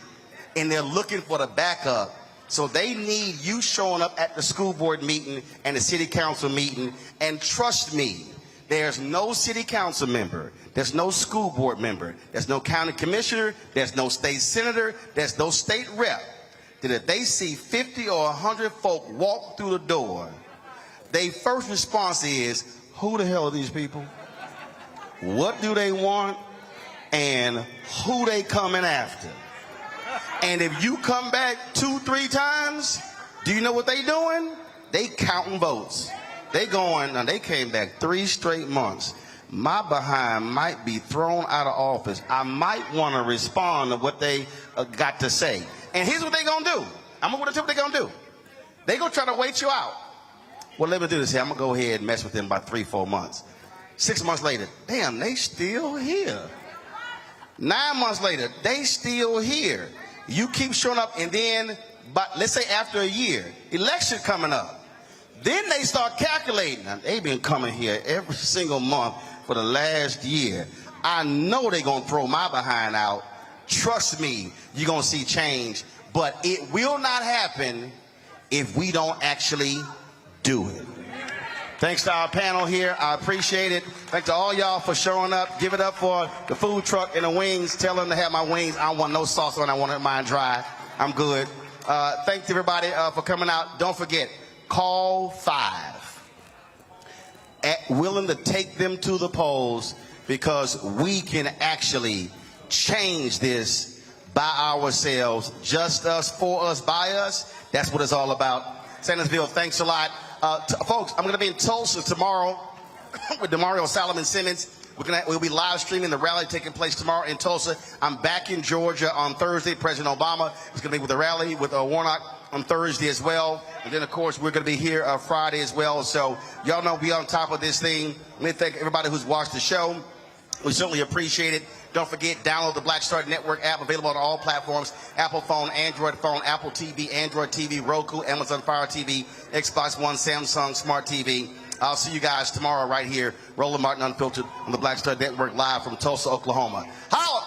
and they're looking for the backup. So they need you showing up at the school board meeting and the city council meeting. And trust me, there's no city council member, there's no school board member, there's no county commissioner, there's no state senator, there's no state rep, that if they see 50 or 100 folk walk through the door, their first response is, who the hell are these people? What do they want? And who they coming after? And if you come back 2-3 times, do you know what they doing? They counting votes. They going, now they came back 3 straight months. My behind might be thrown out of office. I might want to respond to what they got to say. And here's what they gonna do. I'm gonna tell you what they gonna do. They gonna try to wait you out. Well, let me do this here. I'm gonna go ahead and mess with them about 3-4 months. 6 months later, damn, they still here. 9 months later, they still here. You keep showing up, and then, but let's say after a year, election coming up, then they start calculating. Now, they've been coming here every single month for the last year. I know they're gonna throw my behind out. Trust me, you're gonna see change, but it will not happen if we don't actually do it. Thanks to our panel here. I appreciate it. Thanks to all y'all for showing up. Give it up for the food truck and the wings. Tell them to have my wings. I don't want no sauce on it. I want mine dry. I'm good. Thanks everybody for coming out. Don't forget, call Farve. Willing to take them to the polls, because we can actually change this by ourselves. Just us, for us, by us. That's what it's all about. Sandersville, thanks a lot. Folks, I'm going to be in Tulsa tomorrow with Demario Solomon Simmons. We'll be live streaming the rally taking place tomorrow in Tulsa. I'm back in Georgia on Thursday. President Obama is going to be with the rally with Warnock on Thursday as well. And then, of course, we're going to be here Friday as well. So y'all know we on top of this thing. Let me thank everybody who's watched the show. We certainly appreciate it. Don't forget, download the Black Star Network app, available on all platforms: Apple phone, Android phone, Apple TV, Android TV, Roku, Amazon Fire TV, Xbox One, Samsung Smart TV. I'll see you guys tomorrow right here. Roland Martin Unfiltered on the Black Star Network live from Tulsa, Oklahoma. Holla!